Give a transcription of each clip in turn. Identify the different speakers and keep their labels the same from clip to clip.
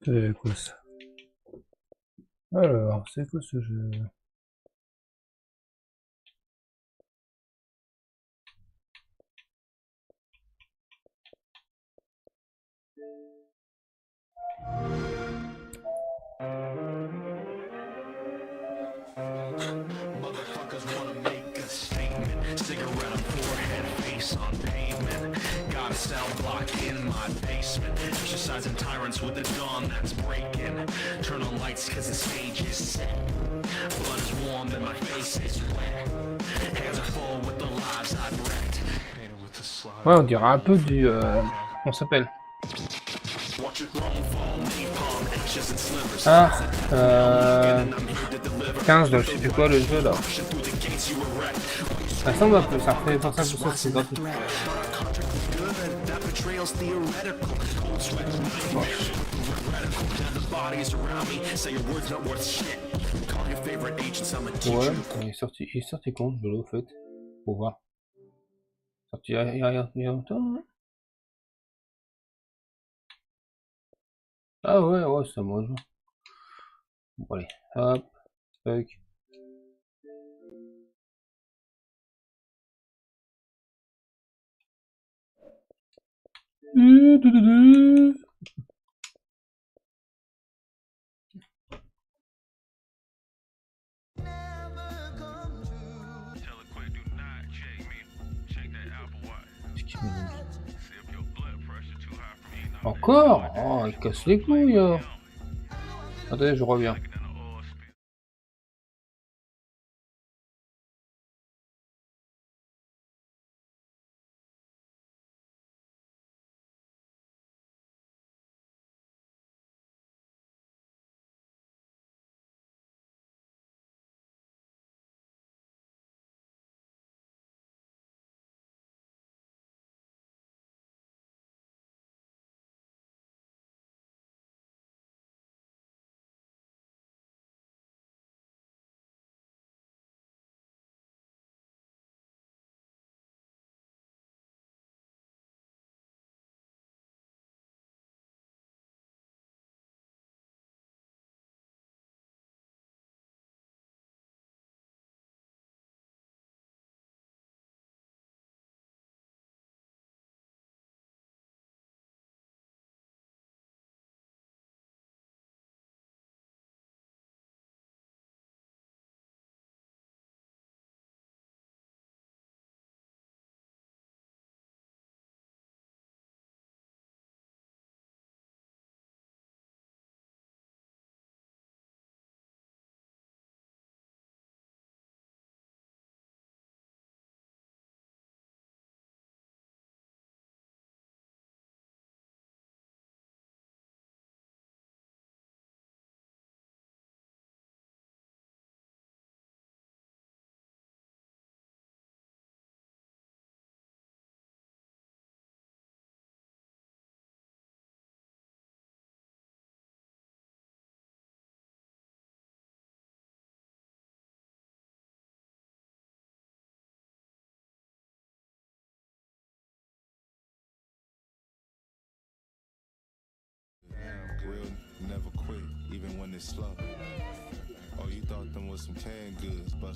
Speaker 1: C'est quoi ça? Alors, c'est quoi ce jeu?
Speaker 2: Exercising tyrants with the dawn that's breaking. Turn on lights cause the stage is set. Blood is warm and my face is wet. Hands are full with the lives I've wrecked.
Speaker 1: Ouais, on dirait un peu du... on s'appelle? Ah, 15 là, je sais plus quoi le jeu là. Ça semble un peu, ça fait penser un peu ça, c'est dans tout. Ouais, il est sorti quand ce jeu au fait? Faut voir. Sorti il y a longtemps, hein. Ah ouais, ouais, c'est un bon jeu. Bon allez, hop, tac. Encore? Oh, il casse les couilles. Attendez, je reviens.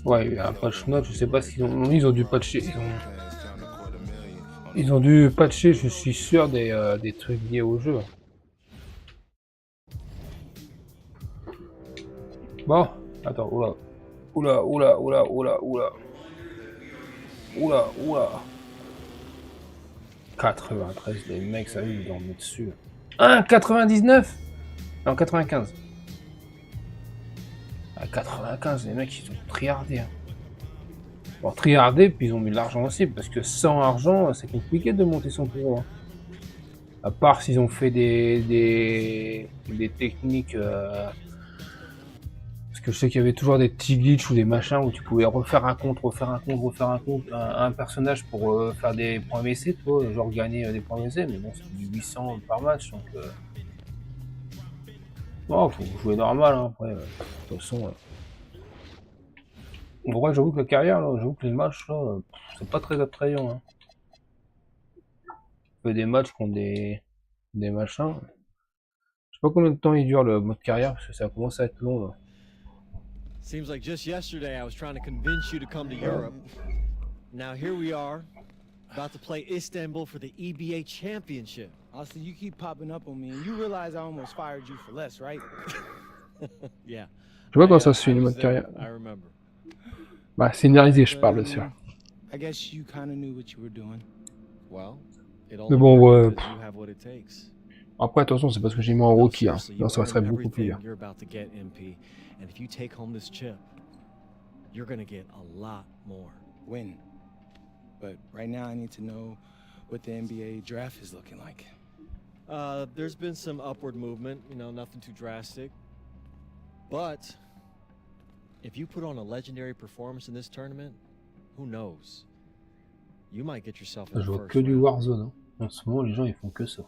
Speaker 1: Ouais, il y a un patch note, je sais pas s'ils ont... Ils ont dû patcher. Ils ont dû patcher, je suis sûr, des trucs liés au jeu. Bon, attends, oula. Oula, oula, oula, oula, oula. Oula, oula. 93, les mecs, ça ils dorment dessus. 99. Non, 95. À 95, les mecs, ils ont triardé. Hein. Bon, triardé, puis ils ont mis de l'argent aussi, parce que sans argent, c'est compliqué de monter son pro. Hein. À part s'ils ont fait des techniques... Parce que je sais qu'il y avait toujours des petits glitches ou des machins où tu pouvais refaire un compte, un personnage pour faire des points WC, toi, genre gagner des points WC, mais bon, c'est du 800 par match, donc... Bon, faut jouer normal, hein, après, de toute façon... En vrai, j'avoue que la carrière, là, j'avoue que les matchs, là, c'est pas très attrayant, hein. On fait des matchs qui ont des machins. sais pas combien de temps il dure le mode carrière, parce que ça commence à être long, là.
Speaker 3: Seems like just yesterday I was trying to convince you to come to Europe. Now here we are, about to play Istanbul for the EBA Championship.
Speaker 4: Austin, you keep popping up on me, and you realize I almost fired you for less, right?
Speaker 3: Yeah.
Speaker 1: Je sais pas comment ça se fait, le
Speaker 3: I was
Speaker 1: mode carrière.
Speaker 3: there, I remember.
Speaker 1: Bah, scénarisé, je parle, bien sûr.
Speaker 4: I guess you kind of knew what you were doing.
Speaker 3: Well, it
Speaker 1: Mais
Speaker 3: only
Speaker 1: bon,
Speaker 3: worked
Speaker 1: ouais.
Speaker 3: because you have what it takes.
Speaker 1: Après, attention, c'est parce que j'ai mis en rookie, hein.
Speaker 3: Seriously,
Speaker 1: Non,
Speaker 3: you
Speaker 1: ça serait
Speaker 3: earned
Speaker 1: beaucoup plus
Speaker 3: everything
Speaker 1: dur.
Speaker 3: you're about to get, MP, and if you take home this chip, you're gonna get a lot more.
Speaker 4: Win. But right now, I need to know what the NBA draft is looking like.
Speaker 3: There's been some upward movement, you know, nothing too drastic. But if you put on a legendary performance in this tournament, who knows? You might get yourself in
Speaker 1: Je
Speaker 3: the
Speaker 1: vois
Speaker 3: first
Speaker 1: que du
Speaker 3: round.
Speaker 1: Warzone, hein. En ce moment, les gens, ils font que ça.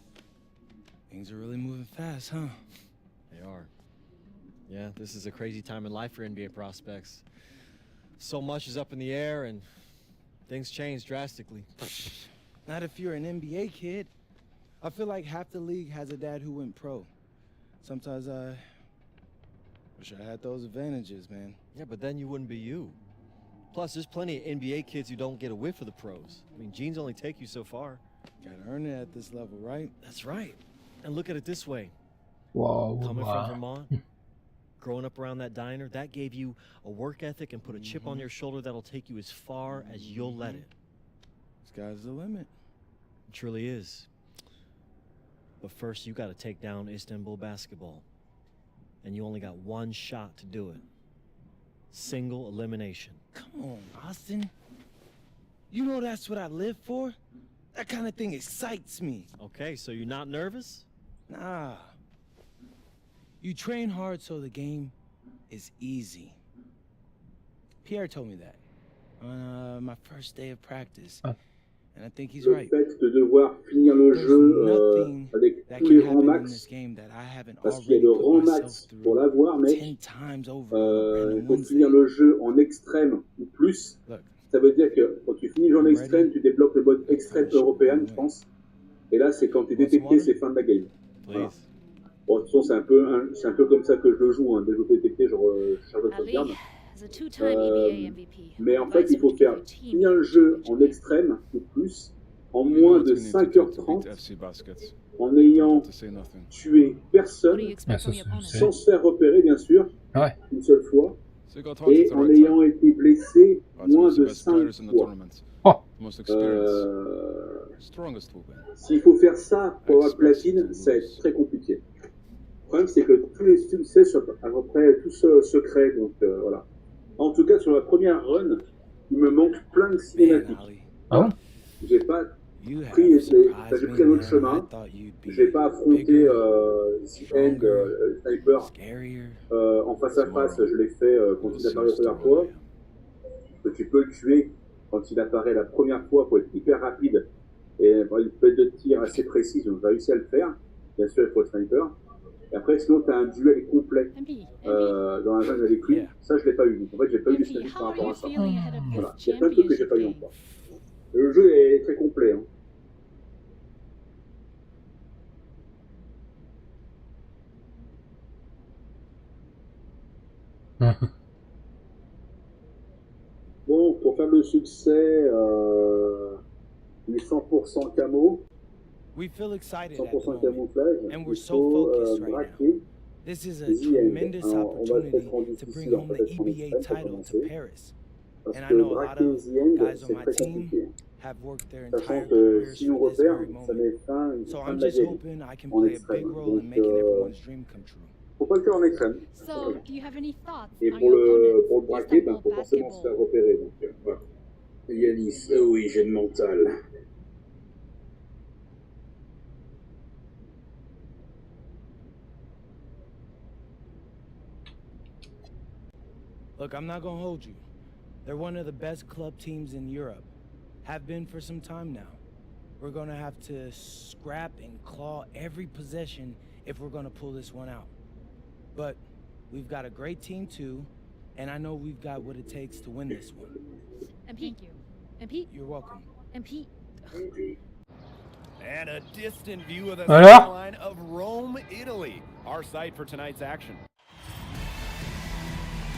Speaker 4: Things are really moving fast, huh?
Speaker 3: They are. Yeah, this is a crazy time in life for NBA prospects. So much is up in the air and things change drastically.
Speaker 4: Not if you're an NBA kid. I feel like half the league has a dad who went pro. Sometimes I wish I had those advantages, man.
Speaker 3: Yeah, but then you wouldn't be you. Plus, there's plenty of NBA kids who don't get a whiff of the pros. I mean, genes only take you so far.
Speaker 4: Gotta earn it at this level, right?
Speaker 3: That's right. And look at it this way.
Speaker 1: Waouh,
Speaker 3: Coming
Speaker 1: bah.
Speaker 3: from Vermont, growing up around that diner, that gave you a work ethic and put a chip on your shoulder that'll take you as far as you'll let it.
Speaker 4: Sky's the limit.
Speaker 3: It truly is. But first, you got to take down Istanbul basketball. And you only got one shot to do it. Single elimination.
Speaker 4: Come on, Austin. You know that's what I live for? That kind of thing excites me.
Speaker 3: Okay, so you're not nervous?
Speaker 4: Nah. You train hard so the game is easy. Pierre told me that on my first day of practice. And I think he's
Speaker 5: Le
Speaker 4: right.
Speaker 5: fait de devoir finir le
Speaker 4: There's
Speaker 5: jeu
Speaker 4: nothing
Speaker 5: avec
Speaker 4: that
Speaker 5: tous
Speaker 4: can
Speaker 5: les rangs
Speaker 4: happen in
Speaker 5: max,
Speaker 4: this game that I haven't
Speaker 5: parce qu'il y a
Speaker 4: already
Speaker 5: le
Speaker 4: put
Speaker 5: rang
Speaker 4: myself
Speaker 5: max pour
Speaker 4: through
Speaker 5: l'avoir,
Speaker 4: 10
Speaker 5: mec.
Speaker 4: times over on a
Speaker 5: Il
Speaker 4: random
Speaker 5: faut
Speaker 4: Wednesday.
Speaker 5: finir le jeu en extrême ou plus.
Speaker 4: Look,
Speaker 5: Ça veut dire que quand tu finis le jeu en extrême, tu débloques le mode extrême européen, je pense. Et là, c'est quand tu es détecté, c'est fin de la game. Voilà.
Speaker 3: Please.
Speaker 5: Bon, de toute façon, c'est un peu comme ça que je le joue. Hein. Dès que je suis détecté, je charge de sauvegarde.
Speaker 6: Is a two-time EBA MVP.
Speaker 5: Mais en fait, il faut faire finir le jeu en extrême ou plus, en moins de 5h30, en ayant tué personne,
Speaker 6: What do you expect from your opponent?
Speaker 5: sans se faire repérer, bien sûr,
Speaker 1: Ouais.
Speaker 5: une seule fois, et en ayant été blessé moins de 5 fois.
Speaker 1: Oh.
Speaker 5: S'il faut faire ça pour avoir platine, ça va être très compliqué. Le problème, c'est que tous les succès sont à peu près tous secrets, donc voilà. En tout cas, sur la première run, il me manque plein de
Speaker 4: man,
Speaker 5: cinématiques.
Speaker 4: Ali,
Speaker 1: Ah bon?
Speaker 5: J'ai pas
Speaker 4: you have
Speaker 5: pris, j'ai
Speaker 4: surprised
Speaker 5: pris un
Speaker 4: me,
Speaker 5: autre
Speaker 4: man.
Speaker 5: chemin.
Speaker 4: I thought you'd be
Speaker 5: J'ai pas affronté
Speaker 4: bigger,
Speaker 5: End, Sniper
Speaker 4: scarier.
Speaker 5: en face à face. Je l'ai fait quand il apparaît la première fois. Que tu peux le tuer quand il apparaît la première fois, faut être hyper rapide. Et bon, il peut être de tir assez précis, donc j'ai réussi à le faire. Bien sûr, il faut le sniper. Et après, sinon, tu as un duel complet
Speaker 6: MP,
Speaker 5: dans la jungle avec lui.
Speaker 4: Yeah.
Speaker 5: Ça, je l'ai pas eu. Donc, en fait, j'ai pas eu de
Speaker 6: MP,
Speaker 5: statistique par
Speaker 6: how
Speaker 5: rapport
Speaker 6: are
Speaker 5: à
Speaker 6: you
Speaker 5: ça.
Speaker 6: feeling ahead of
Speaker 5: Voilà.
Speaker 6: this
Speaker 5: Il y a plein de trucs que j'ai
Speaker 6: championship
Speaker 5: pas eu
Speaker 6: game?
Speaker 5: encore. Le jeu est très complet. Hein. Bon, pour faire le succès, du 100% camo,
Speaker 4: We feel excited at the
Speaker 5: 100%
Speaker 4: moment.
Speaker 5: camouflage,
Speaker 4: And we're
Speaker 5: il
Speaker 4: so
Speaker 5: faut
Speaker 4: focused right
Speaker 5: braquer.
Speaker 4: This is a
Speaker 5: The end.
Speaker 4: tremendous
Speaker 5: Alors, on va
Speaker 4: opportunity
Speaker 5: peut-être rendre
Speaker 4: to
Speaker 5: difficile
Speaker 4: bring
Speaker 5: en
Speaker 4: home the
Speaker 5: fait en
Speaker 4: EBA
Speaker 5: extrême pour
Speaker 4: title to
Speaker 5: commencer.
Speaker 4: Paris.
Speaker 5: Parce
Speaker 4: And I
Speaker 5: que
Speaker 4: know a lot
Speaker 5: braquer
Speaker 4: of
Speaker 5: The End,
Speaker 4: guys on
Speaker 5: c'est
Speaker 4: my
Speaker 5: très
Speaker 4: team
Speaker 5: compliqué.
Speaker 4: have worked their
Speaker 5: Sachant
Speaker 4: entire
Speaker 5: que
Speaker 4: careers
Speaker 5: si on
Speaker 4: for this
Speaker 5: repère,
Speaker 4: very
Speaker 5: ça
Speaker 4: moment.
Speaker 5: met fin,
Speaker 4: So
Speaker 5: fin
Speaker 4: I'm
Speaker 5: de la
Speaker 4: just
Speaker 5: game.
Speaker 4: hoping I can
Speaker 5: en
Speaker 4: play a
Speaker 5: extrême.
Speaker 4: big role in
Speaker 5: Donc,
Speaker 4: making everyone's dream come true.
Speaker 5: faut pas le faire en extrême.
Speaker 6: So, do you have any thoughts
Speaker 5: Et
Speaker 6: on
Speaker 5: pour
Speaker 6: your
Speaker 5: le
Speaker 6: opponent's
Speaker 5: braquer, ben,
Speaker 6: Istanbul
Speaker 5: faut forcément se faire
Speaker 6: basketball?
Speaker 5: repérer. Donc, voilà. Yanis, oui, j'ai le mental.
Speaker 4: Look, I'm not gonna hold you. They're one of the best club teams in Europe. Have been for some time now. We're gonna have to scrap and claw every possession if we're gonna pull this one out. But we've got a great team too, and I know we've got what it takes to win this one.
Speaker 6: MP, thank you. MP,
Speaker 4: You're welcome.
Speaker 6: MP.
Speaker 7: And a distant view of the
Speaker 1: Alors?
Speaker 7: skyline of Rome, Italy. our site for tonight's action.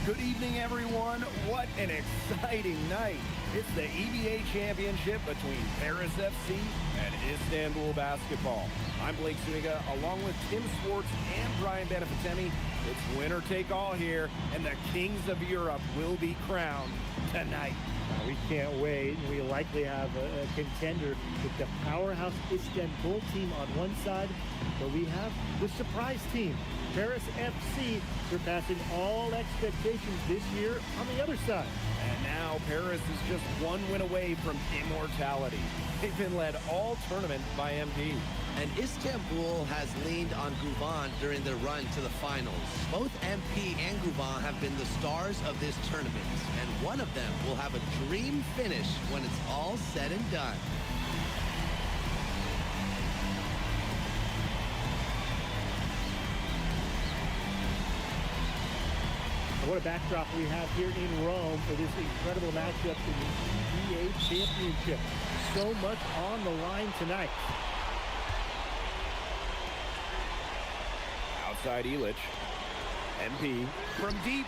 Speaker 7: Good evening, everyone. What an exciting night. It's the EBA championship between Paris FC and Istanbul basketball. I'm Blake Zuniga, along with Tim Swartz and Brian Beneficemi. It's winner take all here, and the kings of Europe will be crowned tonight.
Speaker 8: We can't wait. We likely have a contender with the powerhouse Istanbul team on one side, but we have the surprise team, Paris FC, surpassing all expectations this year on the other side.
Speaker 7: And now Paris is just one win away from immortality. They've been led all tournament by MP.
Speaker 9: And Istanbul has leaned on Guvan during their run to the finals. Both MP and Guvan have been the stars of this tournament, and one of them will have a dream finish when it's all said and done.
Speaker 8: What a backdrop we have here in Rome for this incredible matchup in the EBA Championship. So much on the line tonight.
Speaker 7: Outside Illich. MP from deep.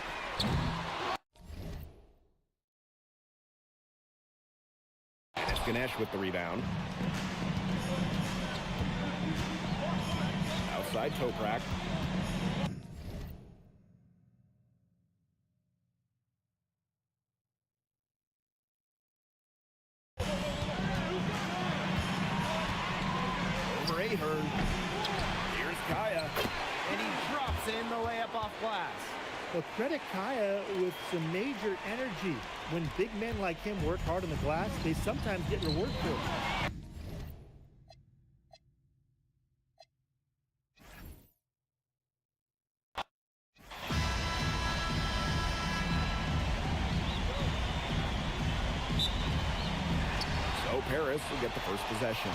Speaker 7: And it's Ganesh with the rebound. Outside Toprak. Over Ahern. Here's Kaya. And he drops in the layup off glass.
Speaker 8: Well, credit Kaya with some major energy. When big men like him work hard on the glass, they sometimes get rewarded for it.
Speaker 7: So Paris will get the first possession.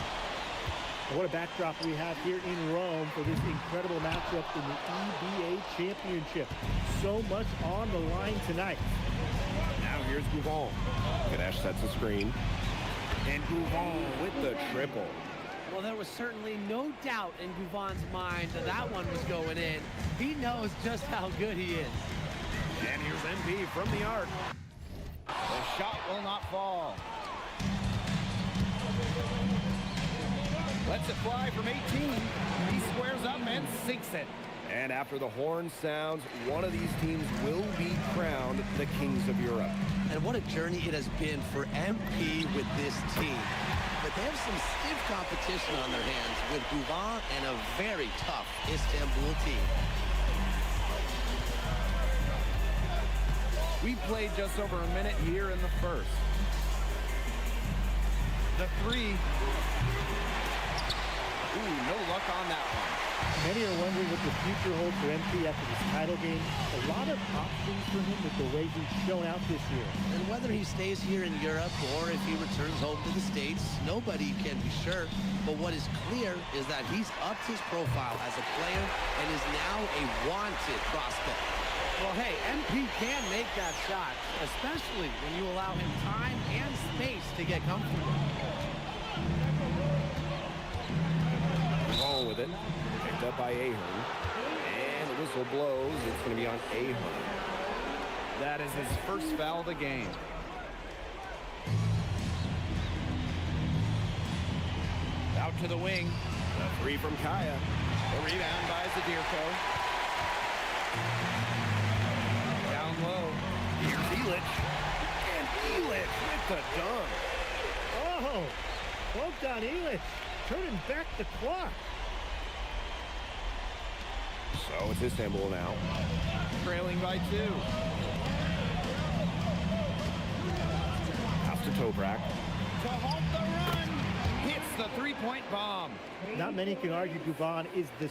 Speaker 8: What a backdrop we have here in Rome for this incredible matchup in the EBA Championship. So much on the line tonight.
Speaker 7: Now here's Guvan. Ganesh sets a screen. And Guvan with the triple.
Speaker 10: Well, there was certainly no doubt in Guvan's mind that that one was going in. He knows just how good he is.
Speaker 7: And here's MP from the arc. The shot will not fall. Lets it fly from 18. He squares up and sinks it. And after the horn sounds, one of these teams will be crowned the kings of Europe.
Speaker 9: And what a journey it has been for MP with this team. But they have some stiff competition on their hands with Guvan and a very tough Istanbul team.
Speaker 7: We played just over a minute here in the first. The three. Ooh, no luck on that one.
Speaker 8: Many are wondering what the future holds for MP after this title game. A lot of options for him with the way he's shown out this year.
Speaker 9: And whether he stays here in Europe or if he returns home to the States, nobody can be sure. But what is clear is that he's upped his profile as a player and is now a wanted prospect.
Speaker 10: Well, hey, MP can make that shot, especially when you allow him time and space to get comfortable.
Speaker 7: Ball with it. Picked up by Ahern. And the whistle blows. It's going to be on Ahern. That is his first foul of the game. Out to the wing. The three from Kaya. The rebound by Zadirko. Down low. Here's Illich. And Illich with the dunk.
Speaker 8: Oh, well done, Illich. Turning back the clock.
Speaker 7: So it's Istanbul now. Trailing by 2. Pass to Toprak. To halt the run. Hits the three-point bomb.
Speaker 8: Not many can argue Guvan is the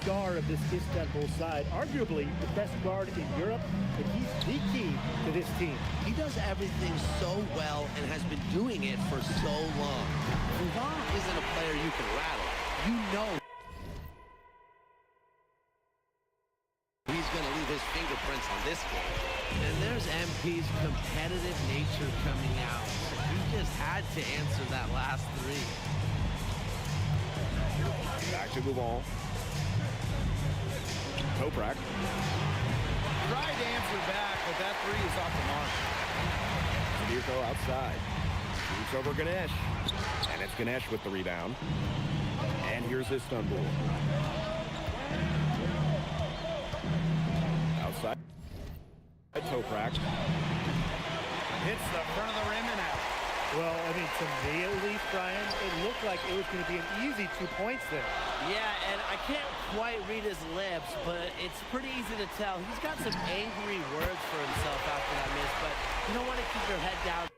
Speaker 8: star of this Istanbul side, arguably the best guard in Europe, but he's the key to this team.
Speaker 9: He does everything so well and has been doing it for so long. Guvan isn't a player you can rattle. You know he's going to leave his fingerprints on this game. And there's MP's competitive nature coming out. He just had to answer that last three.
Speaker 7: to Gouvon. Toprak. Tried to answer back, but that three is off the mark. Mirko outside. Shoots over Ganesh. And it's Ganesh with the rebound. And here's Istanbul. Outside. Toprak. Hits the front of the rim and out.
Speaker 8: Well, I mean, to me at least, Brian, it looked like it was going to be an easy 2 points there.
Speaker 10: Yeah, and I can't quite read his lips, but it's pretty easy to tell. He's got some angry words for himself after that miss, but you don't want to keep your head down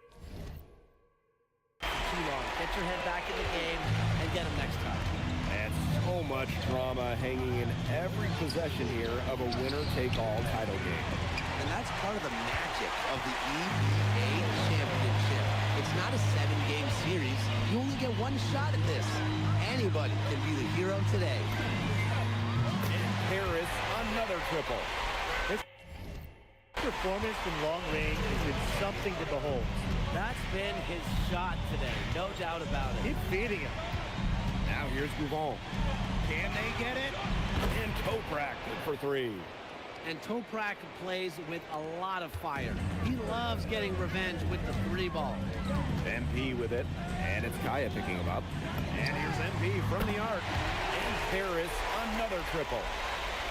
Speaker 10: too long. Get your head back in the game and get him next time.
Speaker 7: And so much drama hanging in every possession here of a winner-take-all title game.
Speaker 9: And that's part of the magic of the EBA championship. It's not a 7-game series. You only get one shot at this. Anybody can be the hero today.
Speaker 7: And Harris, another triple.
Speaker 8: His performance from long range has been something to behold.
Speaker 10: That's been his shot today, no doubt about it.
Speaker 8: Keep feeding him.
Speaker 7: Now here's Gouvon. Can they get it? And Toprak for three.
Speaker 10: And Toprak plays with a lot of fire. He loves getting revenge with the three ball.
Speaker 7: MP with it, and it's Kaya picking him up. And here's MP from the arc. And Harris, another triple.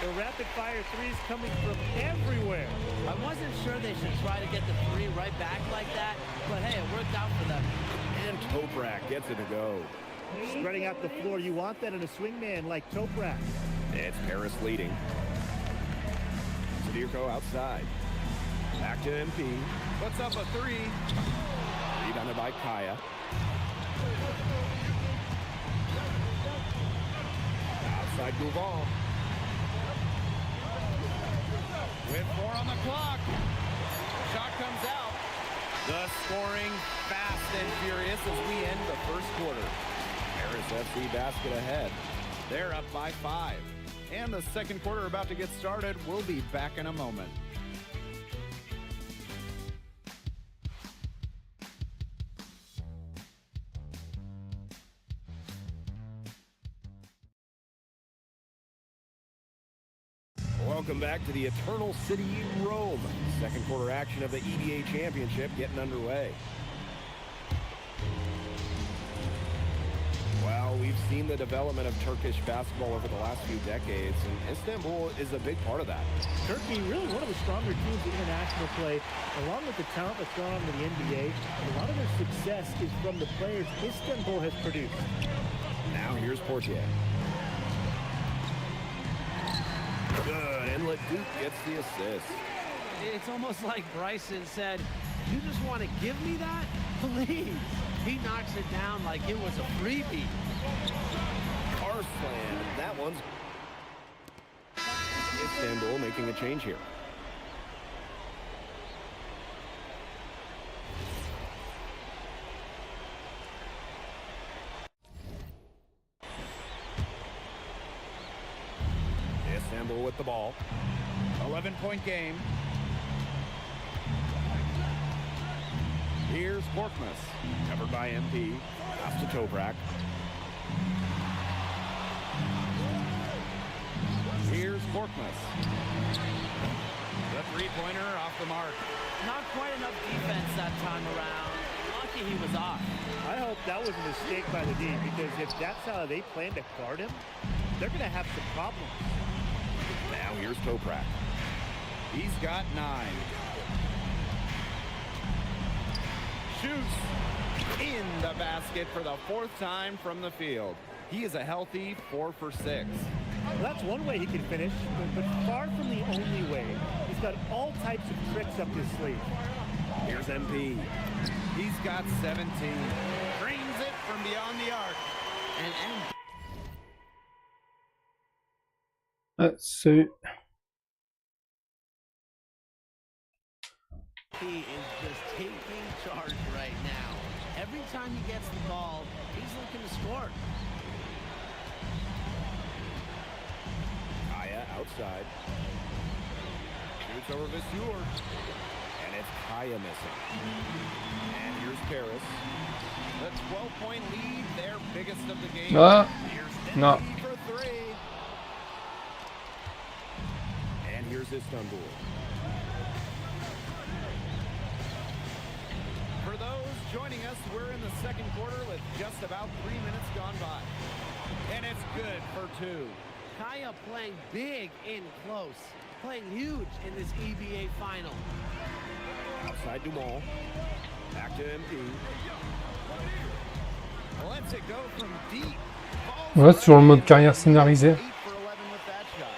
Speaker 8: The rapid-fire threes coming from everywhere.
Speaker 10: I wasn't sure they should try to get the three right back like that, but hey, it worked out for them.
Speaker 7: And Toprak gets it to go.
Speaker 8: Spreading out the floor, you want that in a swingman like Toprak.
Speaker 7: It's Harris leading. Mirko outside. Back to MP. Puts up a three. Rebounded by Kaya. Outside Gouvon. With 4 on the clock. Shot comes out. The scoring fast and furious as we end the first quarter. Harris FC basket ahead. They're up by 5. And the second quarter about to get started. We'll be back in a moment. Welcome back to the Eternal City, Rome. Second quarter action of the EBA Championship getting underway. Well, we've seen the development of Turkish basketball over the last few decades, and Istanbul is a big part of that.
Speaker 8: Turkey, really one of the stronger teams in international play, along with the talent that's gone on to the NBA. A lot of their success is from the players Istanbul has produced.
Speaker 7: Now here's Portier. Good, and Leduc gets the assist.
Speaker 10: It's almost like Bryson said, you just want to give me that? Please. He knocks it down like it was a freebie.
Speaker 7: Arslan, that one's... Istanbul making a change here. Istanbul with the ball. 11-point game. Here's Borkmas, covered by MP. Pass to Toprak. Here's Borkmas. The three-pointer off the mark.
Speaker 10: Not quite enough defense that time around. Lucky he was off.
Speaker 8: I hope that was a mistake by the D, because if that's how they plan to guard him, they're going to have some problems.
Speaker 7: Now here's Toprak. He's got 9. Shoots in the basket for the 4th time from the field. He is a healthy 4 for 6.
Speaker 8: Well, that's one way he can finish, but far from the only way. He's got all types of tricks up his sleeve.
Speaker 7: Here's MP. He's got 17. Drains it from beyond the arc.
Speaker 1: So
Speaker 10: He is just taking charge right now. Every time he gets the ball, he's looking to score.
Speaker 7: Kaya outside. Shoots over Visur. And it's Kaya missing. And here's Paris. The 12-point lead, their biggest of the game.
Speaker 1: no.
Speaker 7: Here's
Speaker 1: No.
Speaker 7: for 3. Istanbul. For those joining us, we're in the second quarter with just about 3 minutes gone by. And it's good for 2.
Speaker 10: Kaya playing big in close, playing huge in this EBA final.
Speaker 7: Outside Dumont. Back to MP. Lets it go from deep.
Speaker 1: Ouais, c'est sur le mode carrière scénarisé.
Speaker 7: 8 for 11 with that shot.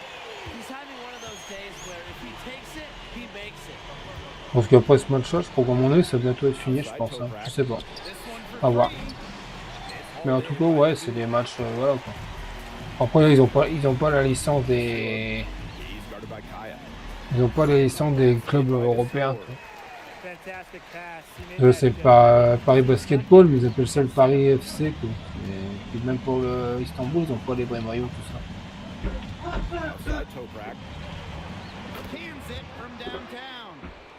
Speaker 10: He's having one of those days where if he takes it, he makes it.
Speaker 1: Parce qu'après ce match-là, je crois qu'à mon avis, ça va bientôt être fini, je pense. Hein. Je sais pas. À voir. Mais en tout cas, ouais, c'est des matchs, voilà quoi. Après, ils ont pas la licence des. Ils ont pas la licence des clubs européens. Quoi. C'est pas Paris Basketball, mais ils appellent ça le Paris FC. Quoi. Et même pour le Istanbul, ils ont pas les vrais maillots, tout ça.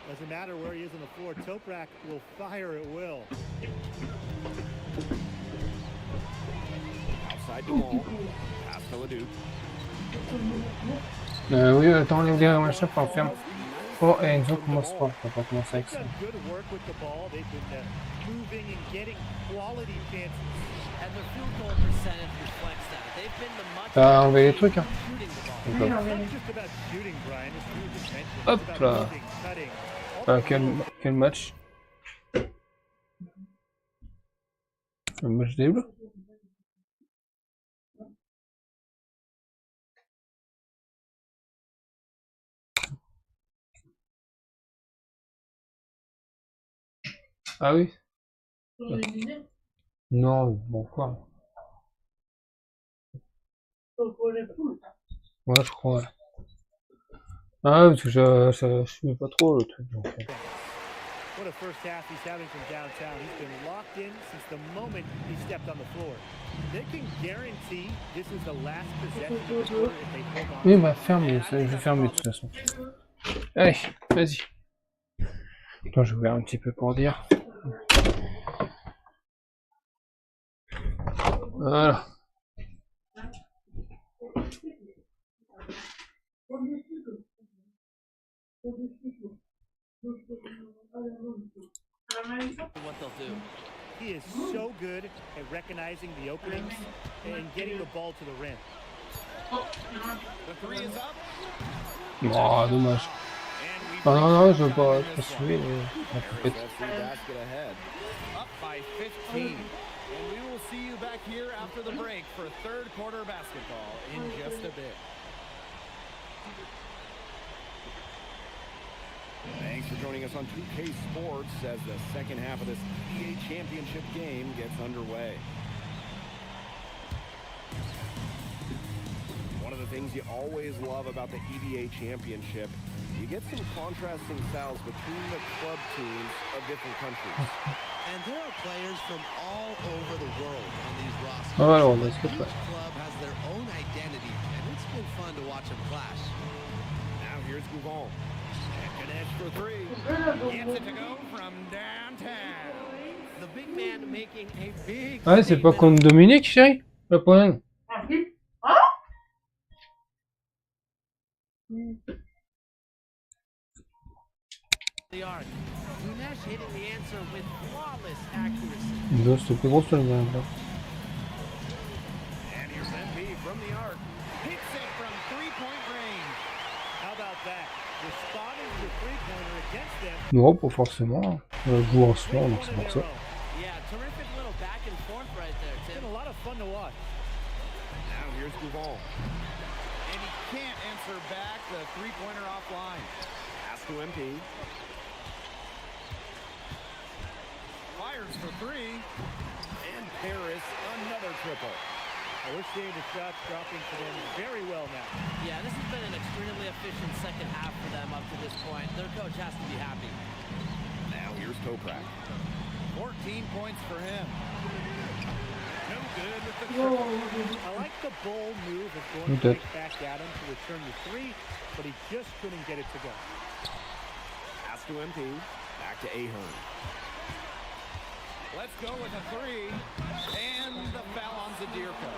Speaker 8: Doesn't matter where he is on the floor, Toprak will fire at will.
Speaker 7: Outside Dumont. Pass to Ledoux.
Speaker 1: Oui, attends, les gars, un chef enferme. Oh, et Enzo commence pas. On va pas commencer avec ça. T'as enlevé les trucs, hein. Hop là. Quel match? Le match des Bleus? Ah oui? Non, bon quoi? Ouais, je crois. Ah, parce que je suis pas trop le truc. Donc.
Speaker 8: What a first half he's having from downtown. He's been locked in since the moment he stepped on the floor. They can guarantee this is the last possession of the quarter if they hold on.
Speaker 1: Oui, bah ferme, je vais fermer de toute façon. Allez, vas-y. Attends, je vais ouvrir un petit peu pour dire. Voilà.
Speaker 10: What they'll do.
Speaker 8: He is so good at recognizing the openings and getting the ball to the rim.
Speaker 7: The 3 is up.
Speaker 1: Oh, dommage. Ah non, non, je veux pas suivre.
Speaker 7: Basket ahead. Up by 15. And we will see you back here after the break for third quarter basketball in just a bit. Thanks for joining us on 2K Sports as the second half of this EBA championship game gets underway. One of the things you always love about the EBA championship, you get some contrasting styles between the club teams of different countries.
Speaker 9: And there are players from all over the world on these rosters.
Speaker 1: Oh, alors, est-ce que
Speaker 9: Each club has their own identity, and it's been fun to watch them clash.
Speaker 7: Now here's Gouvon. For 3. Gets it to go from downtown.
Speaker 10: The big man making a big.
Speaker 1: Ouais, c'est pas contre Dominique, chérie, le problème.
Speaker 10: The arc. Gunesh hitting the answer with flawless accuracy.
Speaker 1: Non, c'était plus gros sur le même là.
Speaker 7: And here's MP from the arc. Hits it from 3-point range.
Speaker 8: How about that? Responding to the three-pointer against them.
Speaker 1: Non, pas forcément. On joue en ce moment, donc c'est pour ça.
Speaker 10: Yeah, terrific little back and forth right there, Tim.
Speaker 8: It's been a lot of fun to watch.
Speaker 7: Now here's Gouvon. And he can't answer back the three-pointer offline. Pass to MP. Fires for 3. And Paris, another triple.
Speaker 8: We're seeing the shots dropping for them very well now.
Speaker 10: Yeah, this has been an extremely efficient second half for them up to this point. Their coach has to be happy.
Speaker 7: Now here's Toprak. 14 points for him. No good with the triple.
Speaker 8: I like the bold move of going right back at him to return the 3, but he just couldn't get it to go.
Speaker 7: Pass to MP. Back to Ahern. Let's go with a 3. And the foul on Zadirko.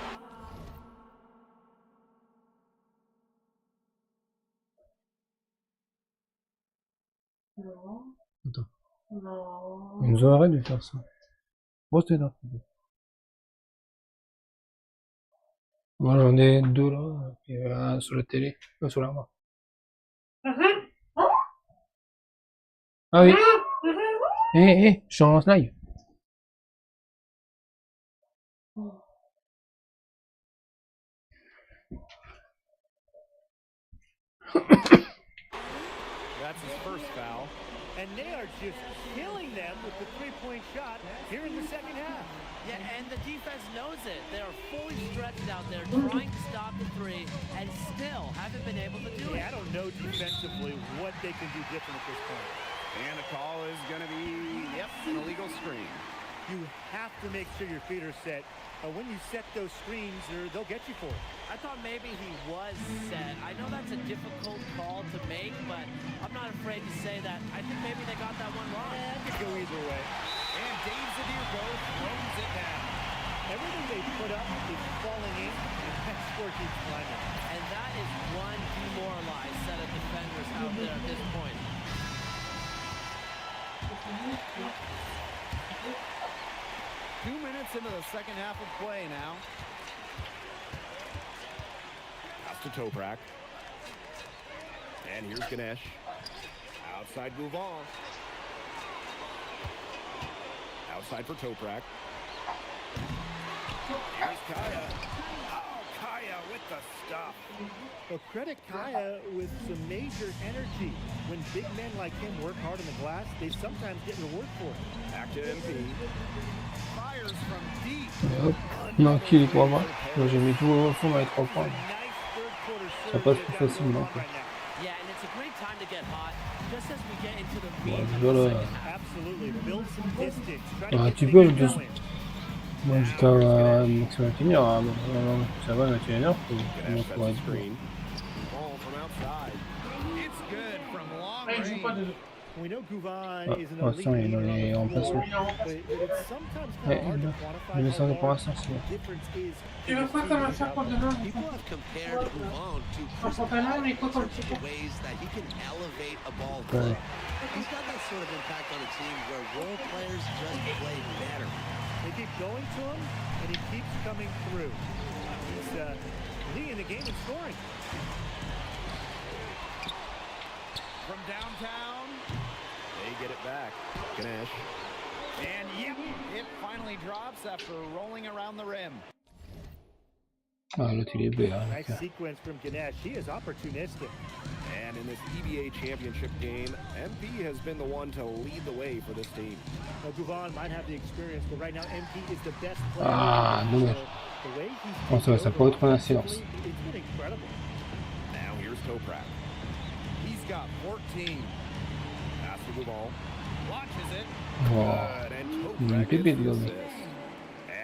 Speaker 1: Attends. Ils nous auraient dû faire ça. Bon, c'était là. Moi j'en ai deux là, et un sur la télé, sur la main. Ah oui. Je suis en live.
Speaker 7: That's his first foul.
Speaker 8: And they are just killing them with the three-point shot here in the second half.
Speaker 10: Yeah, and the defense knows it. They are fully stretched out there trying to stop the three and still haven't been able to do it.
Speaker 8: I don't know defensively what they can do different at this point.
Speaker 7: And the call is going to be, yep, an illegal screen.
Speaker 8: You have to make sure your feet are set. When you set those screens, they'll get you for it.
Speaker 10: I thought maybe he was set. I know that's a difficult call to make, but I'm not afraid to say that I think maybe they got that one wrong.
Speaker 8: It could go either way.
Speaker 7: And Dave Zadirko throws it down.
Speaker 8: Everything they put up is falling in, and that score keeps climbing.
Speaker 10: And that is one demoralized set of defenders out there at this point.
Speaker 7: 2 minutes into the second half of play now. Pass to Toprak. And here's Ganesh. Outside move on. Outside for Toprak. Here's Kaya. Oh, Kaya with the stuff.
Speaker 8: Well, credit Kaya with some major energy. When big men like him work hard on the glass, they sometimes get reward for it.
Speaker 7: Back to MP. Fires from deep.
Speaker 1: Et hop, on a acquis les 3 points. J'ai mis tout au fond dans les 3 points. Ça passe plus facilement. Quoi.
Speaker 10: Yeah, and it's a great time to get hot, just as we get into the
Speaker 1: Ouais,
Speaker 10: meat of
Speaker 1: déjà
Speaker 10: the
Speaker 1: là,
Speaker 10: second half.
Speaker 8: Absolutely. Build some distance. Try to
Speaker 1: un
Speaker 8: get
Speaker 1: petit peu,
Speaker 8: things going.
Speaker 1: bon, jusqu'à maximum 21h, ça va 21h,
Speaker 7: Ganesh
Speaker 1: pour
Speaker 7: sets
Speaker 1: être
Speaker 7: the screen. Ball from outside. It's good from long range.
Speaker 8: We know Gouvan
Speaker 1: Ah,
Speaker 8: is an
Speaker 1: pour
Speaker 8: elite
Speaker 1: l'instant, il est dans
Speaker 8: leader on
Speaker 1: les
Speaker 8: the
Speaker 1: remplacements.
Speaker 8: floor, but it's sometimes kind
Speaker 1: Ouais,
Speaker 8: of hard to
Speaker 1: il
Speaker 8: quantify
Speaker 1: est
Speaker 8: how
Speaker 1: descendu pour
Speaker 8: large
Speaker 1: l'instant, c'est bon.
Speaker 8: the difference is.
Speaker 11: Tu veux quoi comme achat pour demain?
Speaker 9: People have compared Gouvan to Chris
Speaker 11: pantalon, mais quoi
Speaker 9: Paul
Speaker 11: comme
Speaker 9: in terms of
Speaker 11: t-shirt?
Speaker 9: the ways that he can elevate a ball
Speaker 1: Ouais.
Speaker 9: club. He's got that sort of impact on a team where role players just play better.
Speaker 8: They keep going to him, and he keeps coming through. He's leading the game in scoring.
Speaker 7: From downtown, they get it back. Ganesh. And yep, it finally drops after rolling around the rim.
Speaker 1: Ah, l'autre il est B. Hein,
Speaker 8: Nice sequence from Ganesh. He is opportunistic.
Speaker 7: And in this EBA championship game, MP has been the one to lead the way for this team.
Speaker 8: Now, Gouvan might have the experience, but right now MP is the best player.
Speaker 1: Ah, dommage.
Speaker 8: So, the way he's
Speaker 1: Bon, ça va, ça pourrait être un silence.
Speaker 8: It's been incredible.
Speaker 7: Now here's Toprak. He's got 14. Pass to Gouvan. Launches it.
Speaker 1: Oh,
Speaker 7: Good. And
Speaker 1: il
Speaker 7: Toprak
Speaker 1: est pépé,
Speaker 7: gets the
Speaker 1: le
Speaker 7: assist.
Speaker 1: gars.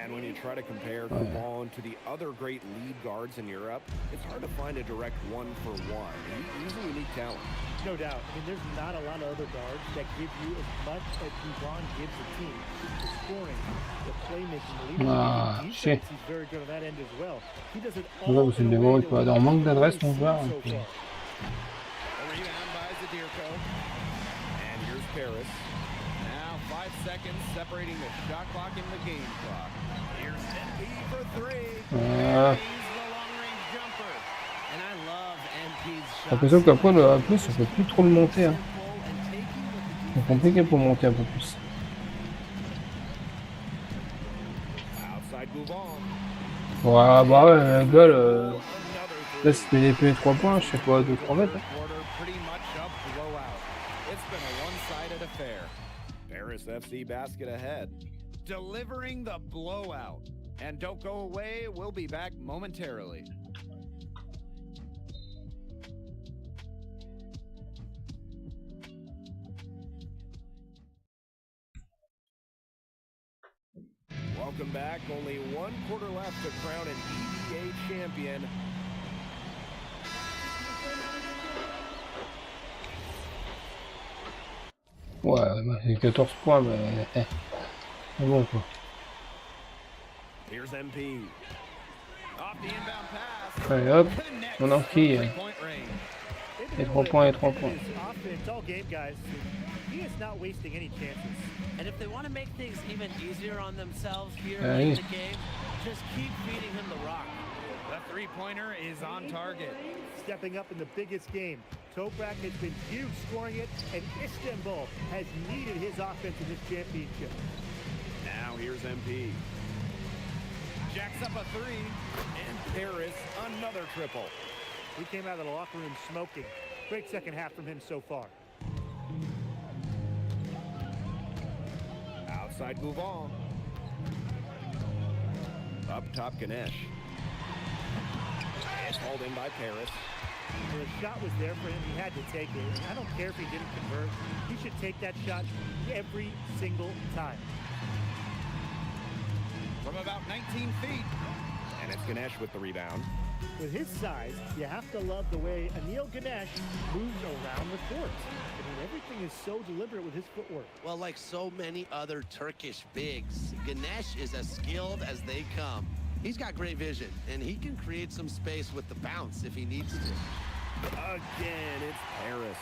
Speaker 7: And when you try to compare Gouvan to the other great lead guards in Europe, it's hard to find a direct one-for-one. He's a unique talent.
Speaker 8: No doubt. I mean, there's not a lot of other guards that give you as much as Gouvan gives the team. The scoring, the playmaking, the leadership,
Speaker 1: Ah,
Speaker 8: the
Speaker 1: shit.
Speaker 8: defense, he's very good on that end as well. He does it
Speaker 1: Ouais,
Speaker 8: all
Speaker 1: parce que
Speaker 8: in a
Speaker 1: des
Speaker 8: way
Speaker 1: moments,
Speaker 8: that
Speaker 1: tu peux avoir un manque d'adresse, mon
Speaker 8: we've
Speaker 1: joueur.
Speaker 8: seen
Speaker 1: Et
Speaker 8: so
Speaker 1: puis,
Speaker 8: far.
Speaker 7: A rebound by Zadirko. And here's Paris. Now 5 seconds separating the shot clock and the game clock. Here's MP for 3.
Speaker 1: Ah.
Speaker 7: He's the long-range jumper.
Speaker 10: And I love MP's
Speaker 1: j'ai
Speaker 10: shot.
Speaker 1: l'impression qu'après, le A+, on peut plus trop le monter. Hein. C'est compliqué pour monter un peu plus.
Speaker 7: Outside Gouvan.
Speaker 1: Ouais, bah ouais, le gars,
Speaker 7: Another
Speaker 1: là, c'était des P3 points, je sais pas, 2-3 mètres. Hein.
Speaker 7: quarter, pretty much a blowout. It's been a one-sided affair. Paris FC basket ahead, delivering the blowout. And don't go away, we'll be back momentarily. Welcome back. Only 1 quarter left to crown an EBA champion.
Speaker 1: Ouais, bah, c'est 14 points, mais c'est bon quoi.
Speaker 7: Here's MP. Off the inbound pass.
Speaker 1: Allez hop,
Speaker 7: Connects
Speaker 1: on enquille.
Speaker 7: from three-point range.
Speaker 1: Et 3 points, et 3 points.
Speaker 8: Offense all game, guys. he is not wasting any chances.
Speaker 10: And if they want to make things even easier on themselves here late in the game, just keep feeding him the rock.
Speaker 7: The three-pointer is on target.
Speaker 8: Stepping up in the biggest game. Toprak has been huge scoring it, and Istanbul has needed his offense in this championship.
Speaker 7: Now here's MP. Jacks up a three, and Paris another triple.
Speaker 8: He came out of the locker room smoking. Great second half from him so far.
Speaker 7: Outside Gouvon. Up top Ganesh. It's hauled in by Paris.
Speaker 8: Well, the shot was there for him. He had to take it. I don't care if he didn't convert. He should take that shot every single time.
Speaker 7: From about 19 feet. And it's Ganesh with the rebound.
Speaker 8: With his size, you have to love the way Anil Ganesh moves around the court. I mean, everything is so deliberate with his footwork.
Speaker 9: Well, like so many other Turkish bigs, Ganesh is as skilled as they come. He's got great vision, and he can create some space with the bounce if he needs to.
Speaker 7: Again, it's Paris.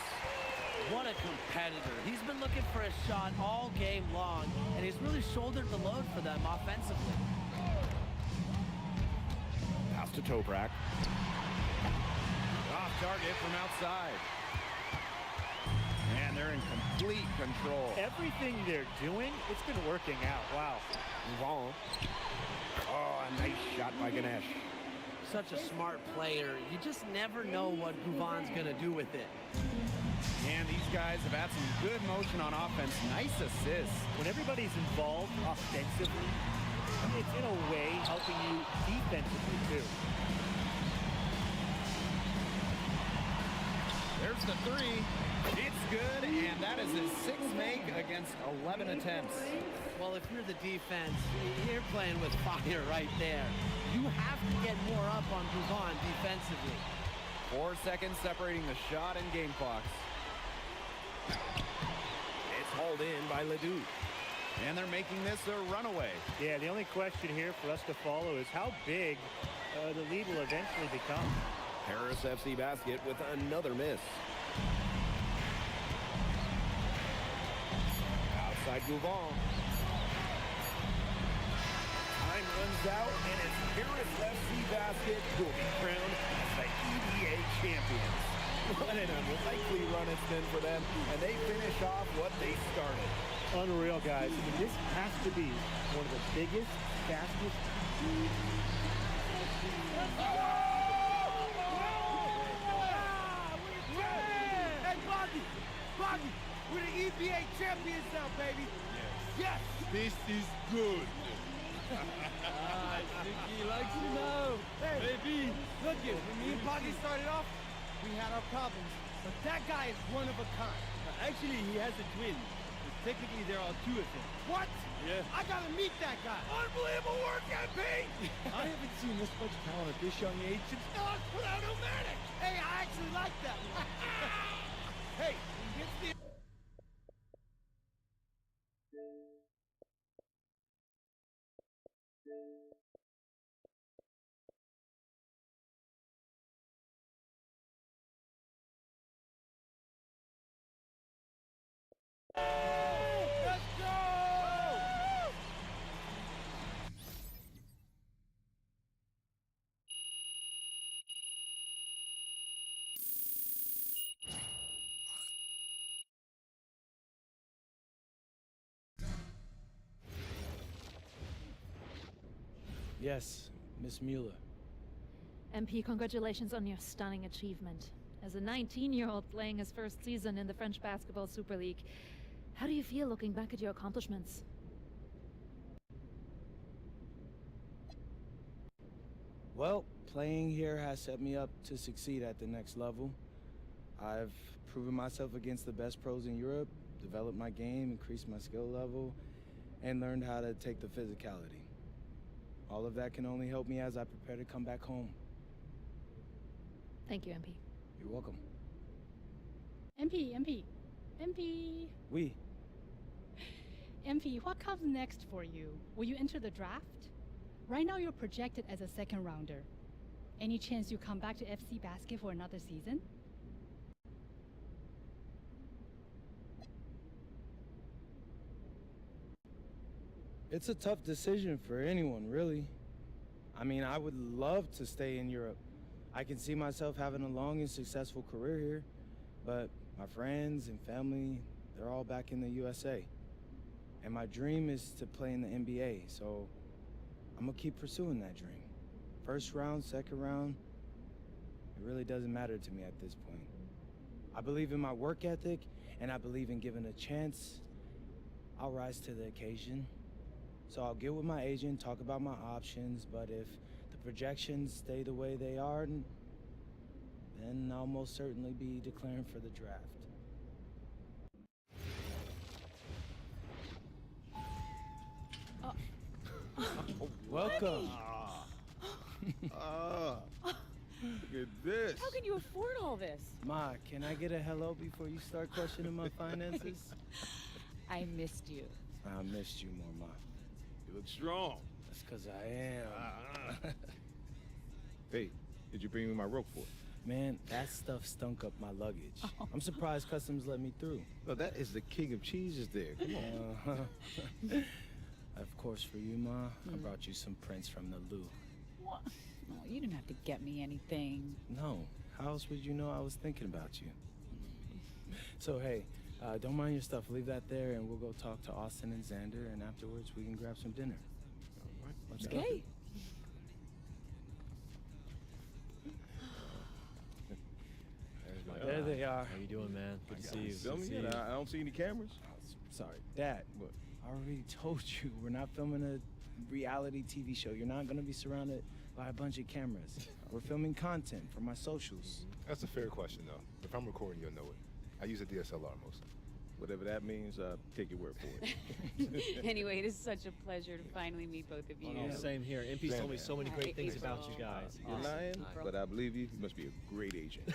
Speaker 10: What a competitor. He's been looking for a shot all game long, and he's really shouldered the load for them offensively.
Speaker 7: Pass to Toprak. Off target from outside. And they're in complete control.
Speaker 8: Everything they're doing, it's been working out. Wow.
Speaker 7: Gouvon. Oh, a nice shot by Ganesh.
Speaker 10: Such a smart player. You just never know what Gouvon's going to do with it.
Speaker 7: And these guys have had some good motion on offense. Nice assists.
Speaker 8: When everybody's involved offensively, it's in a way helping you defensively too.
Speaker 7: There's the three. It's good, and that is his sixth make against 11 attempts.
Speaker 10: Well, if you're the defense, you're playing with fire right there. You have to get more up on Gouvon defensively.
Speaker 7: 4 seconds separating the shot and game clocks. It's hauled in by Ledoux. And they're making this a runaway.
Speaker 8: Yeah, the only question here for us to follow is how big the lead will eventually become.
Speaker 7: Paris FC basket with another miss. Outside Gouvon. Time runs out, and it's Paris FC basket who will be crowned as the EVA champions. What an unlikely run it's been for them, and they finish off what they started.
Speaker 8: Unreal, guys. I mean, this has to be one of the biggest, fastest.
Speaker 4: Hey, Boggy, we're the EVA champions now, baby. Yes.
Speaker 12: This is good.
Speaker 4: He likes you now. Hey, baby, look it. When me and Boggy started off, we had our problems, but that guy is one of a kind.
Speaker 12: Actually, he has a twin. Technically, there are two of them.
Speaker 4: What?
Speaker 12: Yeah.
Speaker 4: I gotta meet that guy.
Speaker 12: Unbelievable work, MP! I haven't seen this much talent at this young age since Dogs without Omatic.
Speaker 4: Hey, I actually like that one. Hey, he gets the... Let's go! Yes, Miss Mueller.
Speaker 6: MP, congratulations on your stunning achievement. As a 19-year-old playing his first season in the French Basketball Super League, how do you feel looking back at your accomplishments?
Speaker 4: Well, playing here has set me up to succeed at the next level. I've proven myself against the best pros in Europe, developed my game, increased my skill level, and learned how to take the physicality. All of that can only help me as I prepare to come back home.
Speaker 6: Thank you, MP.
Speaker 4: You're welcome.
Speaker 13: MP.
Speaker 4: Oui.
Speaker 13: MP, what comes next for you? Will you enter the draft? Right now you're projected as a second rounder. Any chance you come back to FC Basket for another season?
Speaker 4: It's a tough decision for anyone, really. I mean, I would love to stay in Europe. I can see myself having a long and successful career here, but my friends and family, they're all back in the USA. And my dream is to play in the NBA, so I'm gonna keep pursuing that dream. First round, second round, it really doesn't matter to me at this point. I believe in my work ethic, and I believe in giving a chance. I'll rise to the occasion. So I'll get with my agent, talk about my options, but if the projections stay the way they are, then I'll most certainly be declaring for the draft. Welcome.
Speaker 12: Look at this.
Speaker 14: How can you afford all this?
Speaker 4: Ma, can I get a hello before you start questioning my finances?
Speaker 14: I missed you.
Speaker 4: I missed you more, Ma.
Speaker 12: You look strong.
Speaker 4: That's because I am.
Speaker 12: Hey, did you bring me my rope for it?
Speaker 4: Man, that stuff stunk up my luggage. I'm surprised customs let me through.
Speaker 12: No, that is the king of cheeses there. Come on.
Speaker 4: Of course, for you, Ma, I brought you some prints from the Louvre.
Speaker 14: What? No, you didn't have to get me anything.
Speaker 4: No. How else would you know I was thinking about you? So, hey, don't mind your stuff. Leave that there, and we'll go talk to Austin and Xander, and afterwards we can grab some dinner.
Speaker 12: All right.
Speaker 4: Let's go.
Speaker 14: Okay.
Speaker 4: There they are.
Speaker 3: How you doing, man? Good to see you.
Speaker 12: Filming it? I don't see any cameras.
Speaker 4: Sorry, Dad.
Speaker 12: What?
Speaker 4: I already told you, we're not filming a reality TV show. You're not gonna be surrounded by a bunch of cameras. We're filming content for my socials.
Speaker 15: That's a fair question, though. If I'm recording, you'll know it. I use a DSLR mostly.
Speaker 12: Whatever that means, take your word for it.
Speaker 14: Anyway, it is such a pleasure to finally meet both of you.
Speaker 3: Oh, same here. MP's told me so many great things about you guys.
Speaker 12: You're lying, but I believe you. You must be a great agent.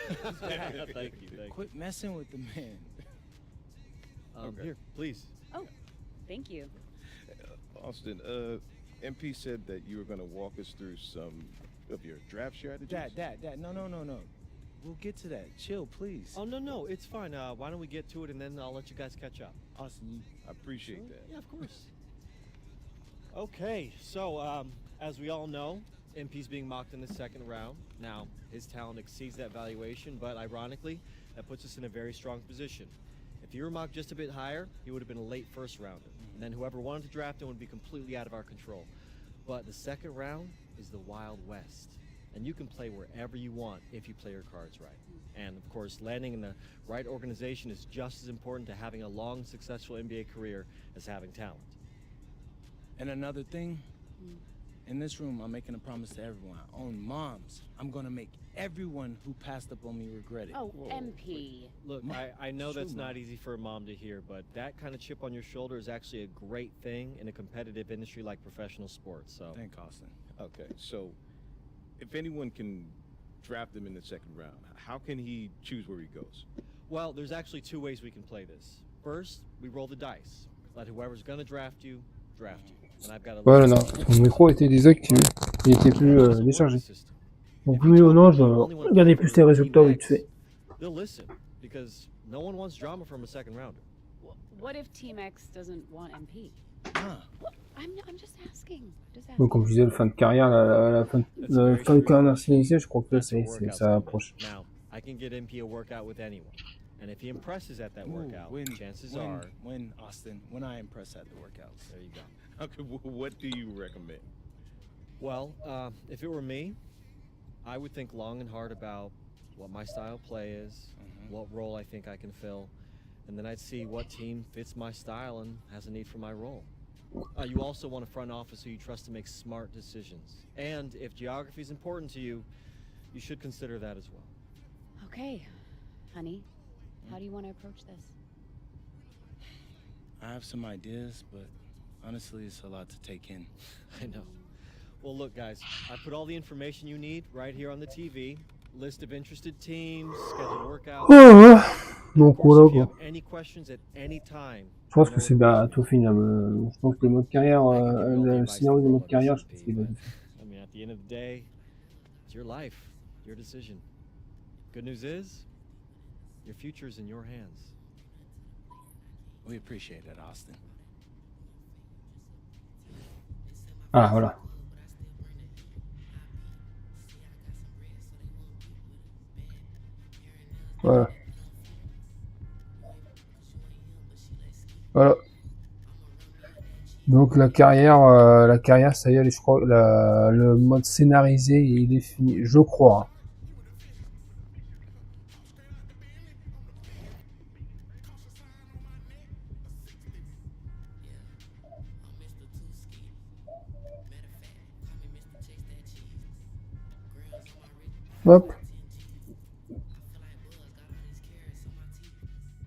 Speaker 3: Thank you.
Speaker 4: Quit messing with the man.
Speaker 12: Okay.
Speaker 3: Here, please.
Speaker 14: Oh, thank you.
Speaker 12: Austin, MP said that you were going to walk us through some of your draft strategies.
Speaker 4: Dad, no. We'll get to that. Chill, please.
Speaker 3: Oh, no, it's fine. Why don't we get to it, and then I'll let you guys catch up.
Speaker 4: Austin,
Speaker 12: I appreciate that.
Speaker 3: Yeah, of course. Okay, so as we all know, MP's being mocked in the second round. Now, his talent exceeds that valuation, but ironically, that puts us in a very strong position. If he were mocked just a bit higher, he would have been a late first rounder. And then whoever wanted to draft him would be completely out of our control. But the second round is the Wild West. And you can play wherever you want if you play your cards right. And of course, landing in the right organization is just as important to having a long, successful NBA career as having talent.
Speaker 4: And another thing, in this room, I'm making a promise to everyone. I own moms. I'm gonna make everyone who passed up on me regret it.
Speaker 14: Oh, MP.
Speaker 3: Look, I know that's not easy for a mom to hear, but that kind of chip on your shoulder is actually a great thing in a competitive industry like professional sports. So,
Speaker 4: thank Austin.
Speaker 12: Okay, so if anyone can draft him in the second round, how can he choose where he goes?
Speaker 3: Well, there's actually two ways we can play this. First, we roll the dice. Let whoever's gonna draft you, draft you. And I've got a
Speaker 1: Voilà, mon micro était désactivé. Il était plus déchargé. Donc oui ou non, je vais regarder plus les résultats vite fait.
Speaker 3: They'll listen because no one wants drama from a second rounder.
Speaker 14: What if Team X doesn't want MP? I'm just asking.
Speaker 1: Donc comme je disais, le fin de carrière, la fin de carrière silencieux, je crois que là, ça approche.
Speaker 3: Now, I can get MP a workout with anyone. And if he impresses at that workout, chances are...
Speaker 4: When, Austin, when I impress at the workouts.
Speaker 3: There you go.
Speaker 12: Okay, what do you recommend?
Speaker 3: Well, if it were me, I would think long and hard about what my style of play is, what role I think I can fill, and then I'd see what team fits my style and has a need for my role. You also want a front office who you trust to make smart decisions. And if geography is important to you, you should consider that as well.
Speaker 14: Okay, honey, how do you want to approach this?
Speaker 4: I have some ideas, but honestly, it's a lot to take in.
Speaker 3: I know. Well, look, guys, I put all the information you need right here on the TV. List of interested teams, scheduled workouts.
Speaker 1: Donc voilà quoi.
Speaker 3: Any questions at any time.
Speaker 1: Je pense que c'est bientôt fini. Je pense que le mode carrière, le scénario du mode carrière, je pense qu'il va.
Speaker 3: I mean, at the end of the day, it's your life, your decision. Good news is, your future is in your hands.
Speaker 4: We appreciate it, Austin.
Speaker 1: Ah, voilà. Voilà. Voilà. Donc la carrière, ça y est, je crois, le mode scénarisé, il est fini, je crois. Hop.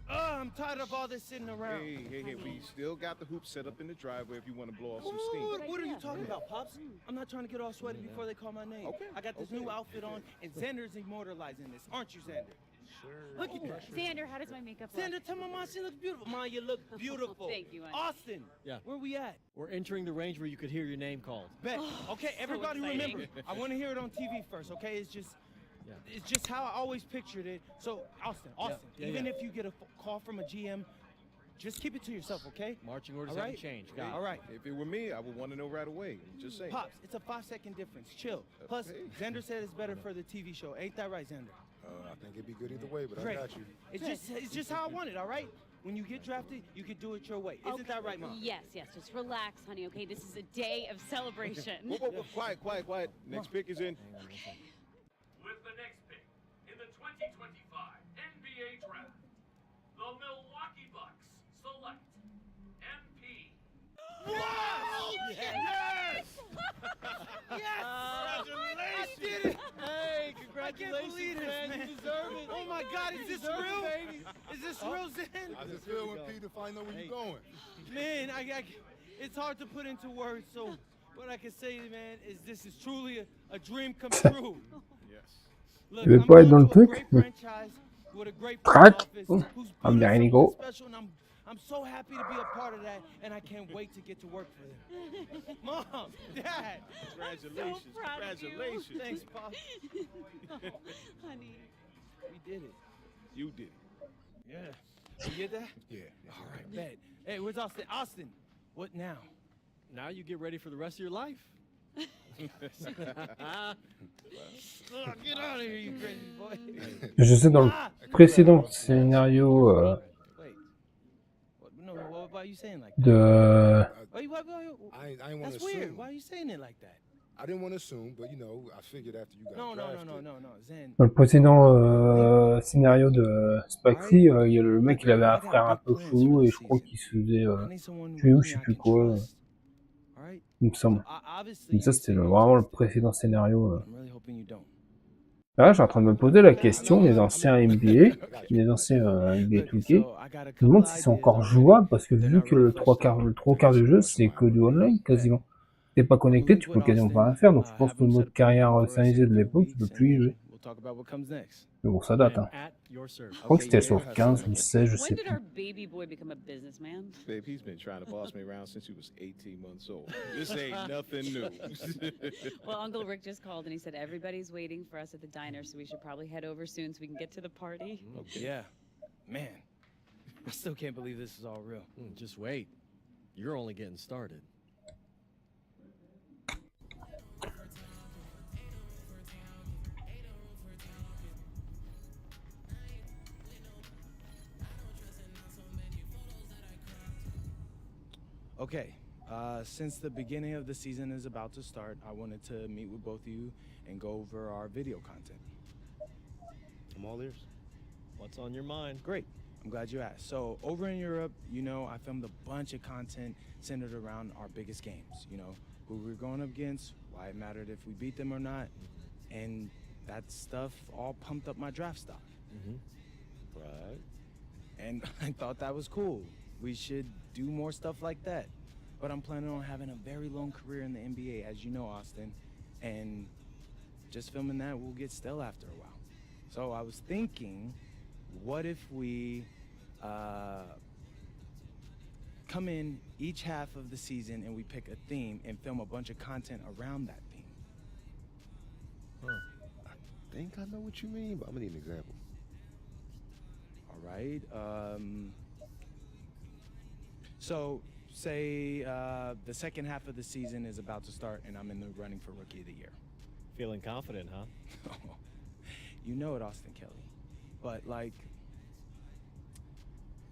Speaker 4: I'm tired of all this sitting around.
Speaker 12: Hey, we still got the hoop set up in the driveway if you want to blow off some steam.
Speaker 4: What are you talking about, Pops? I'm not trying to get all sweaty before they call my name.
Speaker 12: Okay.
Speaker 4: I got this new outfit on, and Xander's immortalizing this. Aren't you, Xander?
Speaker 14: Sure.
Speaker 4: Look at that.
Speaker 14: Xander, how does my makeup look?
Speaker 4: Xander, tell my mom she looks beautiful. Mom, you look beautiful.
Speaker 14: Thank you, honey.
Speaker 4: Austin.
Speaker 3: Yeah.
Speaker 4: Where we at?
Speaker 3: We're entering the range where you could hear your name called.
Speaker 4: Bet.
Speaker 14: Oh,
Speaker 4: Okay,
Speaker 14: so
Speaker 4: everybody
Speaker 14: exciting.
Speaker 4: remember. I want to hear it on TV first, okay? It's just how I always pictured it. So, Austin,
Speaker 3: Yeah,
Speaker 4: even
Speaker 3: yeah.
Speaker 4: if you get a call from a GM, just keep it to yourself, okay?
Speaker 3: Marching orders
Speaker 4: All
Speaker 3: haven't
Speaker 4: right?
Speaker 3: changed. Got it.
Speaker 4: All right.
Speaker 12: If it were me, I would want to know right away. Just saying.
Speaker 4: Pops, it's a 5-second difference. Chill. Plus,
Speaker 12: Hey.
Speaker 4: Xander said it's better for the TV show. Ain't that right, Xander?
Speaker 15: I think it'd be good either way, but
Speaker 4: Great.
Speaker 15: I got you.
Speaker 4: It's just how I want it, all right? When you get drafted, you can do it your way. Isn't that right, Mom?
Speaker 14: Yes, just relax, honey, okay? This is a day of celebration.
Speaker 12: Whoa, quiet. Next pick is in.
Speaker 2: With the next pick in the 2025 NBA Draft, the Milwaukee Bucks select MP.
Speaker 4: Wow! Yes! I did it!
Speaker 3: Hey,
Speaker 4: I can't believe this, man.
Speaker 3: You deserve it.
Speaker 4: Oh my God, is this real? Is this real, Zen?
Speaker 15: I just feel when Peter find out where you're going.
Speaker 4: Man, it's hard to put into words, so what I can say, man, is this is truly a dream come true.
Speaker 12: Yes.
Speaker 4: Look,
Speaker 1: Il veut
Speaker 4: I'm
Speaker 1: pas être
Speaker 4: going
Speaker 1: dans le
Speaker 4: to a
Speaker 1: truc.
Speaker 4: great franchise with a great
Speaker 1: Crac.
Speaker 4: front office
Speaker 1: Oh,
Speaker 4: who's
Speaker 1: I'm
Speaker 4: building
Speaker 1: behind you, go.
Speaker 4: something special, and I'm so happy to be a part of that, and I can't wait to get to work for them. Mom, Dad,
Speaker 12: Congratulations.
Speaker 14: so proud of you.
Speaker 12: Congratulations.
Speaker 4: thanks, Pop.
Speaker 14: Honey.
Speaker 4: We did it.
Speaker 12: You did it.
Speaker 4: Yeah. You get that?
Speaker 15: Yeah.
Speaker 4: All right, bet. Hey, where's Austin? Austin, what now?
Speaker 3: Now you get ready for the rest of your life.
Speaker 4: Get out of here, you crazy boy.
Speaker 1: Je sais, dans le précédent scénario
Speaker 4: Wait. What are you saying like that?
Speaker 1: de...
Speaker 15: I ain't want to
Speaker 4: That's weird.
Speaker 15: assume.
Speaker 4: Why are you saying it like that?
Speaker 15: I didn't want to assume, but I figured after you got
Speaker 4: No,
Speaker 15: drafted.
Speaker 4: Zen.
Speaker 1: Dans le précédent scénario de Spaxy, il y a le mec, il avait un frère un peu fou, et je crois qu'il se faisait tuer ou je sais plus quoi. Il me semble. Mais ça, c'était vraiment le précédent scénario. Là, je suis en train de me poser la question des anciens NBA, des anciens NBA 2K. Je me demande s'ils sont encore jouables, parce que vu que le trois quarts du jeu, c'est que du online, quasiment. T'es pas connecté, tu peux quasiment pas rien faire, donc je pense que le mode carrière scénarisé de l'époque, tu peux plus y jouer. Mais bon, ça date, hein. Je crois que c'était sur 15 ou 16, je sais
Speaker 14: When did
Speaker 1: plus.
Speaker 14: our baby boy become a businessman?
Speaker 12: Babe, he's been trying to boss me around since he was 18 months old. This ain't nothing new.
Speaker 14: Well, Uncle Rick just called and he said everybody's waiting for us at the diner, so we should probably head over soon so we can get to the party.
Speaker 4: Yeah. Man, I still can't believe this is all real.
Speaker 3: Just wait. You're only getting started.
Speaker 4: Okay, since the beginning of the season is about to start, I wanted to meet with both of you and go over our video content.
Speaker 3: I'm all ears. What's on your mind?
Speaker 4: Great. I'm glad you asked. So over in Europe, I filmed a bunch of content centered around our biggest games. Who we're going up against, why it mattered if we beat them or not, and that stuff all pumped up my draft stock.
Speaker 12: Right.
Speaker 4: And I thought that was cool. We should do more stuff like that. But I'm planning on having a very long career in the NBA, as you know, Austin. And just filming that will get stale after a while. So I was thinking, what if we come in each half of the season and we pick a theme and film a bunch of content around that theme?
Speaker 15: I think I know what you mean, but I'm gonna need an example.
Speaker 4: All right. So say the second half of the season is about to start and I'm in the running for Rookie of the Year.
Speaker 3: Feeling confident, huh?
Speaker 4: You know it, Austin Kelly. But, like,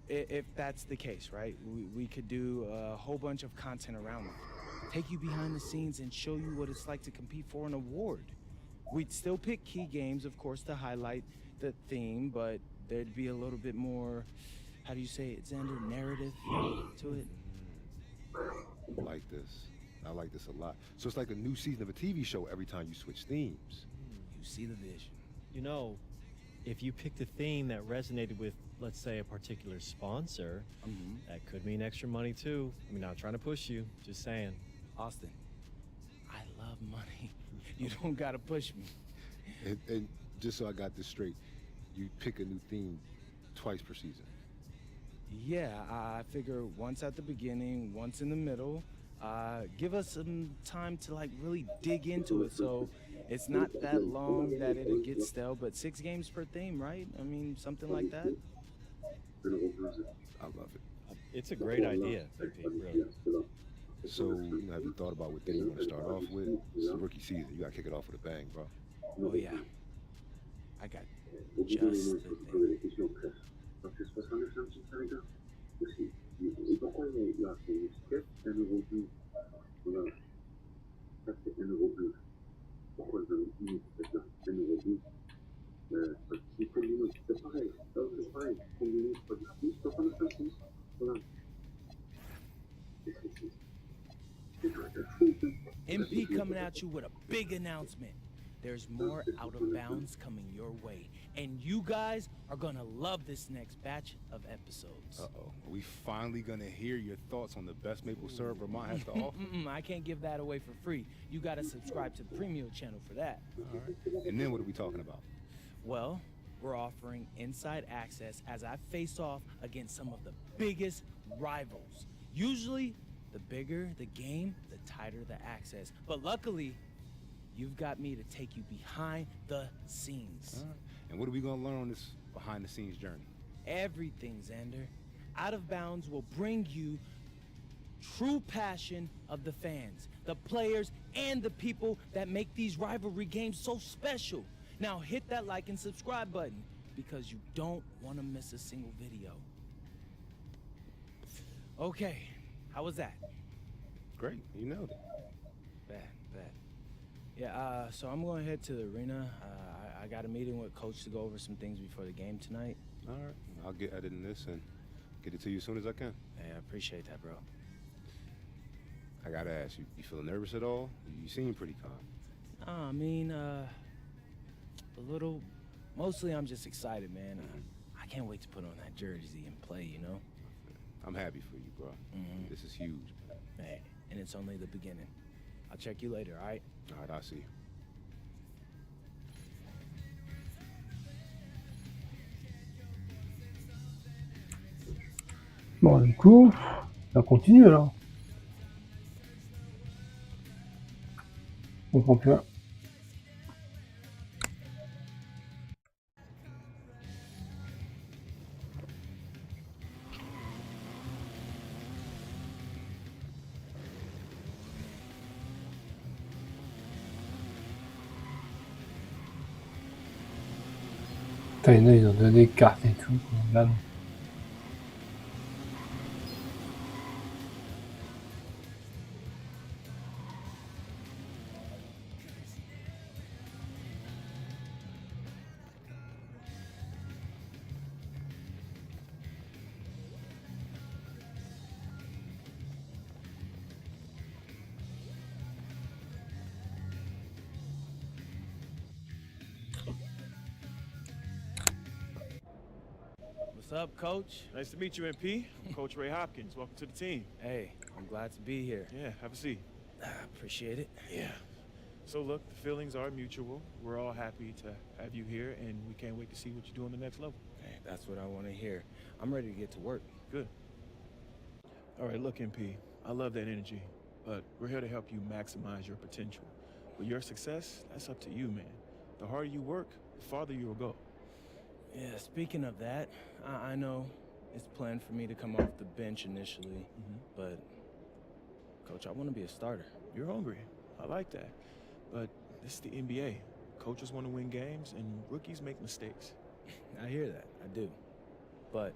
Speaker 4: if that's the case, right, we could do a whole bunch of content around it. Take you behind the scenes and show you what it's like to compete for an award. We'd still pick key games, of course, to highlight the theme, but there'd be a little bit more, how do you say it, Xander, narrative to it.
Speaker 15: I like this. I like this a lot. So it's like a new season of a TV show every time you switch themes.
Speaker 4: You see the vision.
Speaker 3: You know, if you picked a theme that resonated with, let's say, a particular sponsor, that could mean extra money too. I mean, not trying to push you, just saying.
Speaker 4: Austin, I love money. You don't gotta push me.
Speaker 15: And just so I got this straight, you pick a new theme twice per season.
Speaker 4: Yeah, I figure once at the beginning, once in the middle. Give us some time to like really dig into it, so it's not that long that it'll get stale. But 6 games per theme, right? I mean, something like that.
Speaker 15: I love it.
Speaker 3: It's a great idea, BP, really.
Speaker 15: So, you know, have you thought about what theme you want to start off with? It's the rookie season. You gotta kick it off with a bang, bro.
Speaker 4: Oh yeah, I got just the thing. MP coming at you with a big announcement. There's more Out of Bounds coming your way, and you guys are gonna love this next batch of episodes.
Speaker 15: Uh-oh. Are we finally gonna hear your thoughts on the best maple syrup Vermont has to offer?
Speaker 4: I can't give that away for free. You gotta subscribe to the premium channel for that.
Speaker 15: All right. And then what are we talking about?
Speaker 4: Well, we're offering inside access as I face off against some of the biggest rivals. Usually, the bigger the game, the tighter the access. But luckily, you've got me to take you behind the scenes.
Speaker 15: All right. And what are we gonna learn on this behind-the-scenes journey?
Speaker 4: Everything, Xander. Out of Bounds will bring you true passion of the fans, the players, and the people that make these rivalry games so special. Now hit that like and subscribe button because you don't want to miss a single video. Okay, how was that?
Speaker 15: Great, you nailed it.
Speaker 4: Bad. Yeah, so I'm going to head to the arena. I got a meeting with Coach to go over some things before the game tonight.
Speaker 15: All right, I'll get editing this and get it to you as soon as I can.
Speaker 4: Hey, I appreciate that, bro.
Speaker 15: I gotta ask you, you feel nervous at all? You seem pretty calm.
Speaker 4: I mean, a little. Mostly I'm just excited, man. I can't wait to put on that jersey and play, you know?
Speaker 15: I'm happy for you, bro. This is huge.
Speaker 4: Hey, and it's only the beginning. I'll check you later, all right?
Speaker 15: All right, I'll see you.
Speaker 1: Bon, du coup, ça continue alors. On comprend plus rien. Putain, il y en a, ils ont donné des cartes et tout. Là, non.
Speaker 4: What's up, Coach?
Speaker 12: Nice to meet you, MP. I'm Coach Ray Hopkins. Welcome to the team.
Speaker 4: Hey, I'm glad to be here.
Speaker 12: Yeah, have a seat.
Speaker 4: Appreciate it.
Speaker 12: Yeah. So look, the feelings are mutual. We're all happy to have you here, and we can't wait to see what you do on the next level.
Speaker 4: Hey, that's what I want to hear. I'm ready to get to work.
Speaker 12: Good. All right, look, MP, I love that energy, but we're here to help you maximize your potential. But your success, that's up to you, man. The harder you work, the farther you will go.
Speaker 4: Yeah, speaking of that, I know it's planned for me to come off the bench initially, but Coach, I want to be a starter.
Speaker 12: You're hungry. I like that. But this is the NBA. Coaches want to win games, and rookies make mistakes.
Speaker 4: I hear that. I do. But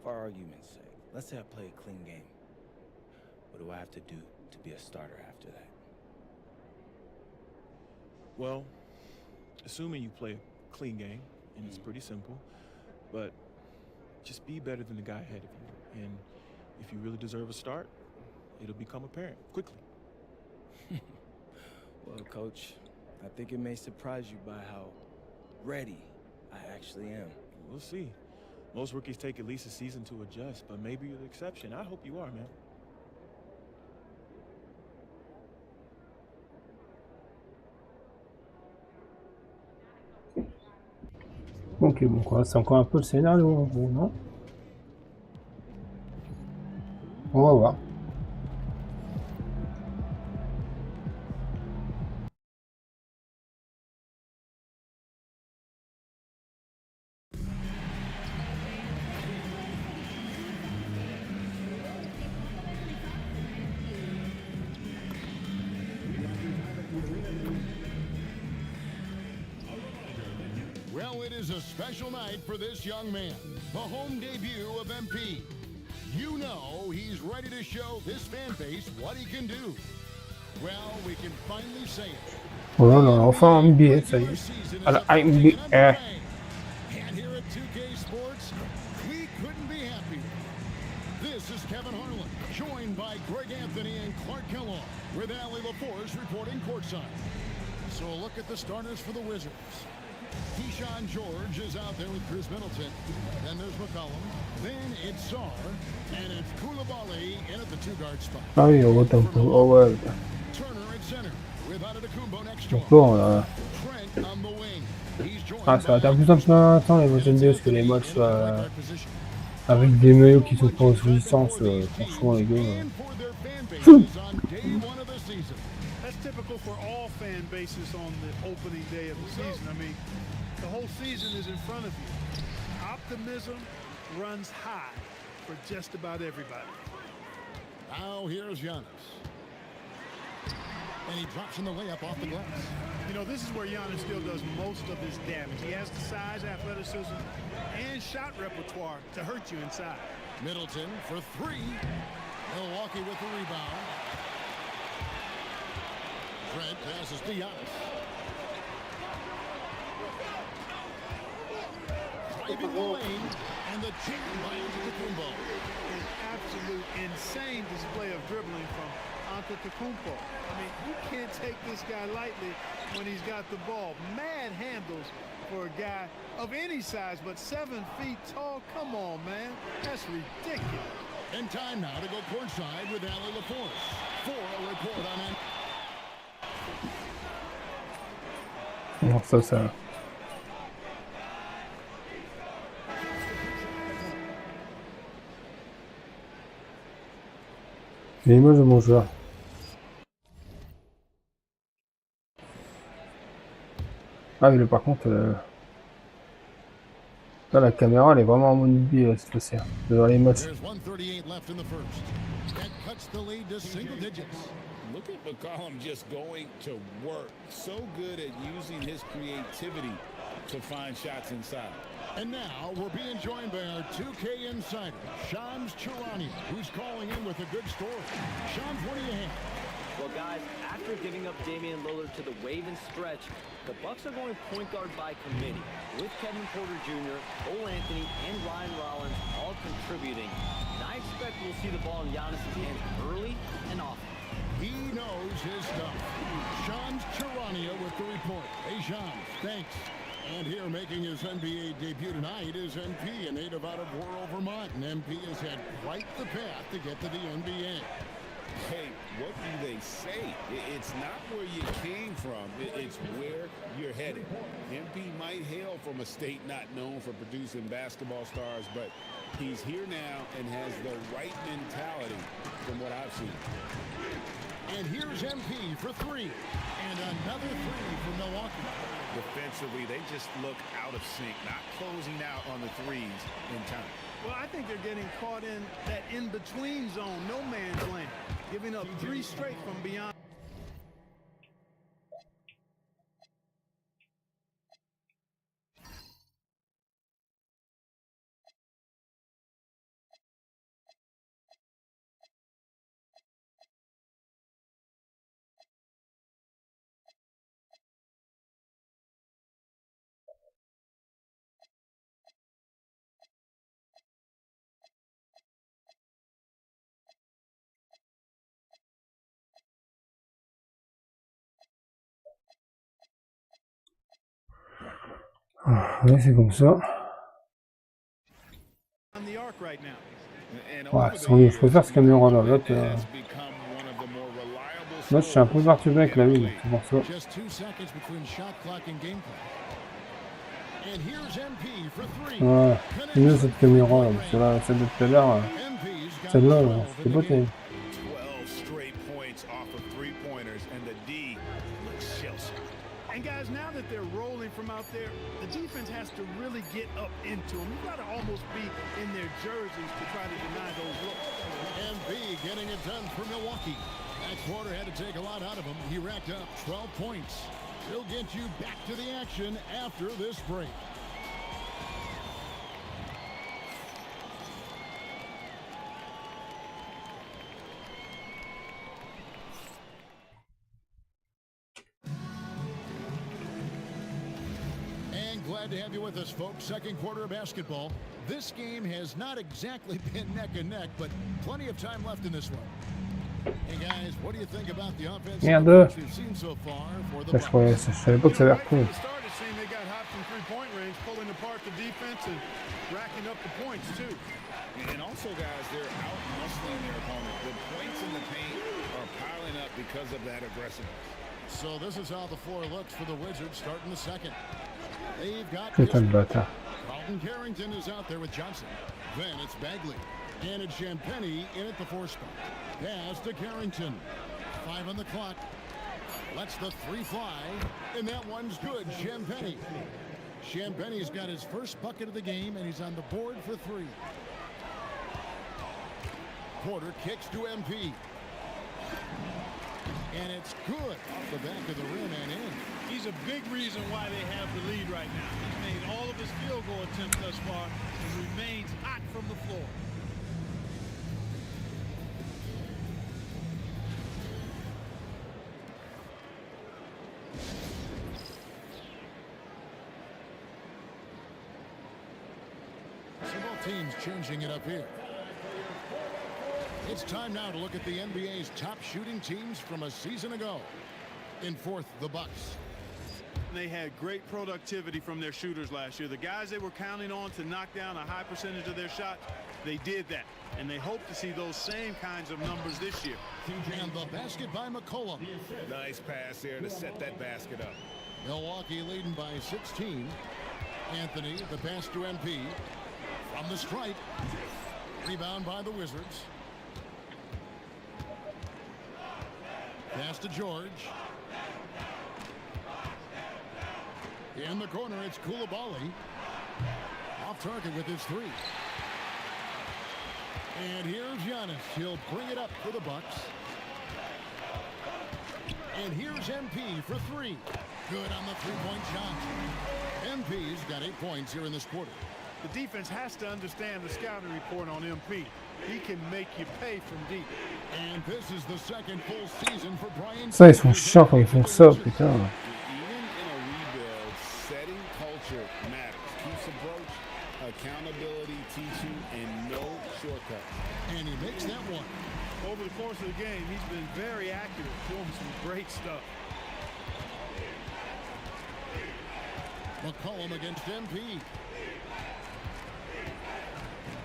Speaker 4: for argument's sake, let's say I play a clean game. What do I have to do to be a starter after that?
Speaker 12: Well, assuming you play a clean game, and it's pretty simple, but just be better than the guy ahead of you. And if you really deserve a start, it'll become apparent quickly.
Speaker 4: Well, Coach, I think it may surprise you by how ready I actually am.
Speaker 12: We'll see. Most rookies take at least a season to adjust, but maybe you're the exception. I hope you are, man.
Speaker 1: Ok, bon, quoi, c'est encore un peu le scénario en gros, non? On va voir.
Speaker 16: Well, it is a special night for this young man, the home debut of MP. You know he's ready to show this fan base what he can do. Well, we can finally say it.
Speaker 1: Oh là là, enfin en NBA, ça y est. À la NBA.
Speaker 16: And here at 2K Sports, we couldn't be happier. This is Kevin Harlan, joined by Greg Anthony and Clark Kellogg, with Allie LaForce reporting courtside. So a look at the starters for the Wizards. Keyshawn George is out there with Chris Middleton. Then there's McCollum. Then it's Sarr. And it's Koulibaly in at the two-guard spot.
Speaker 1: Ah oui, on vote un peu. Oh ouais.
Speaker 16: Turner at center with Antetokounmpo next to him.
Speaker 1: Bon, là.
Speaker 16: Trent on the wing. He's joined
Speaker 1: Ah, ça va être plus un peu temps les matchs NBA parce que les matchs avec des maillots qui sont pas en licence, franchement les gars.
Speaker 8: That's typical for all fan bases on the opening day of the season. I mean, the whole season is in front of you. Optimism runs high for just about everybody.
Speaker 16: Now here's Giannis. And he drops in the layup off the glass.
Speaker 8: You know, this is where Giannis still does most of his damage. He has the size, athleticism, and shot repertoire to hurt you inside.
Speaker 16: Middleton for three. Milwaukee with the rebound. Trent passes to Giannis. Driving the lane, and the chip by Antetokounmpo.
Speaker 8: An absolute insane display of dribbling from Antetokounmpo. I mean, you can't take this guy lightly when he's got the ball. Mad handles for a guy of any size, but 7 feet tall. Come on, man. That's ridiculous.
Speaker 16: And time now to go courtside with Allie LaForce for a report on it.
Speaker 1: Non, ça. L'image de mon joueur. Ah oui, par contre, là la caméra elle est vraiment en mode NBA cette fois-ci, devant les matchs.
Speaker 17: Look at McCollum just going to work. So good at using his creativity to find shots inside.
Speaker 16: And now we're being joined by our 2K insider, Shams Charania, who's calling in with a good story. Shams, what do you have?
Speaker 18: Well, guys, after giving up Damian Lillard to the wave and stretch, the Bucks are going point guard by committee, with Kevin Porter Jr., Cole Anthony, and Ryan Rollins all contributing. And I expect we'll see the ball in Giannis' hands early and often.
Speaker 16: He knows his stuff. Shams Charania with the report. Hey, Shams, thanks. And here making his NBA debut tonight is MP, a native out of rural Vermont. And MP has had quite the path to get to the NBA.
Speaker 17: Hey, what do they say? It's not where you came from. It's where you're headed. MP might hail from a state not known for producing basketball stars, but he's here now and has the right mentality from what I've seen.
Speaker 16: And here's MP for three. And another three for Milwaukee.
Speaker 17: Defensively, they just look out of sync, not closing out on the threes in time.
Speaker 19: Well, I think they're getting caught in that in-between zone, no man's land, giving up 3 straight from beyond.
Speaker 1: Ouais, c'est comme ça. Ouais, je préfère ce caméra-là. L'autre, je suis un peu perturbé avec la mine, c'est pour ça. Ouais, c'est mieux cette caméra, là, parce que là, celle de tout à l'heure, celle-là, c'était pas terrible.
Speaker 19: And guys, now that they're rolling from out there, the defense has to really get up into them. You've got to almost be in their jerseys to try to deny those looks.
Speaker 16: MB getting it done for Milwaukee. That quarter had to take a lot out of him. He racked up 12 points. He'll get you back to the action after this break. Glad to have you with us, folks. Second quarter of basketball. This game has not exactly been neck and neck, but plenty of time left in this one. Hey guys, what do you think about the offense we've seen so far for the Bucks?
Speaker 1: Je savais pas que ça avait repris.
Speaker 19: They got hot from three-point range, pulling apart the defense and racking up the points too.
Speaker 17: And also, guys, they're out muscling their opponent. The points in the paint are piling up because of that aggressiveness.
Speaker 16: So this is how the floor looks for the Wizards starting the second. They've got Carlton Carrington is out there with Johnson. Then it's Bagley. And it's Champagnie in at the 4 spot. Pass to Carrington. 5 on the clock. Lets the 3 fly. And that one's good. Champagnie. Champagnie's got his first bucket of the game, and he's on the board for 3. Porter kicks to MP. And it's good off the back of the rim and in.
Speaker 19: He's a big reason why they have the lead right now. He's made all of his field goal attempts thus far and remains hot from the floor.
Speaker 16: So both teams changing it up here. It's time now to look at the NBA's top shooting teams from a season ago. In fourth, the Bucks.
Speaker 19: They had great productivity from their shooters last year. The guys they were counting on to knock down a high percentage of their shots, they did that. And they hope to see those same kinds of numbers this year.
Speaker 16: And the basket by McCollum.
Speaker 17: Nice pass there to set that basket up.
Speaker 16: Milwaukee leading by 16. Anthony, the pass to MP. From the stripe. Rebound by the Wizards. Pass to George. In the corner, it's Koulibaly. Off target with his 3. And here's Giannis. He'll bring it up for the Bucks. And here's MP for 3. Good on the 3-point shot. MP's got 8 points here in this quarter.
Speaker 19: The defense has to understand the scouting report on MP. He can make you pay from deep.
Speaker 16: And this is the second full season for Brian.
Speaker 1: Ça, ils sont chiants quand ils font ça, putain.
Speaker 17: Even in a rebuild, setting culture matters. Keeps approach, accountability, teaching, and no shortcuts.
Speaker 16: And he makes that one.
Speaker 19: Over the course of the game, he's been very accurate, doing some great stuff.
Speaker 16: McCollum against MP.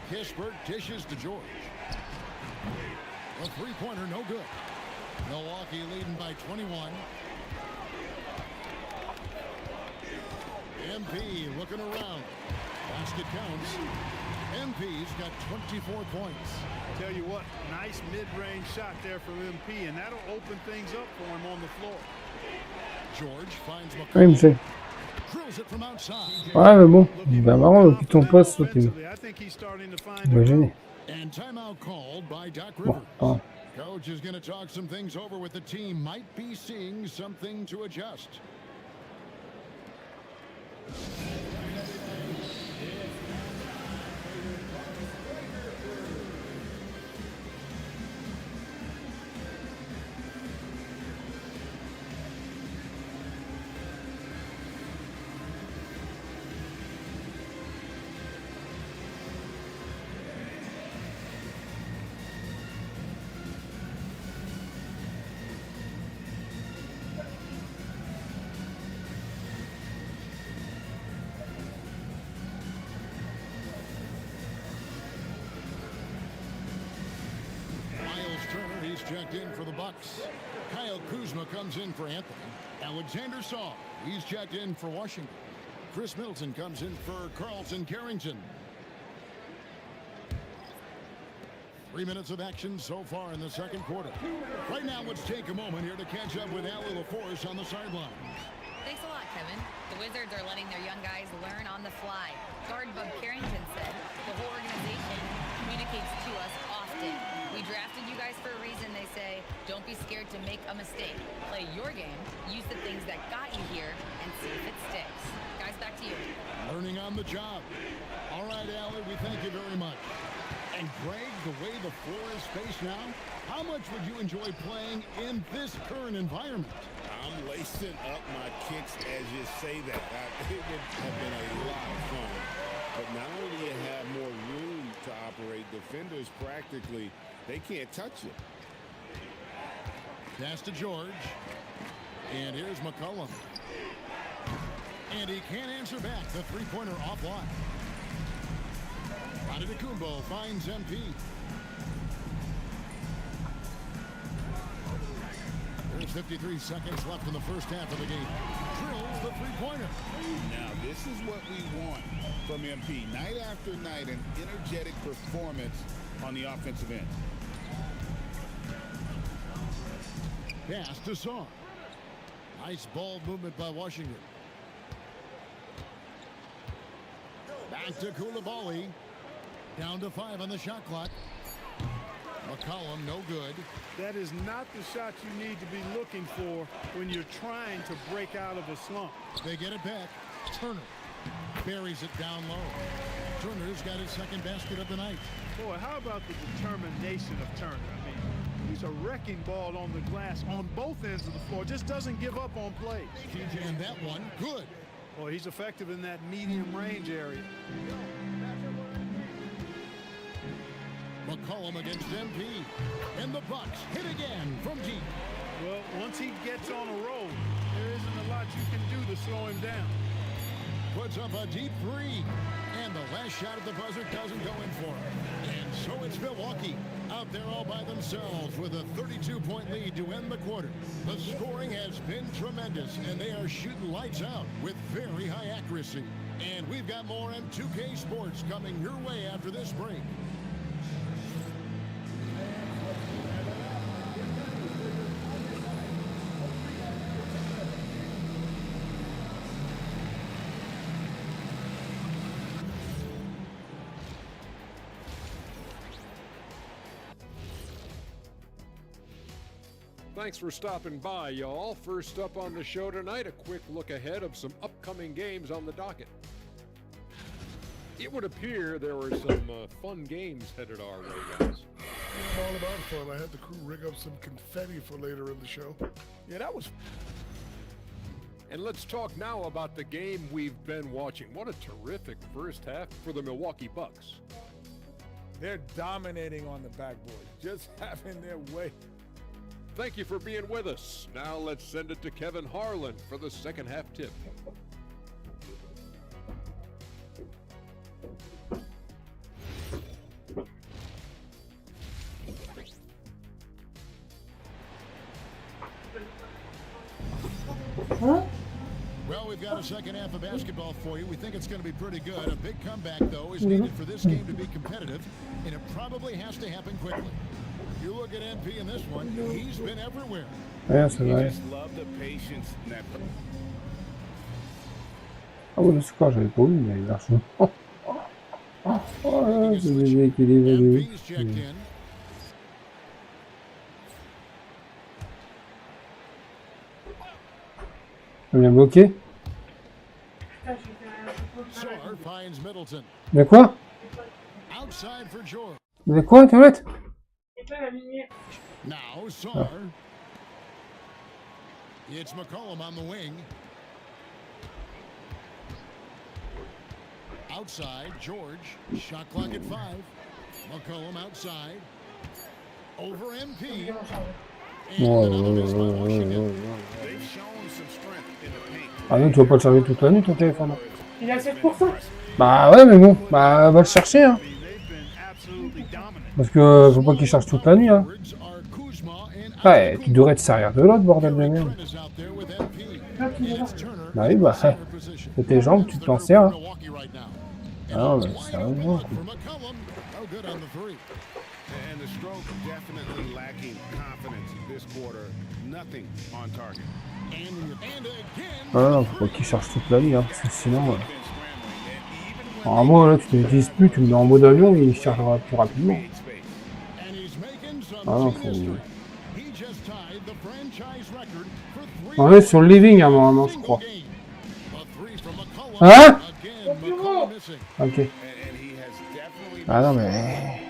Speaker 16: Kispert dishes to George. A 3-pointer, no good. Milwaukee leading by 21. MP looking around. Basket counts. MP's got 24 points.
Speaker 19: Tell you what, nice mid-range shot there from MP, and that'll open things up for him on the floor.
Speaker 16: George finds McCollum.
Speaker 1: Ouais, mais bon, bah marrant, plus ton poste, soit tu me gêner.
Speaker 16: And timeout called by Doc
Speaker 1: Bon,
Speaker 16: Rivers.
Speaker 1: hein.
Speaker 16: Coach is going to talk some things over with the team. Might be seeing something to adjust. He's checked in for the Bucks. Kyle Kuzma comes in for Anthony. Alexander Saw, he's checked in for Washington. Chris Middleton comes in for Carlton Carrington. 3 minutes of action so far in the second quarter. Right now, let's take a moment here to catch up with Allie LaForce on the sideline.
Speaker 20: Thanks a lot, Kevin. The Wizards are letting their young guys learn on the fly. Guard Bub Carrington said the whole organization communicates to us often. We drafted you guys for a reason, they say. Don't be scared to make a mistake. Play your game, use the things that got you here, and see if it sticks. Guys, back to you.
Speaker 16: Learning on the job. All right, Allie, we thank you very much. And Greg, the way the floor is spaced now, how much would you enjoy playing in this current environment?
Speaker 17: I'm lacing up my kicks as you say that. It would have been a lot of fun. But not only do you have more room to operate, defenders practically, they can't touch it.
Speaker 16: Pass to George. And here's McCollum. And he can't answer back. The three-pointer offline. Antetokounmpo finds MP. There's 53 seconds left in the first half of the game. Drills the three-pointer.
Speaker 17: Now, this is what we want from MP. Night after night, an energetic performance on the offensive end.
Speaker 16: Pass to Song. Nice ball movement by Washington. Back to Koulibaly. Down to 5 on the shot clock. McCollum, no good.
Speaker 19: That is not the shot you need to be looking for when you're trying to break out of a slump.
Speaker 16: They get it back. Turner buries it down low. Turner's got his second basket of the night.
Speaker 19: Boy, how about the determination of Turner? I mean, he's a wrecking ball on the glass on both ends of the floor. Just doesn't give up on plays.
Speaker 16: And that one, good.
Speaker 19: Well, he's effective in that medium range area.
Speaker 16: McCollum against MP. And the Bucks hit again from deep.
Speaker 19: Well, once he gets on a roll, there isn't a lot you can do to slow him down.
Speaker 16: Puts up a deep three. And the last shot at the buzzer doesn't go in for him. And so it's Milwaukee out there all by themselves with a 32-point lead to end the quarter. The scoring has been tremendous, and they are shooting lights out with very high accuracy. And we've got more M2K Sports coming your way after this break.
Speaker 21: Thanks for stopping by, y'all. First up on the show tonight, a quick look ahead of some upcoming games on the docket. It would appear there were some fun games headed our way, guys.
Speaker 22: I'm all about fun. I had the crew rig up some confetti for later in the show. Yeah, that was.
Speaker 21: And let's talk now about the game we've been watching. What a terrific first half for the Milwaukee Bucks.
Speaker 22: They're dominating on the backboard, just having their way.
Speaker 21: Thank you for being with us. Now let's send it to Kevin Harlan for the second half tip.
Speaker 16: Well, we've got a second half of basketball for you. We think it's going to be pretty good. A big comeback, though, is needed for this game to be competitive, and it probably has to happen quickly. You look at MP in this one, he's been everywhere.
Speaker 1: Yeah, so
Speaker 17: You
Speaker 1: nice.
Speaker 17: just love the patience in that.
Speaker 1: Ah ouais, le score, j'avais pas vu, mais largement. Oh, c'est déséquilibré. On vient bloqué. Mais quoi? Mais quoi, toilette?
Speaker 16: Now Sar. It's McCollum on the wing. Outside, George. Shot clock at 5. McCollum outside. Over MP.
Speaker 1: Ah non, tu vas pas le charger toute la nuit ton téléphone. Il est à 7%. Bah ouais, mais bon, bah va le chercher, hein. Parce que faut pas qu'il charge toute la nuit, hein. Ouais, tu devrais te servir de l'autre, bordel de merde. Bah oui, bah, c'est tes jambes, tu t'en sers, hein. Ah non, mais sérieusement, quoi.
Speaker 7: And the stroke definitely lacking confidence this quarter. Nothing on target.
Speaker 1: Ah non, faut pas qu'il charge toute la nuit, hein, parce que sinon... Alors moi, là, tu t'utilises plus, tu le mets en mode avion, il chargera plus rapidement. Ah non, faut... On est sur le living, hein, normalement, je crois. Hein? Ok. Ah non, mais...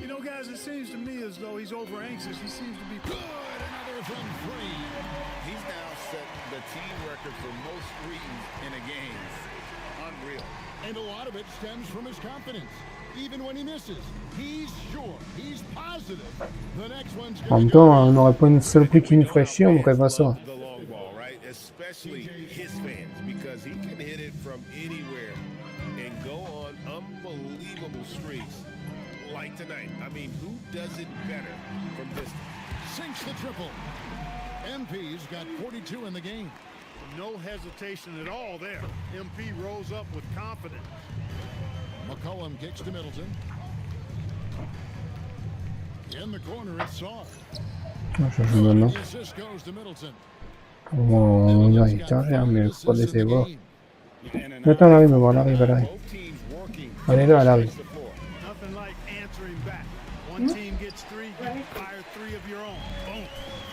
Speaker 19: You know, guys, it seems to me as though he's over anxious. He seems to be good. Another from 3.
Speaker 17: He's now set the team record for most threes in a game. Unreal.
Speaker 16: And a lot of it stems from his confidence. Even when he misses, he's sure, he's positive. The next one's
Speaker 1: En même temps, on n'aurait pas une seule pluie qui nous ferait chier, on ferait pas ça.
Speaker 17: the long ball, right? Especially his fans, because he can hit it from anywhere and go on unbelievable streaks. Like tonight. I mean, who does it better from distance?
Speaker 16: Sinks the triple. MP's got 42 in the game.
Speaker 19: No hesitation at all there. MP rose up with confidence.
Speaker 16: McCollum kicks to Middleton. In the corner, it's Saw.
Speaker 1: Je joue maintenant.
Speaker 16: The assist goes to Middleton.
Speaker 1: On va y charger, hein, mais faut pas laisser voir. Attends, elle arrive, on va voir, elle arrive, elle arrive. Elle est là, elle arrive.
Speaker 19: Nothing like answering back. One team gets 3, you fire 3 of your own. Boom.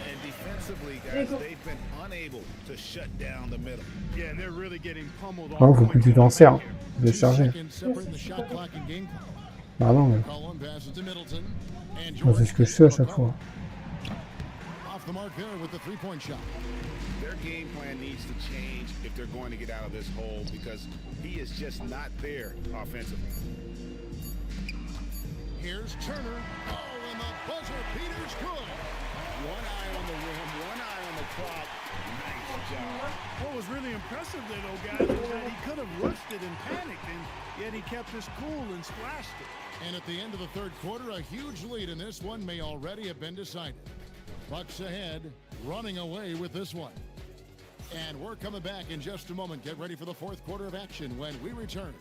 Speaker 17: And defensively, guys, they've been unable to shut down the middle.
Speaker 19: Yeah, they're really getting pummeled
Speaker 1: Ah,
Speaker 19: on
Speaker 1: faut que tu t'en sers. Je vais charger. Ah non, mais... Moi, c'est ce que je fais à chaque fois.
Speaker 16: Off the mark there with the three-point shot.
Speaker 17: Their game plan needs to change if they're going to get out of this hole because he is just not there offensively.
Speaker 16: Here's Turner. Oh, and the buzzer beater's good.
Speaker 17: One eye on the rim, one eye on the clock. Nice job.
Speaker 19: What was really impressive there, though, guys, is that he could have rushed it and panicked, and yet he kept his cool and splashed it.
Speaker 16: And at the end of the third quarter, a huge lead in this one may already have been decided. Bucks ahead, running away with this one. And we're coming back in just a moment. Get ready for the fourth quarter of action when we return.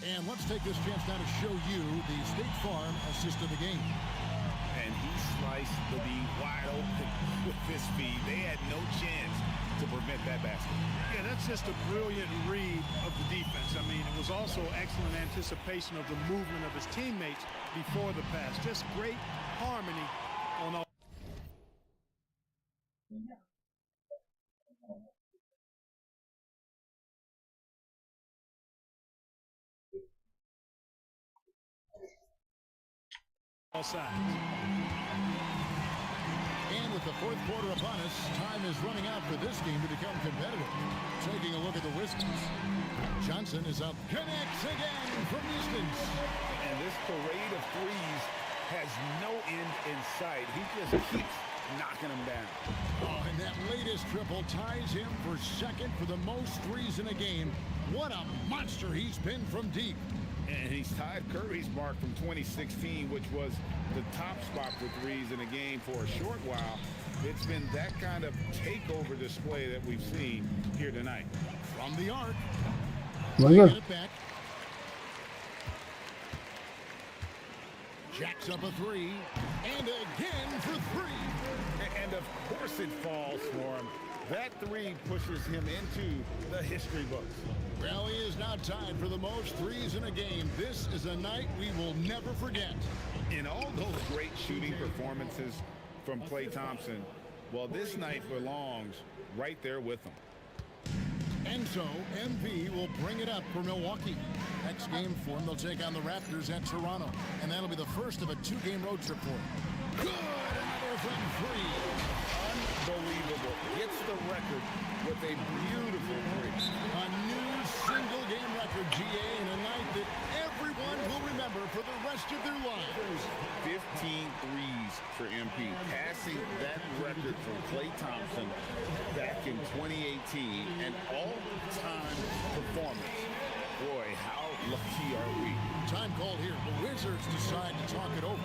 Speaker 16: And let's take this chance now to show you the State Farm assist of the game.
Speaker 17: And he sliced the D wide open with this feed. They had no chance to prevent that basket.
Speaker 19: Yeah, that's just a brilliant read of the defense. I mean, it was also excellent anticipation of the movement of his teammates before the pass. Just great harmony on all. All sides.
Speaker 16: And with the fourth quarter upon us, time is running out for this game to become competitive. Taking a look at the Wizards. Johnson is up. Connects again from distance.
Speaker 17: And this parade of threes has no end in sight. He just keeps knocking them down.
Speaker 16: Oh, and that latest triple ties him for second for the most threes in a game. What a monster he's been from deep.
Speaker 17: And he's tied Curry's mark from 2016, which was the top spot for threes in a game for a short while. It's been that kind of takeover display that we've seen here tonight.
Speaker 16: From the arc.
Speaker 1: My
Speaker 16: Get
Speaker 1: God.
Speaker 16: it back. Jacks up a three. And again for three.
Speaker 17: And of course it falls for him. That three pushes him into the history books.
Speaker 16: Well, he is now tied for the most threes in a game. This is a night we will never forget.
Speaker 17: In all those great shooting performances from Klay Thompson, well, this night belongs right there with him.
Speaker 16: And so, MP will bring it up for Milwaukee. Next game for him, they'll take on the Raptors at Toronto. And that'll be the first of a two-game road trip for him. Good! Another from three.
Speaker 17: Unbelievable. Gets the record with a beautiful three.
Speaker 16: A new single-game record, GA, in a night that everyone will remember for the rest of their lives.
Speaker 17: 15 threes for MP, passing that record from Klay Thompson back in 2018, an all-time performance. Boy, how lucky are we?
Speaker 16: Time called here. The Wizards decide to talk it over.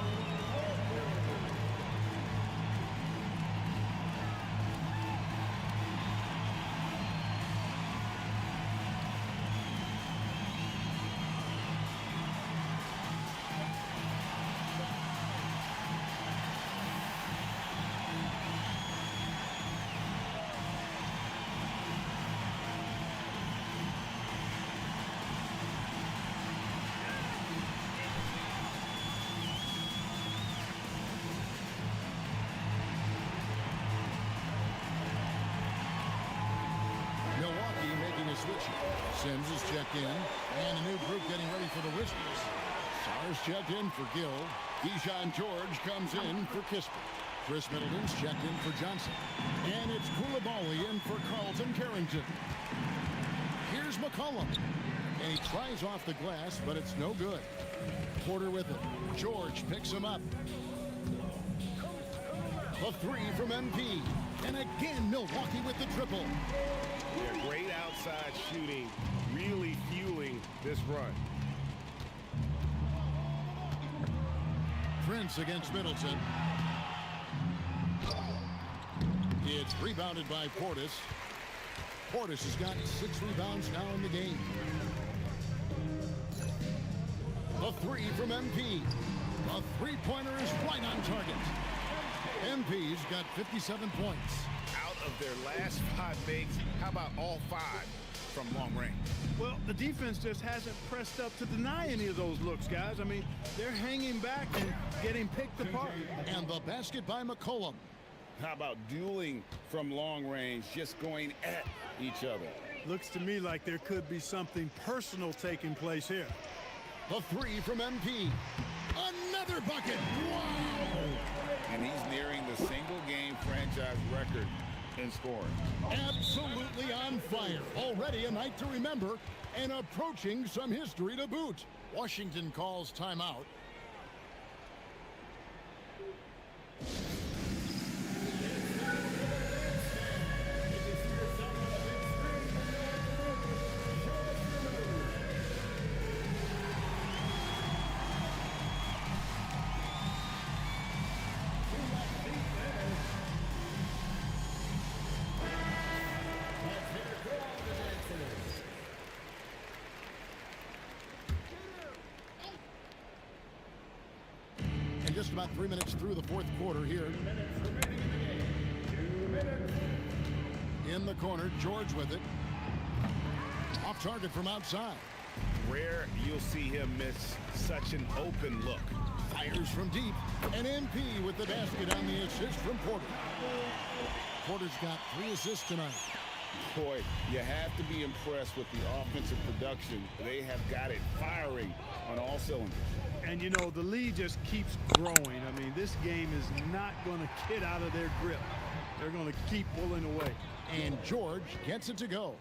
Speaker 16: Milwaukee making a switch. Sims is checked in, and a new group getting ready for the Wizards. Sars checked in for Gill. Keyshawn George comes in for Kispert. Chris Middleton's checked in for Johnson. And it's Koulibaly in for Carlton Carrington. Here's McCollum. And he tries off the glass, but it's no good. Porter with it. George picks him up. A three from MP. And again, Milwaukee with the triple.
Speaker 17: Yeah, great outside shooting, really fueling this run.
Speaker 16: Prince against Middleton. It's rebounded by Portis. Portis has got 6 rebounds now in the game. A three from MP. A three-pointer is right on target. MP's got 57 points.
Speaker 17: Out of their last 5 makes, how about all 5 from long range?
Speaker 19: Well, the defense just hasn't pressed up to deny any of those looks, guys. I mean, they're hanging back and getting picked apart.
Speaker 16: And the basket by McCollum.
Speaker 17: How about dueling from long range, just going at each other?
Speaker 19: Looks to me like there could be something personal taking place here.
Speaker 16: A three from MP. Another bucket. Wow!
Speaker 17: And he's nearing the single-game franchise record in scoring.
Speaker 16: Absolutely on fire. Already a night to remember and approaching some history to boot. Washington calls timeout. Just about 3 minutes through the fourth quarter here. In the corner, George with it. Off target from outside.
Speaker 17: Rare you'll see him miss such an open look.
Speaker 16: Fires from deep. And MP with the basket on the assist from Porter. Porter's got 3 assists tonight.
Speaker 17: Boy, you have to be impressed with the offensive production. They have got it firing on all cylinders.
Speaker 19: And, you know, the lead just keeps growing. I mean, this game is not going to get out of their grip. They're going to keep pulling away.
Speaker 16: And George gets it to go.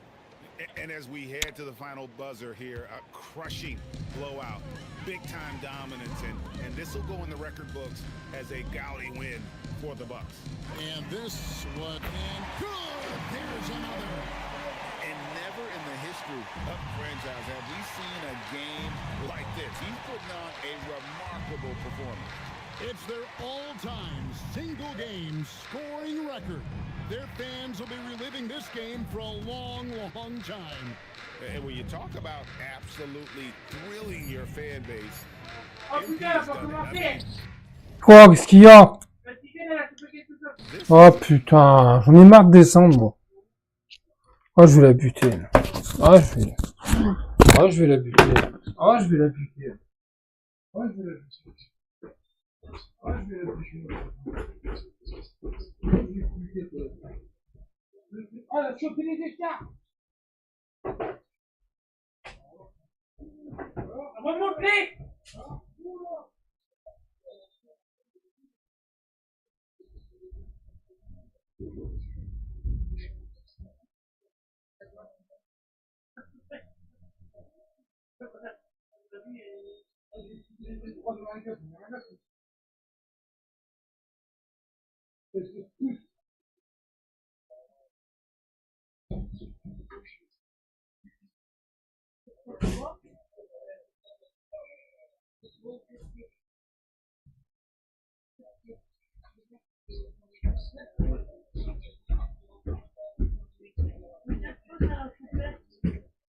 Speaker 17: And as we head to the final buzzer here, a crushing blowout, big-time dominance, and this will go in the record books as a gaudy win for the Bucks.
Speaker 16: And this one, and good! There's another.
Speaker 17: And never in the history of the franchise have we seen a game like this. He's putting on a remarkable performance.
Speaker 16: It's their all-time single-game scoring record. Their fans will be reliving this game for a long, long time.
Speaker 17: And when you talk about absolutely thrilling your fan base, MP has done it. I mean,
Speaker 1: Quoi, qu'est-ce qu'il y a? Oh putain, j'en ai marre de descendre, moi. Oh, je vais la buter. Oh, je vais la buter. Oh, je vais la buter. Oh, je vais la buter. Oh, je vais la buter. Oh, elle a chopé les écarts. Remontez.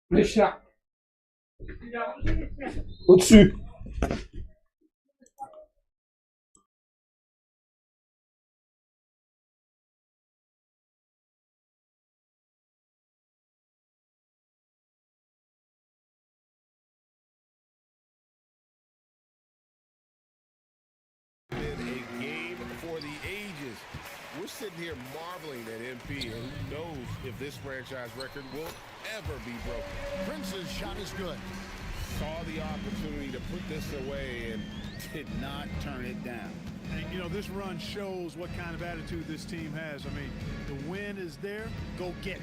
Speaker 1: Les chats. Au-dessus.
Speaker 17: a game for the ages. We're sitting here marveling at MP, and who knows if this franchise record will ever be broken.
Speaker 16: Prince's shot is good.
Speaker 17: Saw the opportunity to put this away and did not turn it down.
Speaker 19: And, you know, this run shows what kind of attitude this team has. I mean, the win is there. Go get it.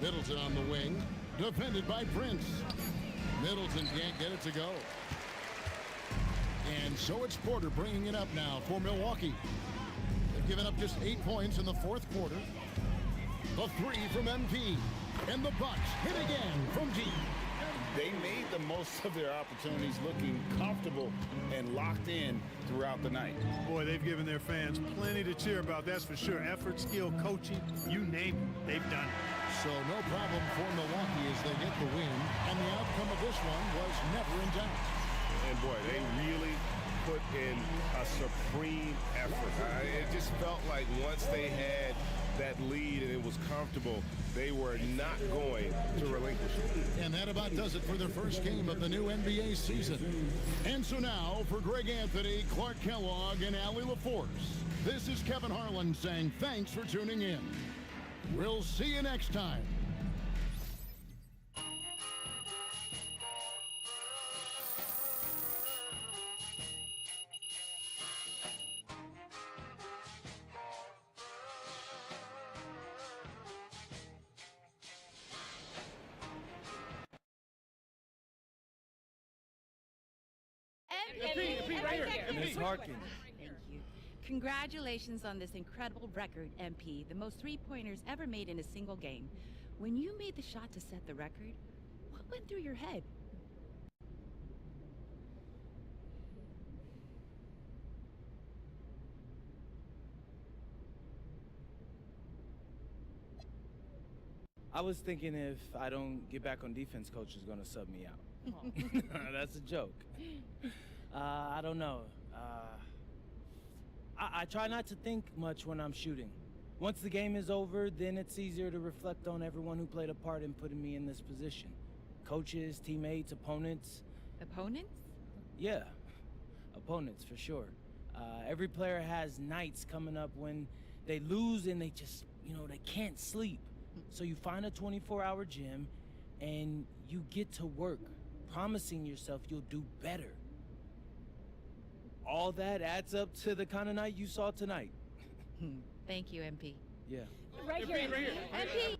Speaker 16: Middleton on the wing, defended by Prince. Middleton can't get it to go. And so it's Porter bringing it up now for Milwaukee. They've given up just 8 points in the fourth quarter. The three from MP. And the Bucks hit again from deep.
Speaker 17: They made the most of their opportunities, looking comfortable and locked in throughout the night.
Speaker 19: Boy, they've given their fans plenty to cheer about, that's for sure. Effort, skill, coaching, you name it, they've done it.
Speaker 16: So no problem for Milwaukee as they get the win. And the outcome of this one was never in doubt.
Speaker 17: And boy, they really put in a supreme effort. It just felt like once they had that lead and it was comfortable, they were not going to relinquish it.
Speaker 16: And that about does it for the first game of the new NBA season. And so now for Greg Anthony, Clark Kellogg, and Allie LaForce, this is Kevin Harlan saying thanks for tuning in. We'll see you next time.
Speaker 5: Ms. Harkin. Thank you. Congratulations on this incredible record, MP. The most three-pointers ever made in a single game. When you made the shot to set the record, what went through your head?
Speaker 4: I was thinking if I don't get back on defense, coach is going to sub me out. That's a joke. I don't know. I try not to think much when I'm shooting. Once the game is over, then it's easier to reflect on everyone who played a part in putting me in this position. Coaches, teammates, opponents.
Speaker 5: Opponents?
Speaker 4: Yeah, opponents for sure. Every player has nights coming up when they lose and they just, they can't sleep. So you find a 24-hour gym and you get to work, promising yourself you'll do better. All that adds up to the kind of night you saw tonight.
Speaker 5: Thank you, MP.
Speaker 4: Yeah.
Speaker 5: Right here. MP!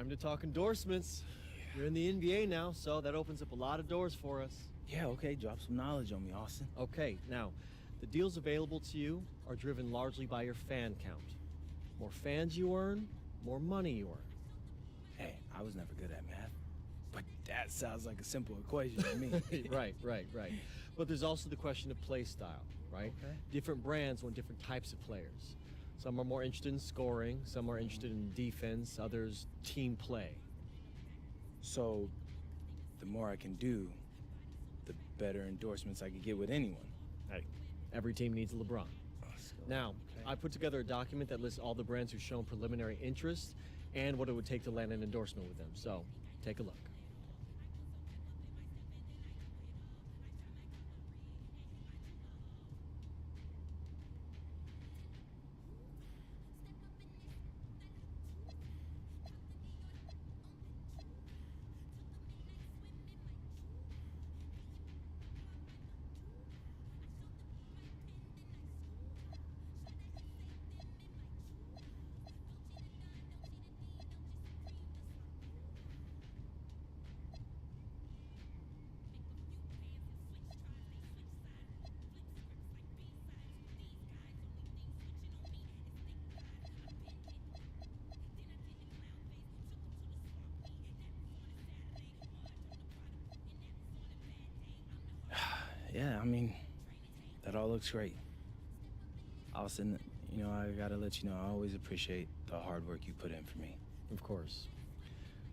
Speaker 3: Time to talk endorsements. You're in the NBA now, so that opens up a lot of doors for us.
Speaker 4: Yeah, okay, drop some knowledge on me, Austin.
Speaker 3: Okay, now, the deals available to you are driven largely by your fan count. More fans you earn, more money you earn.
Speaker 4: Hey, I was never good at math, but that sounds like a simple equation to me.
Speaker 3: Right. But there's also the question of play style, right?
Speaker 4: Okay.
Speaker 3: Different brands want different types of players. Some are more interested in scoring, some are interested in defense, others team play.
Speaker 4: So, the more I can do, the better endorsements I can get with anyone.
Speaker 3: Hey, every team needs a LeBron. Now, I put together a document that lists all the brands who've shown preliminary interest and what it would take to land an endorsement with them. So, take a look.
Speaker 4: Yeah, I mean, that all looks great. Austin, you know, I gotta let you know, I always appreciate the hard work you put in for me.
Speaker 3: Of course.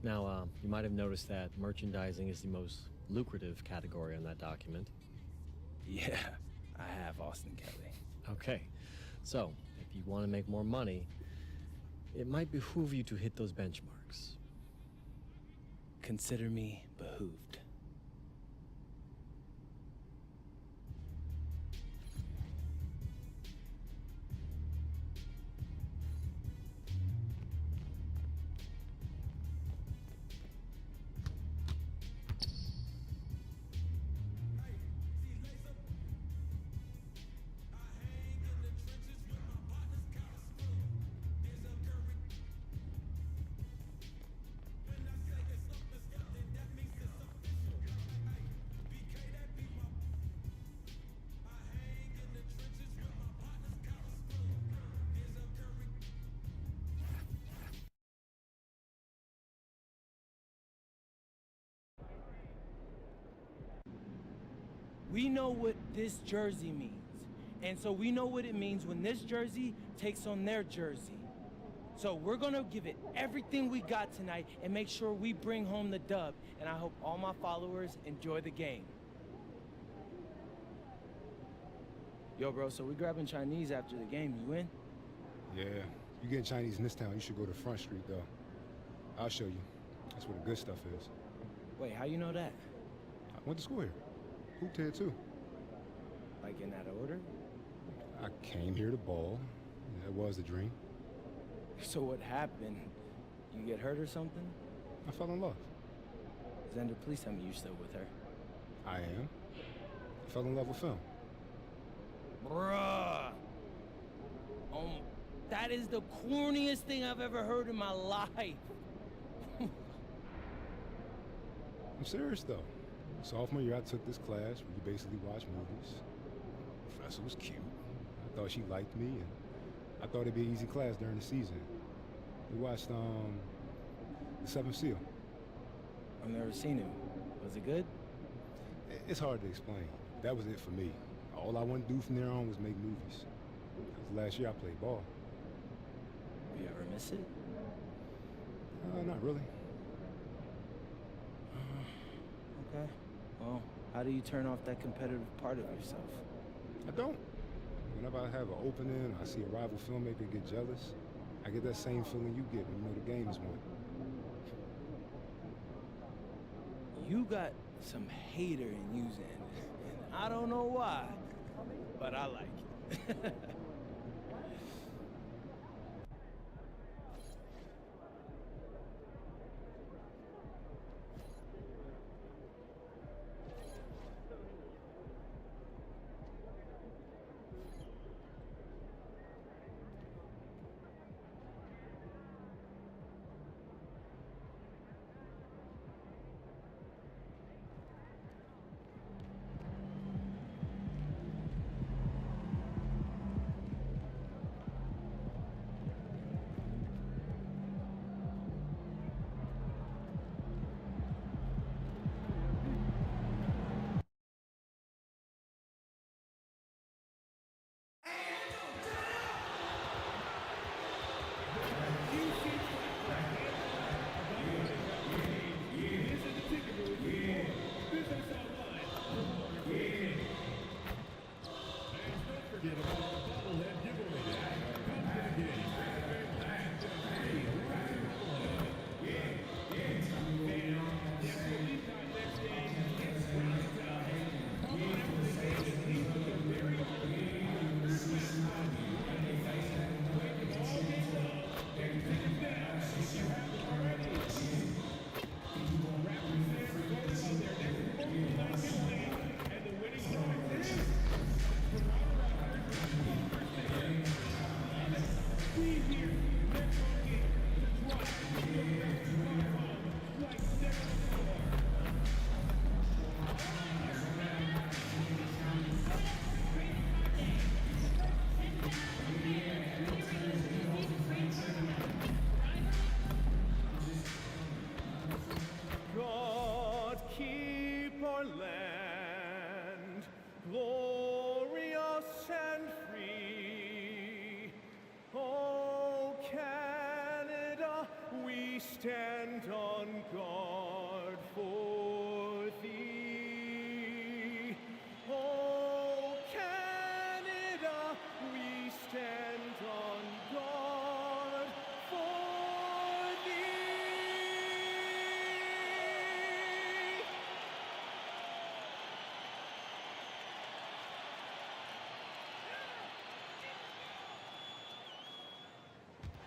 Speaker 3: Now, you might have noticed that merchandising is the most lucrative category on that document.
Speaker 4: Yeah, I have, Austin Kelly.
Speaker 3: Okay, so if you want to make more money, it might behoove you to hit those benchmarks.
Speaker 4: Consider me behooved. We know what this jersey means. And so we know what it means when this jersey takes on their jersey. So we're gonna give it everything we got tonight and make sure we bring home the dub. And I hope all my followers enjoy the game. Yo, bro, so we grabbing Chinese after the game. You in?
Speaker 15: Yeah, you getting Chinese in this town, you should go to Front Street, though. I'll show you. That's where the good stuff is.
Speaker 4: Wait, how you know that?
Speaker 15: I went to school here. Hooped here, too.
Speaker 4: Like in that order?
Speaker 15: I came here to ball. That was the dream.
Speaker 4: So what happened? You get hurt or something?
Speaker 15: I fell in love.
Speaker 4: Xander, please tell me you're still with her.
Speaker 15: I am. I fell in love with film.
Speaker 4: Bruh. That is the corniest thing I've ever heard in my life.
Speaker 15: I'm serious, though. Sophomore year, I took this class where you basically watch movies. The professor was cute. I thought she liked me, and I thought it'd be an easy class during the season. We watched, The Seventh Seal.
Speaker 4: I've never seen it. Was it good?
Speaker 15: It's hard to explain. That was it for me. All I wanted to do from there on was make movies. Last year, I played ball.
Speaker 4: You ever miss it?
Speaker 15: Not really.
Speaker 4: Okay. Well, how do you turn off that competitive part of yourself?
Speaker 15: I don't. Whenever I have an opening, I see a rival filmmaker get jealous, I get that same feeling you get when you know the game is won.
Speaker 4: You got some hater in you, Xander. And I don't know why, but I like it.
Speaker 2: stand on guard for thee. Oh, Canada, we stand on guard for thee.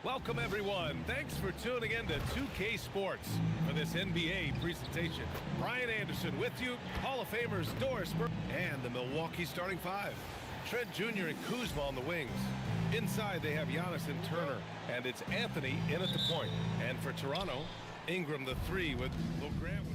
Speaker 9: Welcome, everyone. Thanks for tuning in to 2K Sports for this NBA presentation. Brian Anderson with you, Hall of Famers Doris Burke, and the Milwaukee starting five. Trent Jr. and Kuzma on the wings. Inside, they have Giannis and Turner, and it's Anthony in at the point. And for Toronto, Ingram the three with Lou Grant.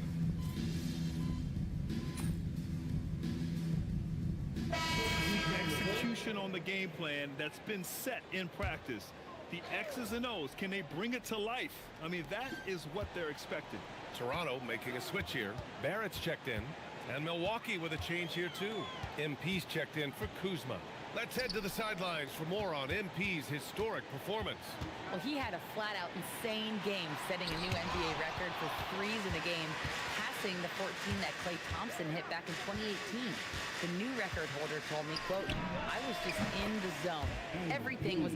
Speaker 19: Execution on the game plan that's been set in practice. The X's and O's, can they bring it to life? I mean, that is what they're expecting.
Speaker 9: Toronto making a switch here. Barrett's checked in, and Milwaukee with a change here too. MP's checked in for Kuzma. Let's head to the sidelines for more on MP's historic performance.
Speaker 11: Well, he had a flat-out insane game, setting a new NBA record for threes in a game, passing the 14 that Klay Thompson hit back in 2018. The new record holder told me, quote, "I was just in the zone. Everything was..."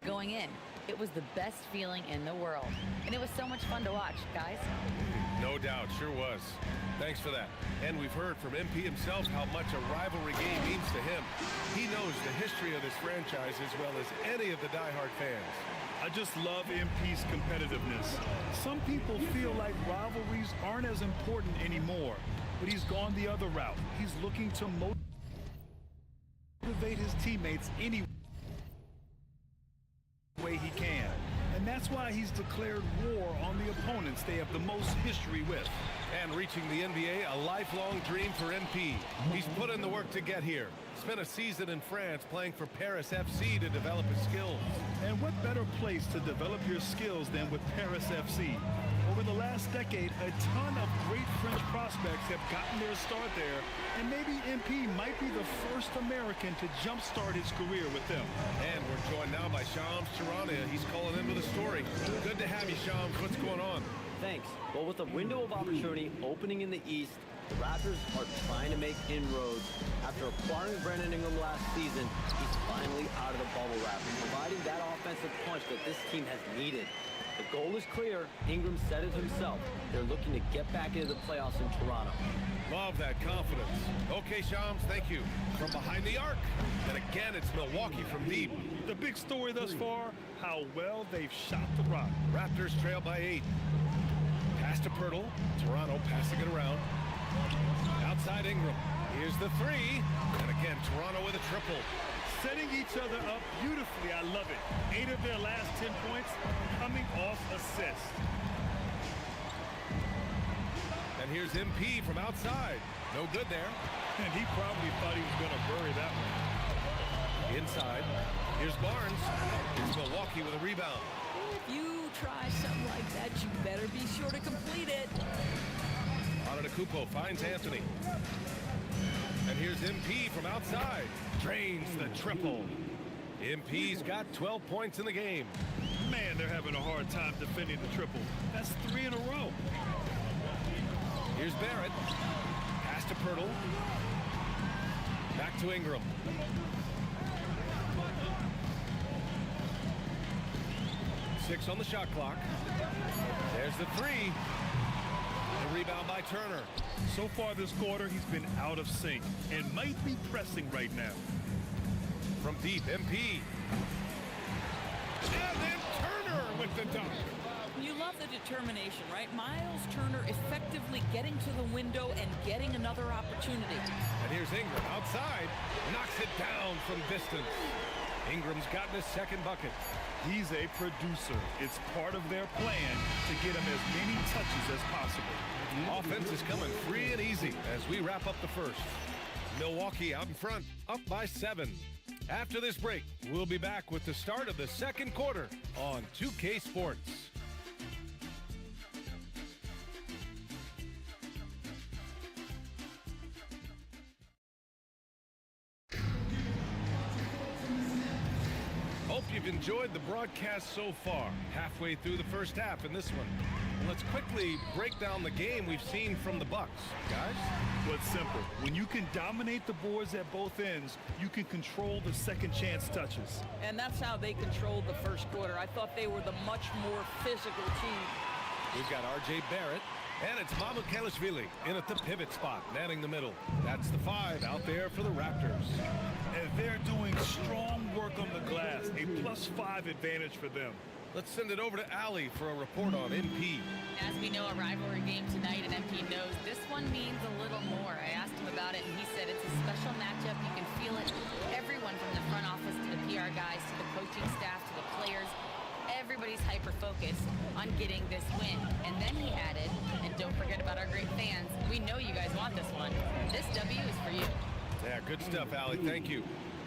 Speaker 11: Going in. It was the best feeling in the world. And it was so much fun to watch, guys.
Speaker 9: No doubt, sure was. Thanks for that. And we've heard from MP himself how much a rivalry game means to him. He knows the history of this franchise as well as any of the diehard fans.
Speaker 19: I just love MP's competitiveness. Some people feel like rivalries aren't as important anymore, but he's gone the other route. He's looking to motivate his teammates any way he can. And that's why he's declared war on the opponents they have the most history with.
Speaker 9: And reaching the NBA, a lifelong dream for MP. He's put in the work to get here. Spent a season in France playing for Paris FC to develop his skills.
Speaker 19: And what better place to develop your skills than with Paris FC? Over the last decade, a ton of great French prospects have gotten their start there, and maybe MP might be the first American to jumpstart his career with them.
Speaker 9: And we're joined now by Shams Charania. He's calling in with a story. Good to have you, Shams. What's going on?
Speaker 18: Thanks. Well, with a window of opportunity opening in the East, the Raptors are trying to make inroads. After acquiring Brandon Ingram last season, he's finally out of the bubble wrap, providing that offensive punch that this team has needed. The goal is clear. Ingram said it himself. They're looking to get back into the playoffs in Toronto.
Speaker 9: Love that confidence. Okay, Shams, thank you. From behind the arc. And again, it's Milwaukee from deep.
Speaker 19: The big story thus far, how well they've shot the rock.
Speaker 9: Raptors trail by 8. Pass to Pirtle. Toronto passing it around. Outside Ingram. Here's the three. And again, Toronto with a triple.
Speaker 19: Setting each other up beautifully. I love it. 8 of their last 10 points coming off assists.
Speaker 9: And here's MP from outside. No good there.
Speaker 19: And he probably thought he was going to bury that one.
Speaker 9: Inside. Here's Barnes. Here's Milwaukee with a rebound.
Speaker 23: If you try something like that, you better be sure to complete it.
Speaker 9: Antetokounmpo finds Anthony. And here's MP from outside. Drains the triple. MP's got 12 points in the game.
Speaker 19: Man, they're having a hard time defending the triple. That's 3 in a row.
Speaker 9: Here's Barrett. Pass to Pirtle. Back to Ingram. Six on the shot clock. There's the three. The rebound by Turner.
Speaker 19: So far this quarter, he's been out of sync and might be pressing right now.
Speaker 9: From deep, MP. And then Turner with the dunk.
Speaker 23: You love the determination, right? Miles Turner effectively getting to the window and getting another opportunity.
Speaker 9: And here's Ingram outside. Knocks it down from distance. Ingram's gotten his second bucket.
Speaker 19: He's a producer. It's part of their plan to get him as many touches as possible.
Speaker 9: Offense is coming free and easy as we wrap up the first. Milwaukee out in front, up by 7. After this break, we'll be back with the start of the second quarter on 2K Sports. Hope you've enjoyed the broadcast so far. Halfway through the first half in this one. Let's quickly break down the game we've seen from the Bucks. Guys?
Speaker 19: Well, it's simple. When you can dominate the boards at both ends, you can control the second chance touches.
Speaker 23: And that's how they controlled the first quarter. I thought they were the much more physical team.
Speaker 9: We've got R.J. Barrett, and it's Mamukelashvili in at the pivot spot, manning the middle. That's the 5 out there for the Raptors.
Speaker 19: And they're doing strong work on the glass, a +5 advantage for them.
Speaker 9: Let's send it over to Allie for a report on MP.
Speaker 11: As we know, a rivalry game tonight, and MP knows this one means a little more. I asked him about it, and he said it's a special matchup. You can feel it. Everyone from the front office to the PR guys to the coaching staff to the players, everybody's hyper-focused on getting this win. And then he added, and don't forget about our great fans, we know you guys want this one. This W is for you.
Speaker 9: Yeah, good stuff, Allie. Thank you.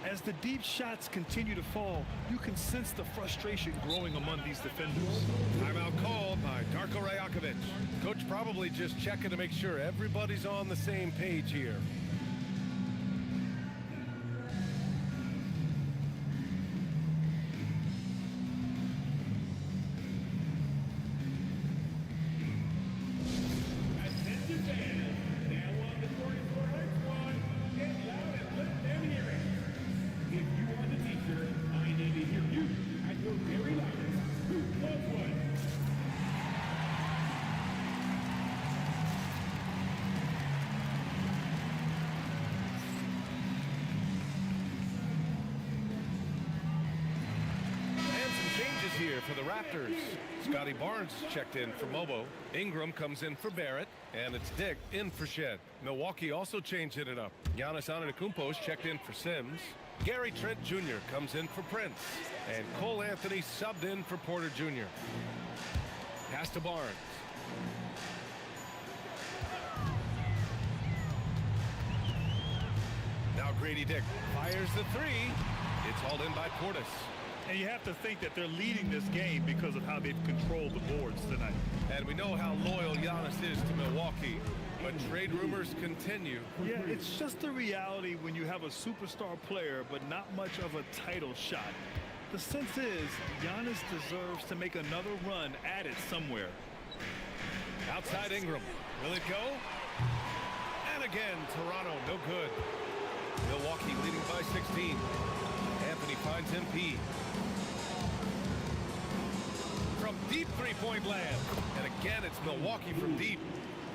Speaker 19: As the deep shots continue to fall, you can sense the frustration growing among these defenders.
Speaker 9: Timeout called by Darko Rajakovic. Coach probably just checking to make sure everybody's on the same page here. Here for the Raptors. Scotty Barnes checked in for Mobo. Ingram comes in for Barrett, and it's Dick in for Shed. Milwaukee also changed it up. Giannis Antetokounmpo's checked in for Sims. Gary Trent Jr. comes in for Prince, and Cole Anthony subbed in for Porter Jr. Pass to Barnes. Now Grady Dick fires the 3. It's hauled in by Portis.
Speaker 19: And you have to think that they're leading this game because of how they've controlled the boards tonight.
Speaker 9: And we know how loyal Giannis is to Milwaukee, but trade rumors continue.
Speaker 19: Yeah, it's just the reality when you have a superstar player, but not much of a title shot. The sense is Giannis deserves to make another run at it somewhere.
Speaker 9: Outside Ingram. Will it go? And again, Toronto, no good. Milwaukee leading by 16. Anthony finds MP. From deep three-point land. And again, it's Milwaukee from deep.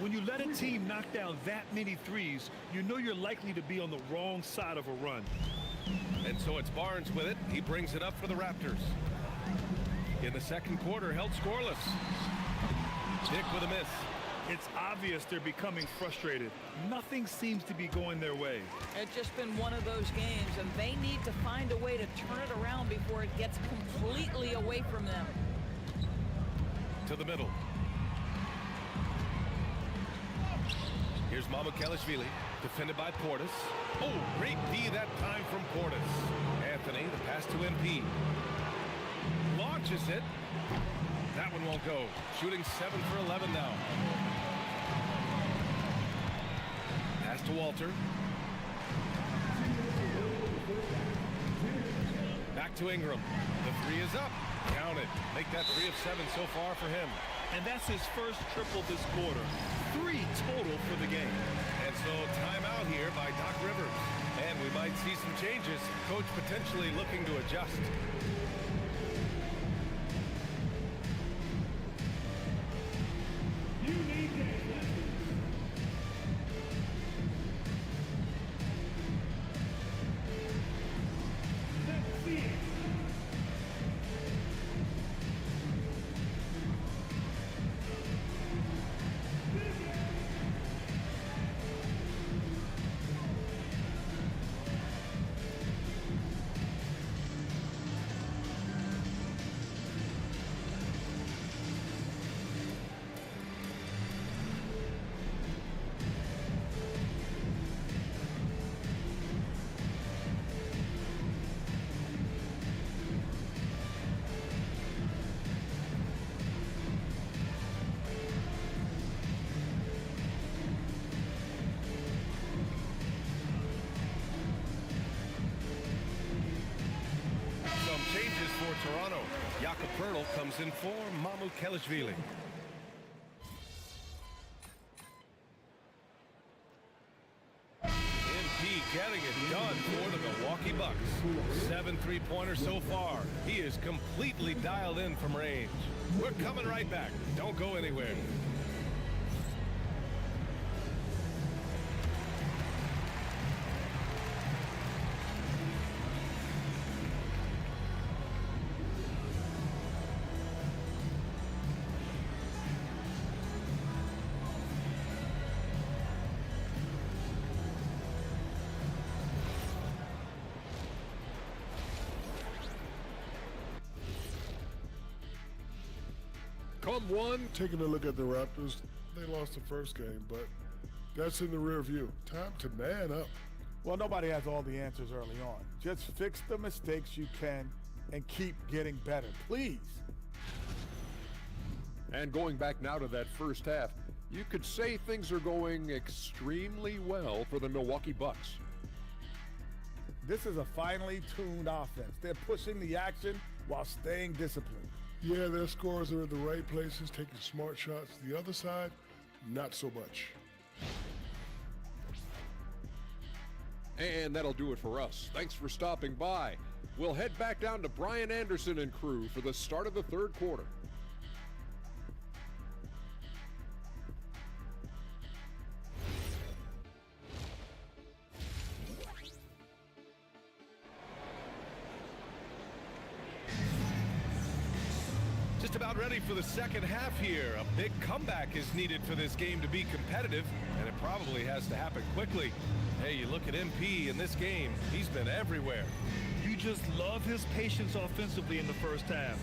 Speaker 19: When you let a team knock down that many threes, you know you're likely to be on the wrong side of a run.
Speaker 9: And so it's Barnes with it. He brings it up for the Raptors. In the second quarter, held scoreless. Dick with a miss.
Speaker 19: It's obvious they're becoming frustrated. Nothing seems to be going their way.
Speaker 23: It's just been one of those games, and they need to find a way to turn it around before it gets completely away from them.
Speaker 9: To the middle. Here's Mamukelashvili, defended by Portis. Oh, great D that time from Portis. Anthony, the pass to MP. Launches it. That one won't go. Shooting 7 for 11 now. Pass to Walter. Back to Ingram. The 3 is up. Count it. Make that 3 of 7 so far for him.
Speaker 19: And that's his first triple this quarter. 3 total for the game.
Speaker 9: And so timeout here by Doc Rivers. And we might see some changes. Coach potentially looking to adjust. for Toronto. Jakob Pertl comes in for Mamukelashvili. MP getting it done for the Milwaukee Bucks. 7 3-pointers so far. He is completely dialed in from range. We're coming right back. Don't go anywhere.
Speaker 21: Come one.
Speaker 22: Taking a look at the Raptors, they lost the first game, but that's in the rear view. Time to man up.
Speaker 6: Well, nobody has all the answers early on. Just fix the mistakes you can and keep getting better, please.
Speaker 21: And going back now to that first half, you could say things are going extremely well for the Milwaukee Bucks.
Speaker 6: This is a finely tuned offense. They're pushing the action while staying disciplined.
Speaker 22: Yeah, their scores are in the right places, taking smart shots. The other side, not so much.
Speaker 21: And that'll do it for us. Thanks for stopping by. We'll head back down to Brian Anderson and crew for the start of the third quarter.
Speaker 9: Just about ready for the second half here. A big comeback is needed for this game to be competitive, and it probably has to happen quickly. Hey, you look at MP in this game, he's been everywhere.
Speaker 19: You just love his patience offensively in the first half.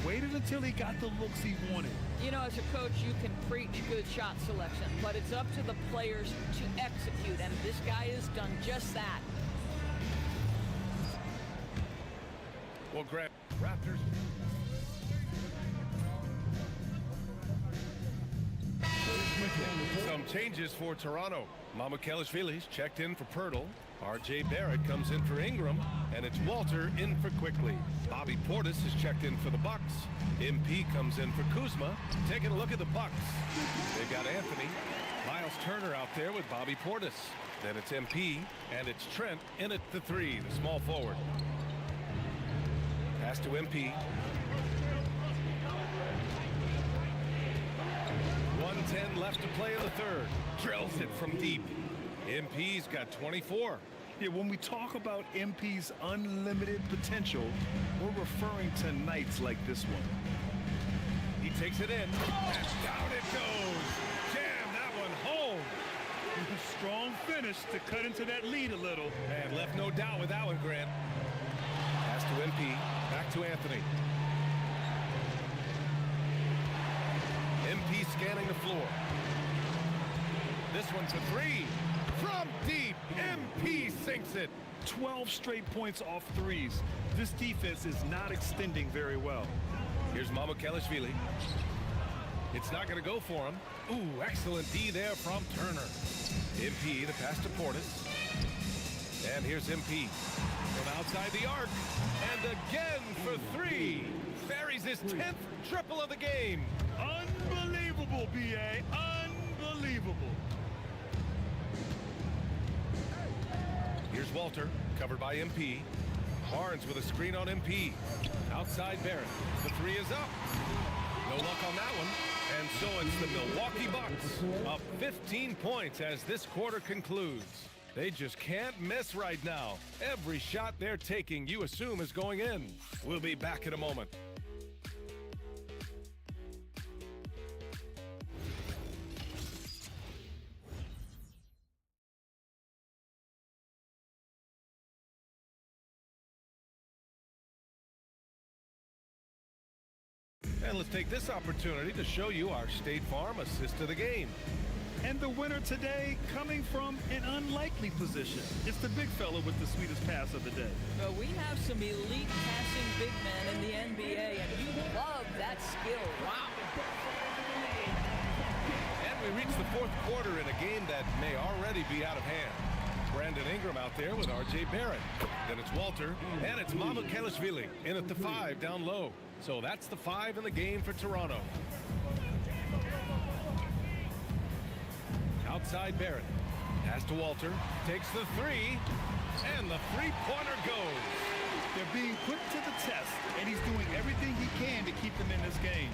Speaker 19: Waited until he got the looks he wanted.
Speaker 23: You know, as a coach, you can preach good shot selection, but it's up to the players to execute, and this guy has done just that.
Speaker 9: Well, Grant, Raptors. Some changes for Toronto. Mamukelashvili's checked in for Pertl. R.J. Barrett comes in for Ingram, and it's Walter in for Quickly. Bobby Portis is checked in for the Bucks. MP comes in for Kuzma. Taking a look at the Bucks. They've got Anthony. Miles Turner out there with Bobby Portis. Then it's MP, and it's Trent in at the 3, the small forward. Pass to MP. 1:10 left to play in the third. Drills it from deep. MP's got 24.
Speaker 19: Yeah, when we talk about MP's unlimited potential, we're referring to nights like this one.
Speaker 9: He takes it in, and down it goes. Jam that one home.
Speaker 19: Strong finish to cut into that lead a little.
Speaker 9: And left no doubt with that one, Grant. Pass to MP, back to Anthony. MP scanning the floor. This one's a 3. From deep, MP sinks it.
Speaker 19: 12 straight points off threes. This defense is not extending very well.
Speaker 9: Here's Mamukelashvili. It's not going to go for him. Ooh, excellent D there from Turner. MP, the pass to Portis. And here's MP from outside the arc. And again for 3. Buries his 10th triple of the game.
Speaker 19: Unbelievable, B.A. Unbelievable.
Speaker 9: Here's Walter, covered by MP. Barnes with a screen on MP. Outside Barrett. The 3 is up. No luck on that one. And so it's the Milwaukee Bucks up 15 points as this quarter concludes. They just can't miss right now. Every shot they're taking, you assume, is going in. We'll be back in a moment. And let's take this opportunity to show you our State Farm assist to the game.
Speaker 19: And the winner today coming from an unlikely position. It's the big fella with the sweetest pass of the day.
Speaker 23: Well, we have some elite passing big men in the NBA, and you love that skill. Wow.
Speaker 9: And we reach the fourth quarter in a game that may already be out of hand. Brandon Ingram out there with R.J. Barrett. Then it's Walter, and it's Mamukelashvili in at the 5 down low. So that's the 5 in the game for Toronto. Outside Barrett. Pass to Walter. Takes the 3. And the three-pointer goes.
Speaker 19: They're being put to the test, and he's doing everything he can to keep them in this game.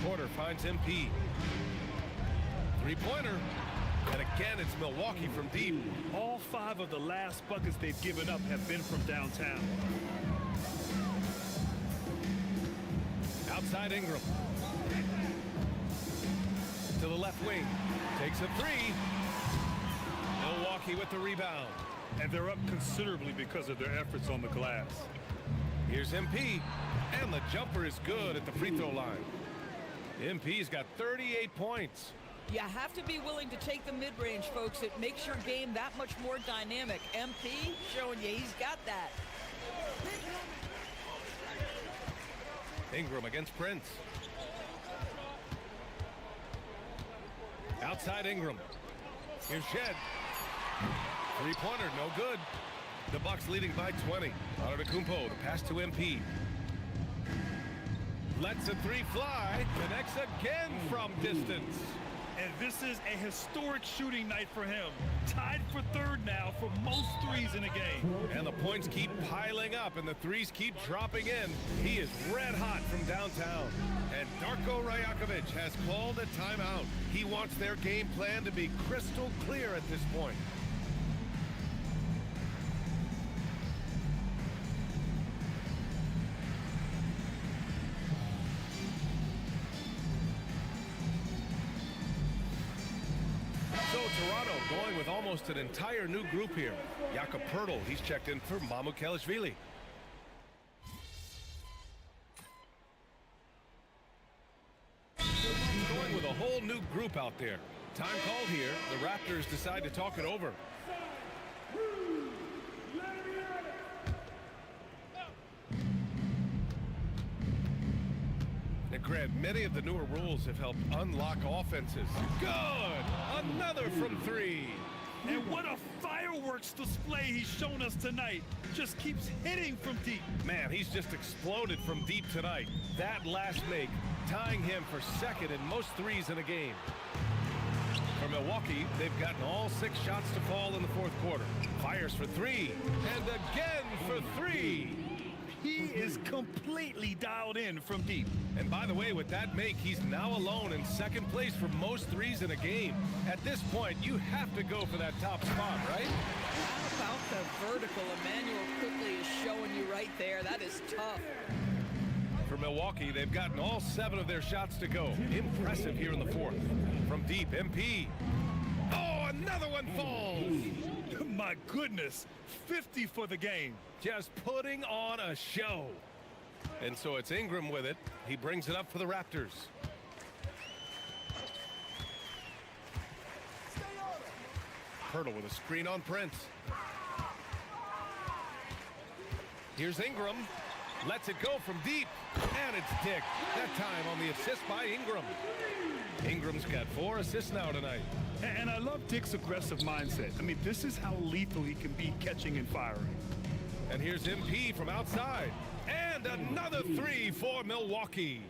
Speaker 9: Porter finds MP. Three-pointer. And again, it's Milwaukee from deep.
Speaker 19: All 5 of the last buckets they've given up have been from downtown.
Speaker 9: Outside Ingram. To the left wing. Takes a 3. Milwaukee with the rebound.
Speaker 19: And they're up considerably because of their efforts on the glass.
Speaker 9: Here's MP. And the jumper is good at the free throw line. MP's got 38 points.
Speaker 23: You have to be willing to take the mid-range, folks. It makes your game that much more dynamic. MP showing you he's got that.
Speaker 9: Ingram against Prince. Outside Ingram. Here's Shed. Three-pointer, no good. The Bucks leading by 20. Antetokounmpo, the pass to MP. Lets a 3 fly. Connects again from distance.
Speaker 19: And this is a historic shooting night for him. Tied for 3rd now for most threes in a game.
Speaker 9: And the points keep piling up and the threes keep dropping in. He is red hot from downtown. And Darko Rajakovic has called a timeout. He wants their game plan to be crystal clear at this point. So Toronto going with almost an entire new group here. Jakob Poeltl, he's checked in for Mamukelashvili. Going with a whole new group out there. Time called here. The Raptors decide to talk it over. And Grant, many of the newer rules have helped unlock offenses. Good! Another from 3.
Speaker 19: And what a fireworks display he's shown us tonight. Just keeps hitting from deep.
Speaker 9: Man, he's just exploded from deep tonight. That last make, tying him for 2nd in most threes in a game. For Milwaukee, they've gotten all 6 shots to fall in the 4th quarter. Fires for 3, and again for 3.
Speaker 19: He is completely dialed in from deep.
Speaker 9: And by the way, with that make, he's now alone in 2nd place for most threes in a game. At this point, you have to go for that top spot, right?
Speaker 23: How about the vertical Emmanuel quickly is showing you right there? That is tough.
Speaker 9: For Milwaukee, they've gotten all 7 of their shots to go. Impressive here in the 4th. From deep, MP. Oh, another one falls.
Speaker 19: My goodness, 50 for the game.
Speaker 9: Just putting on a show. And so it's Ingram with it. He brings it up for the Raptors. Poeltl with a screen on Prince. Here's Ingram. Lets it go from deep. And it's Dick. That time on the assist by Ingram. Ingram's got 4 assists now tonight.
Speaker 19: And I love Dick's aggressive mindset. I mean, this is how lethal he can be catching and firing.
Speaker 9: And here's MP from outside. And another 3 for Milwaukee.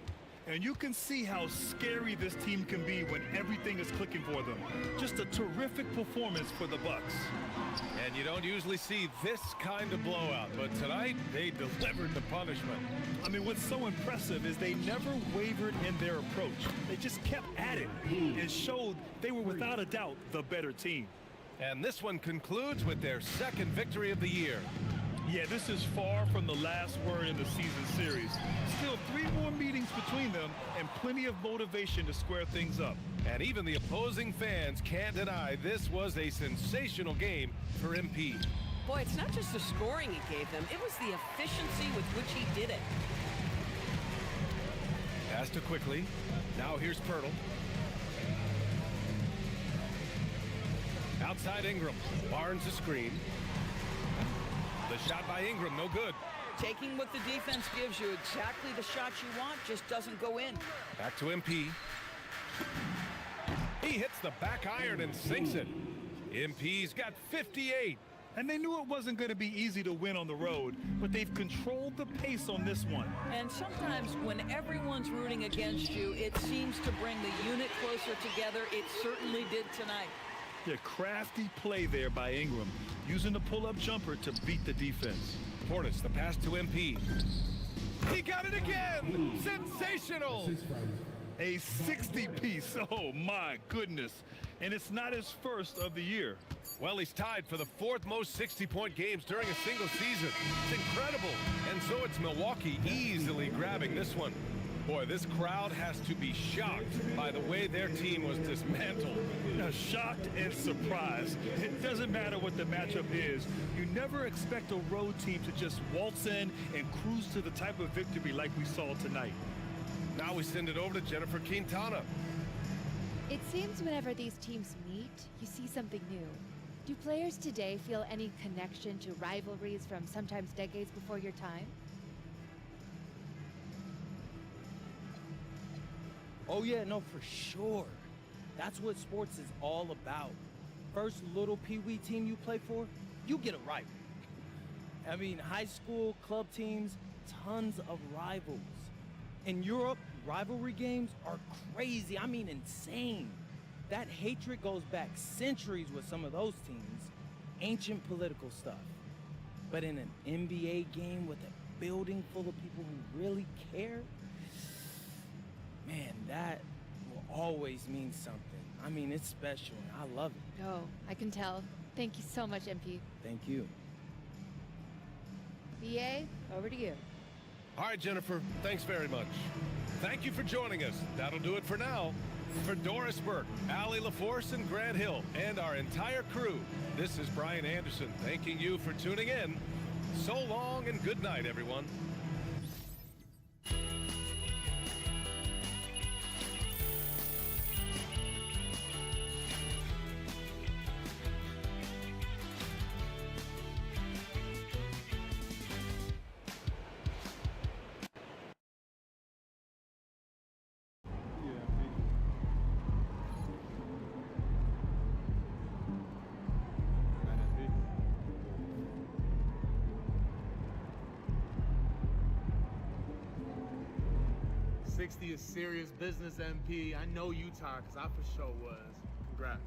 Speaker 19: And you can see how scary this team can be when everything is clicking for them. Just a terrific performance for the Bucks.
Speaker 9: And you don't usually see this kind of blowout, but tonight they delivered the punishment.
Speaker 19: I mean, what's so impressive is they never wavered in their approach. They just kept at it and showed they were without a doubt the better team.
Speaker 9: And this one concludes with their 2nd victory of the year.
Speaker 19: Yeah, this is far from the last word in the season series. Still 3 more meetings between them and plenty of motivation to square things up.
Speaker 9: And even the opposing fans can't deny this was a sensational game for MP.
Speaker 23: Boy, it's not just the scoring he gave them. It was the efficiency with which he did it.
Speaker 9: Pass to quickly. Now here's Poeltl. Outside Ingram. Barnes a screen. The shot by Ingram, no good.
Speaker 23: Taking what the defense gives you, exactly the shot you want, just doesn't go in.
Speaker 9: Back to MP. He hits the back iron and sinks it. MP's got 58.
Speaker 19: And they knew it wasn't going to be easy to win on the road, but they've controlled the pace on this one.
Speaker 23: And sometimes when everyone's rooting against you, it seems to bring the unit closer together. It certainly did tonight.
Speaker 19: The crafty play there by Ingram, using the pull-up jumper to beat the defense.
Speaker 9: Portis, the pass to MP. He got it again! Sensational!
Speaker 19: A 60-piece, oh my goodness. And it's not his first of the year.
Speaker 9: Well, he's tied for the 4th most 60-point games during a single season. It's incredible. And so it's Milwaukee easily grabbing this one. Boy, this crowd has to be shocked by the way their team was dismantled.
Speaker 19: Shocked and surprised. It doesn't matter what the matchup is. You never expect a road team to just waltz in and cruise to the type of victory like we saw tonight.
Speaker 9: Now we send it over to Jennifer Quintana.
Speaker 10: It seems whenever these teams meet, you see something new. Do players today feel any connection to rivalries from sometimes decades before your time?
Speaker 4: Oh yeah, no, for sure. That's what sports is all about. First little pee-wee team you play for, you get a rival. I mean, high school, club teams, tons of rivals. In Europe, rivalry games are crazy, I mean insane. That hatred goes back centuries with some of those teams. Ancient political stuff. But in an NBA game with a building full of people who really care, man, that will always mean something. I mean, it's special, and I love it.
Speaker 10: Oh, I can tell. Thank you so much, MP.
Speaker 4: Thank you.
Speaker 10: BA, over to you.
Speaker 9: All right, Jennifer, thanks very much. Thank you for joining us. That'll do it for now. For Doris Burke, Allie LaForce, and Grant Hill, and our entire crew, this is Brian Anderson thanking you for tuning in. So long and good night, everyone.
Speaker 13: Is serious business, MP. I know you tired, because I for sure was. Congrats.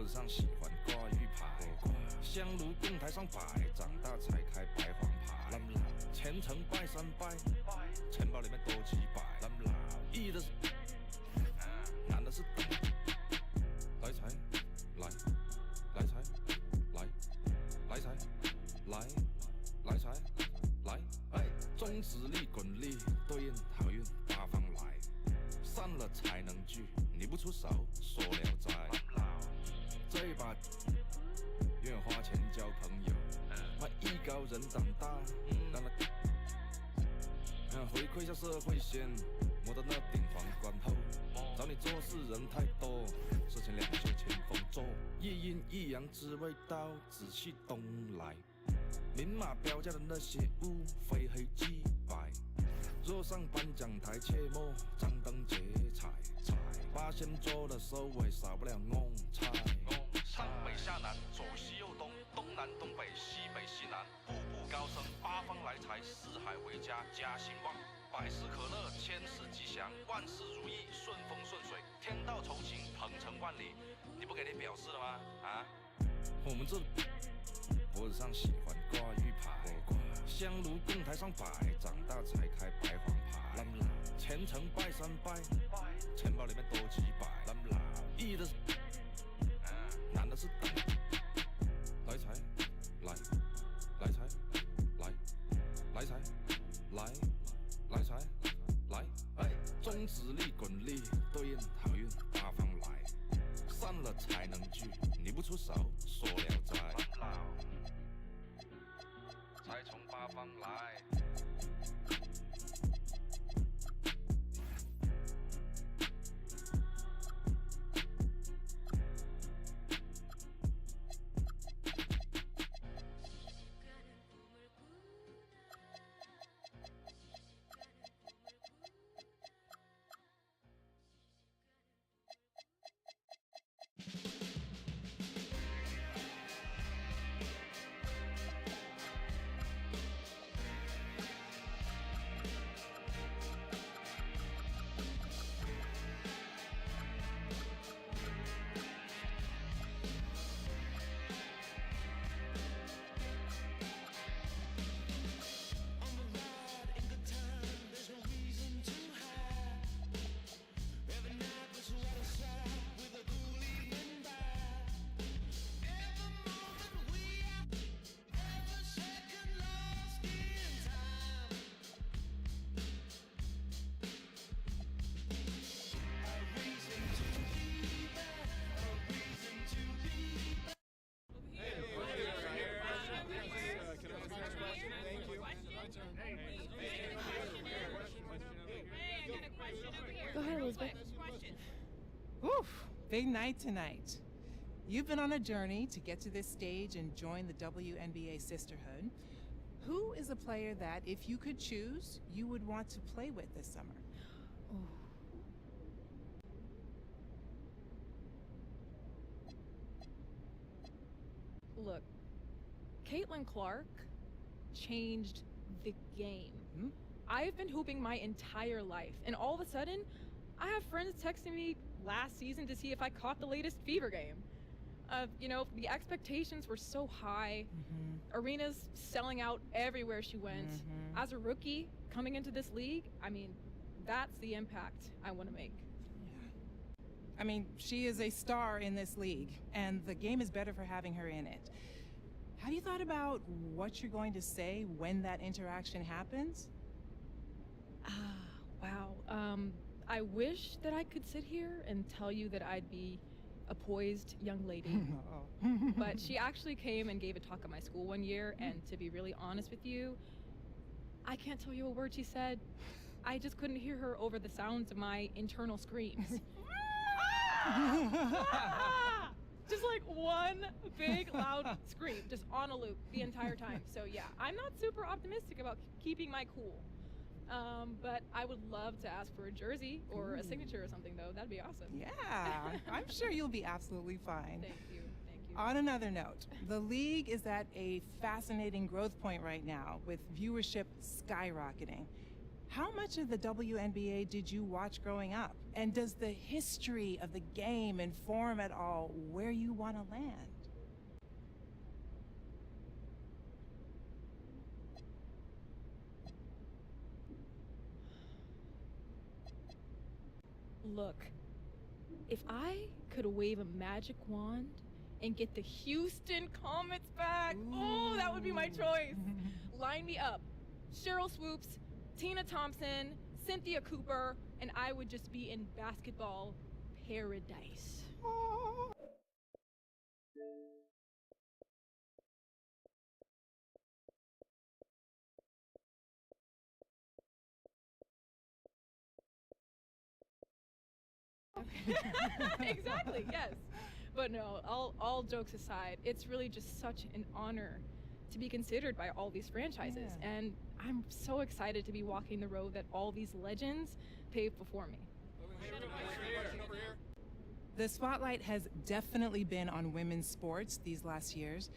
Speaker 8: 上喜欢挂玉牌，香炉供台上摆，长大才开白黄牌。虔诚拜三拜，钱包里面多几百。易的是，难的是等。来财，来，来财，来，来财，来，来财，来。哎，中指力滚力对应好运八方来，散了才能聚，你不出手说了斋。这把愿花钱交朋友，艺高人胆大，让他回馈下社会先，摸到那顶皇冠后，找你做事人太多，事情两袖清风做，一阴一阳之谓道，仔细东来，明码标价的那些物，非黑即白。若上颁奖台，切莫张灯结彩，八仙桌的收尾少不了翁菜。上北下南，左西右东，东南东北，西北西南，步步高升，八方来财，四海为家，家兴旺，百事可乐，千事吉祥，万事如意，顺风顺水，天道酬勤，鹏程万里。你不给你表示了吗？啊？我们这脖子上喜欢挂玉牌，香炉供台上摆，长大才开白黄牌。虔诚拜三拜，钱包里面多几百。易的是，难的是等。来财，来，来财，来，来财，来，来财，来。哎，中指力滚力对应好运八方来，散了才能聚，你不出手说了斋。才从八方来。
Speaker 12: Go ahead, Elizabeth.
Speaker 14: Oof, big night tonight. You've been on a journey to get to this stage and join the WNBA sisterhood. Who is a player that, if you could choose, you would want to play with this summer?
Speaker 23: Look, Caitlin Clark changed the game. I've been hooping my entire life, and all of a sudden, I have friends texting me last season to see if I caught the latest Fever game. You know, the expectations were so high. Arenas selling out everywhere she went. As a rookie coming into this league, I mean, that's the impact I want to make.
Speaker 14: I mean, she is a star in this league, and the game is better for having her in it. Have you thought about what you're going to say when that interaction happens?
Speaker 23: Wow. I wish that I could sit here and tell you that I'd be a poised young lady. But she actually came and gave a talk at my school one year, and to be really honest with you, I can't tell you a word she said. I just couldn't hear her over the sounds of my internal screams. Just like one big loud scream, just on a loop the entire time. So yeah, I'm not super optimistic about keeping my cool. But I would love to ask for a jersey or a signature or something, though. That'd be awesome.
Speaker 14: Yeah, I'm sure you'll be absolutely fine.
Speaker 23: Thank you.
Speaker 14: On another note, the league is at a fascinating growth point right now with viewership skyrocketing. How much of the WNBA did you watch growing up? And does the history of the game inform at all where you want to land?
Speaker 23: Look, if I could wave a magic wand and get the Houston Comets back, oh, that would be my choice. Line me up. Cheryl Swoops, Tina Thompson, Cynthia Cooper, and I would just be in basketball paradise. Exactly, yes. But no, all jokes aside, it's really just such an honor to be considered by all these franchises.
Speaker 14: Yeah.
Speaker 23: And I'm so excited to be walking the road that all these legends paved before me.
Speaker 14: The spotlight has definitely been on women's sports these last years.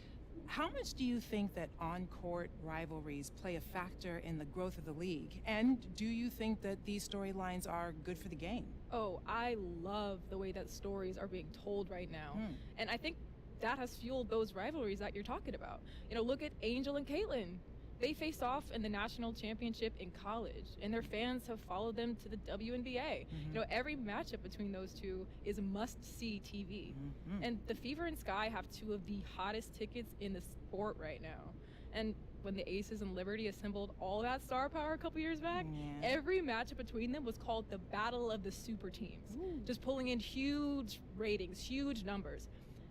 Speaker 14: How much do you think that on-court rivalries play a factor in the growth of the league? And do you think that these storylines are good for the game?
Speaker 23: Oh, I love the way that stories are being told right now. And I think that has fueled those rivalries that you're talking about. You know, look at Angel and Caitlin. They faced off in the national championship in college, and their fans have followed them to the WNBA. You know, every matchup between those two is must-see TV. And the Fever and Sky have two of the hottest tickets in the sport right now. And when the Aces and Liberty assembled all that star power a couple years back, every matchup between them was called the Battle of the Super Teams, just pulling in huge ratings, huge numbers.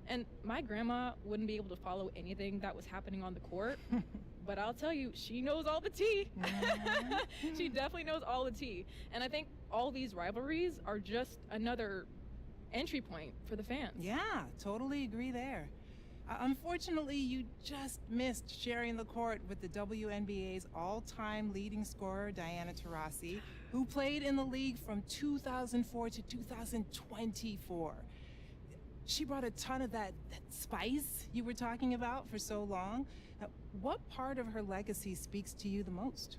Speaker 23: And my grandma wouldn't be able to follow anything that was happening on the court, but I'll tell you, she knows all the tea. She definitely knows all the tea. And I think all these rivalries are just another entry point for the fans.
Speaker 14: Yeah, totally agree there. Unfortunately, you just missed sharing the court with the WNBA's all-time leading scorer, Diana Taurasi, who played in the league from 2004 to 2024. She brought a ton of that spice you were talking about for so long. What part of her legacy speaks to you the most?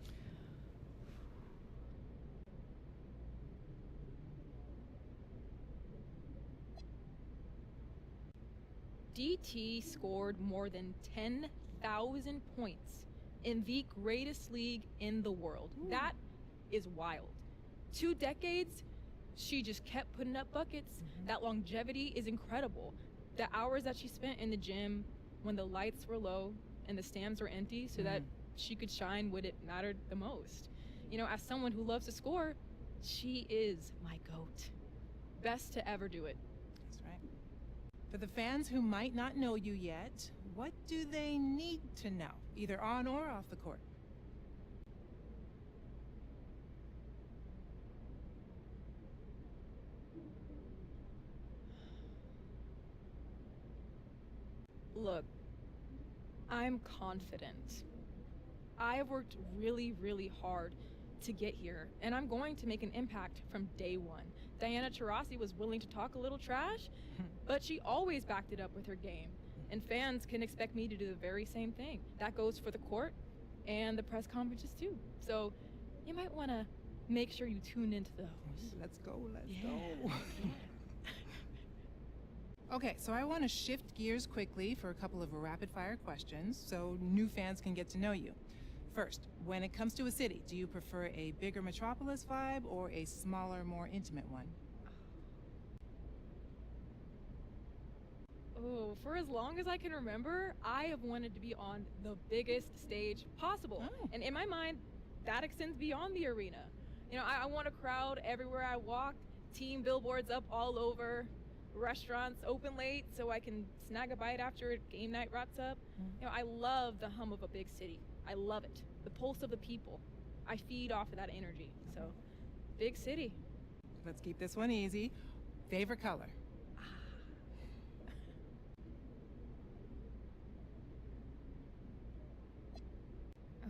Speaker 23: DT scored more than 10,000 points in the greatest league in the world. That is wild. 2 decades, she just kept putting up buckets. That longevity is incredible. The hours that she spent in the gym when the lights were low and the stands were empty so that she could shine when it mattered the most. You know, as someone who loves to score, she is my GOAT. Best to ever do it.
Speaker 14: That's right. For the fans who might not know you yet, what do they need to know, either on or off the court?
Speaker 23: Look, I'm confident. I have worked really, really hard to get here, and I'm going to make an impact from day one. Diana Taurasi was willing to talk a little trash, but she always backed it up with her game. And fans can expect me to do the very same thing. That goes for the court and the press conferences too. So you might want to make sure you tune into those.
Speaker 14: Let's go. Okay, so I want to shift gears quickly for a couple of rapid-fire questions so new fans can get to know you. First, when it comes to a city, do you prefer a bigger metropolis vibe or a smaller, more intimate one?
Speaker 23: Oh, for as long as I can remember, I have wanted to be on the biggest stage possible. And in my mind, that extends beyond the arena. You know, I want a crowd everywhere I walk, team billboards up all over, restaurants open late so I can snag a bite after game night wraps up. You know, I love the hum of a big city. I love it. The pulse of the people. I feed off of that energy. So, big city.
Speaker 14: Let's keep this one easy. Favorite color?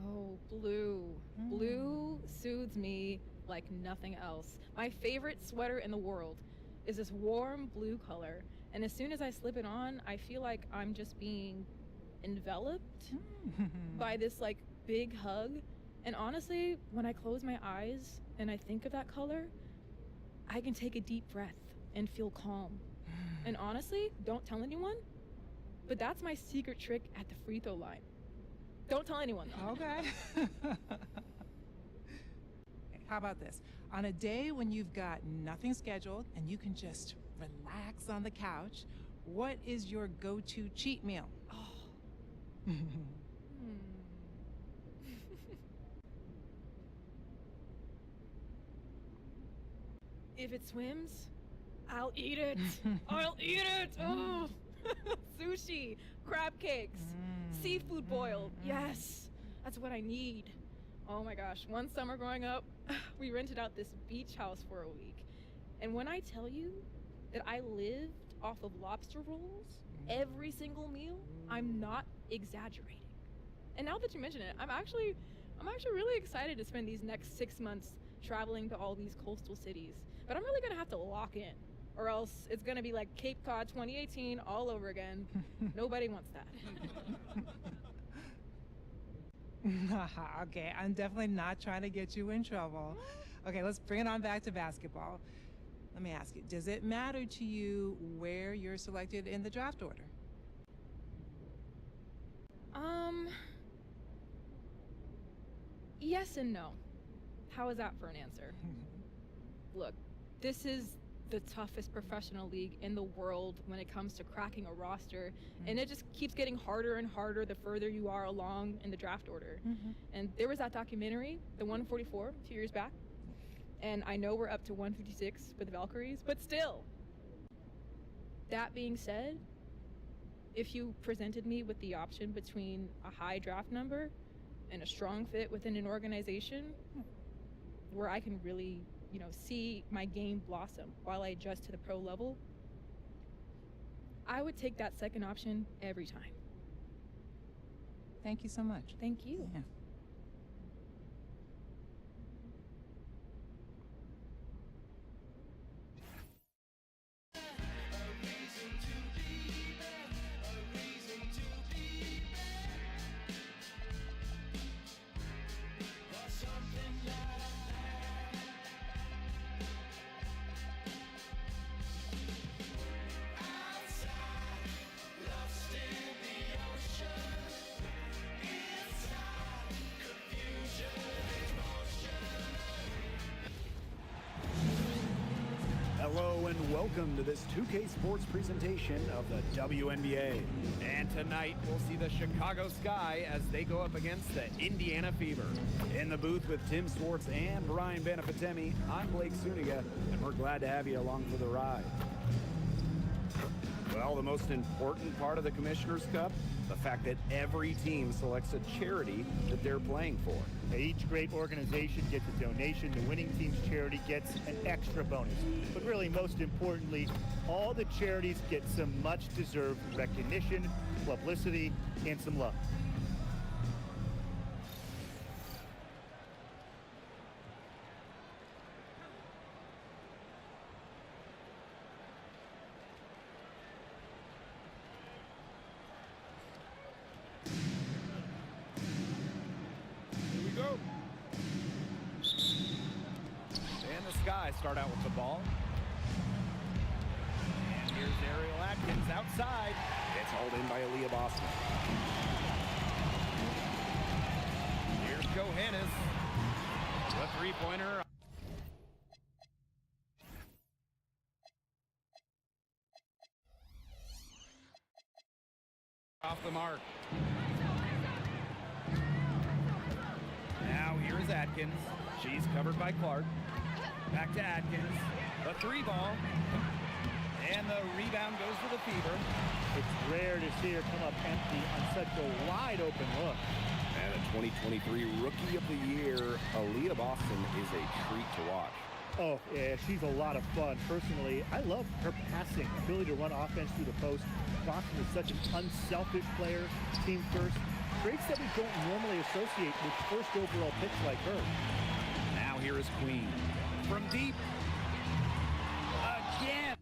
Speaker 23: Oh, blue. Blue soothes me like nothing else. My favorite sweater in the world is this warm blue color. And as soon as I slip it on, I feel like I'm just being enveloped by this like big hug. And honestly, when I close my eyes and I think of that color, I can take a deep breath and feel calm. And honestly, don't tell anyone, but that's my secret trick at the free throw line. Don't tell anyone, though.
Speaker 14: Okay. How about this? On a day when you've got nothing scheduled and you can just relax on the couch, what is your go-to cheat meal? Oh.
Speaker 23: If it swims, I'll eat it. I'll eat it. Oh. Sushi, crab cakes, seafood boiled. Yes, that's what I need. Oh my gosh, one summer growing up, we rented out this beach house for a week. And when I tell you that I lived off of lobster rolls every single meal, I'm not exaggerating. And now that you mention it, I'm actually really excited to spend these next 6 months traveling to all these coastal cities. But I'm really gonna have to lock in, or else it's gonna be like Cape Cod 2018 all over again. Nobody wants that.
Speaker 14: Okay, I'm definitely not trying to get you in trouble. Okay, let's bring it on back to basketball. Let me ask you, does it matter to you where you're selected in the draft order?
Speaker 23: Yes and no. How is that for an answer? Look, this is the toughest professional league in the world when it comes to cracking a roster, and it just keeps getting harder and harder the further you are along in the draft order. And there was that documentary, the 144, 2 years back, and I know we're up to 156 for the Valkyries, but still. That being said, if you presented me with the option between a high draft number and a strong fit within an organization where I can really, see my game blossom while I adjust to the pro level, I would take that second option every time.
Speaker 14: Thank you so much.
Speaker 23: Thank you.
Speaker 14: Yeah.
Speaker 1: Hello and welcome to this 2K Sports presentation of the WNBA.
Speaker 7: And tonight we'll see the Chicago Sky as they go up against the Indiana Fever.
Speaker 1: In the booth with Tim Swartz and Brian Benefitemi, I'm Blake Suniga, and we're glad to have you along for the ride. Well, the most important part of the Commissioner's Cup, the fact that every team selects a charity that they're playing for.
Speaker 20: Each great organization gets a donation. The winning team's charity gets an extra bonus. But really, most importantly, all the charities get some much-deserved recognition, publicity, and some love.
Speaker 7: Start out with the ball. And here's Ariel Atkins outside.
Speaker 1: It's hauled in by Aaliyah Boston.
Speaker 7: Here's Johannes. The three-pointer. Off the mark. Now here is Atkins. She's covered by Clark. Back to Atkins, the three ball, and the rebound goes to the Fever.
Speaker 20: It's rare to see her come up empty on such a wide open look.
Speaker 1: And a 2023 Rookie of the Year, Aaliyah Boston is a treat to watch.
Speaker 20: Oh, yeah, she's a lot of fun. Personally, I love her passing, ability to run offense through the post. Boston is such an unselfish player, team first. Traits that we don't normally associate with first overall picks like her.
Speaker 7: Now here is Queen. From deep, again.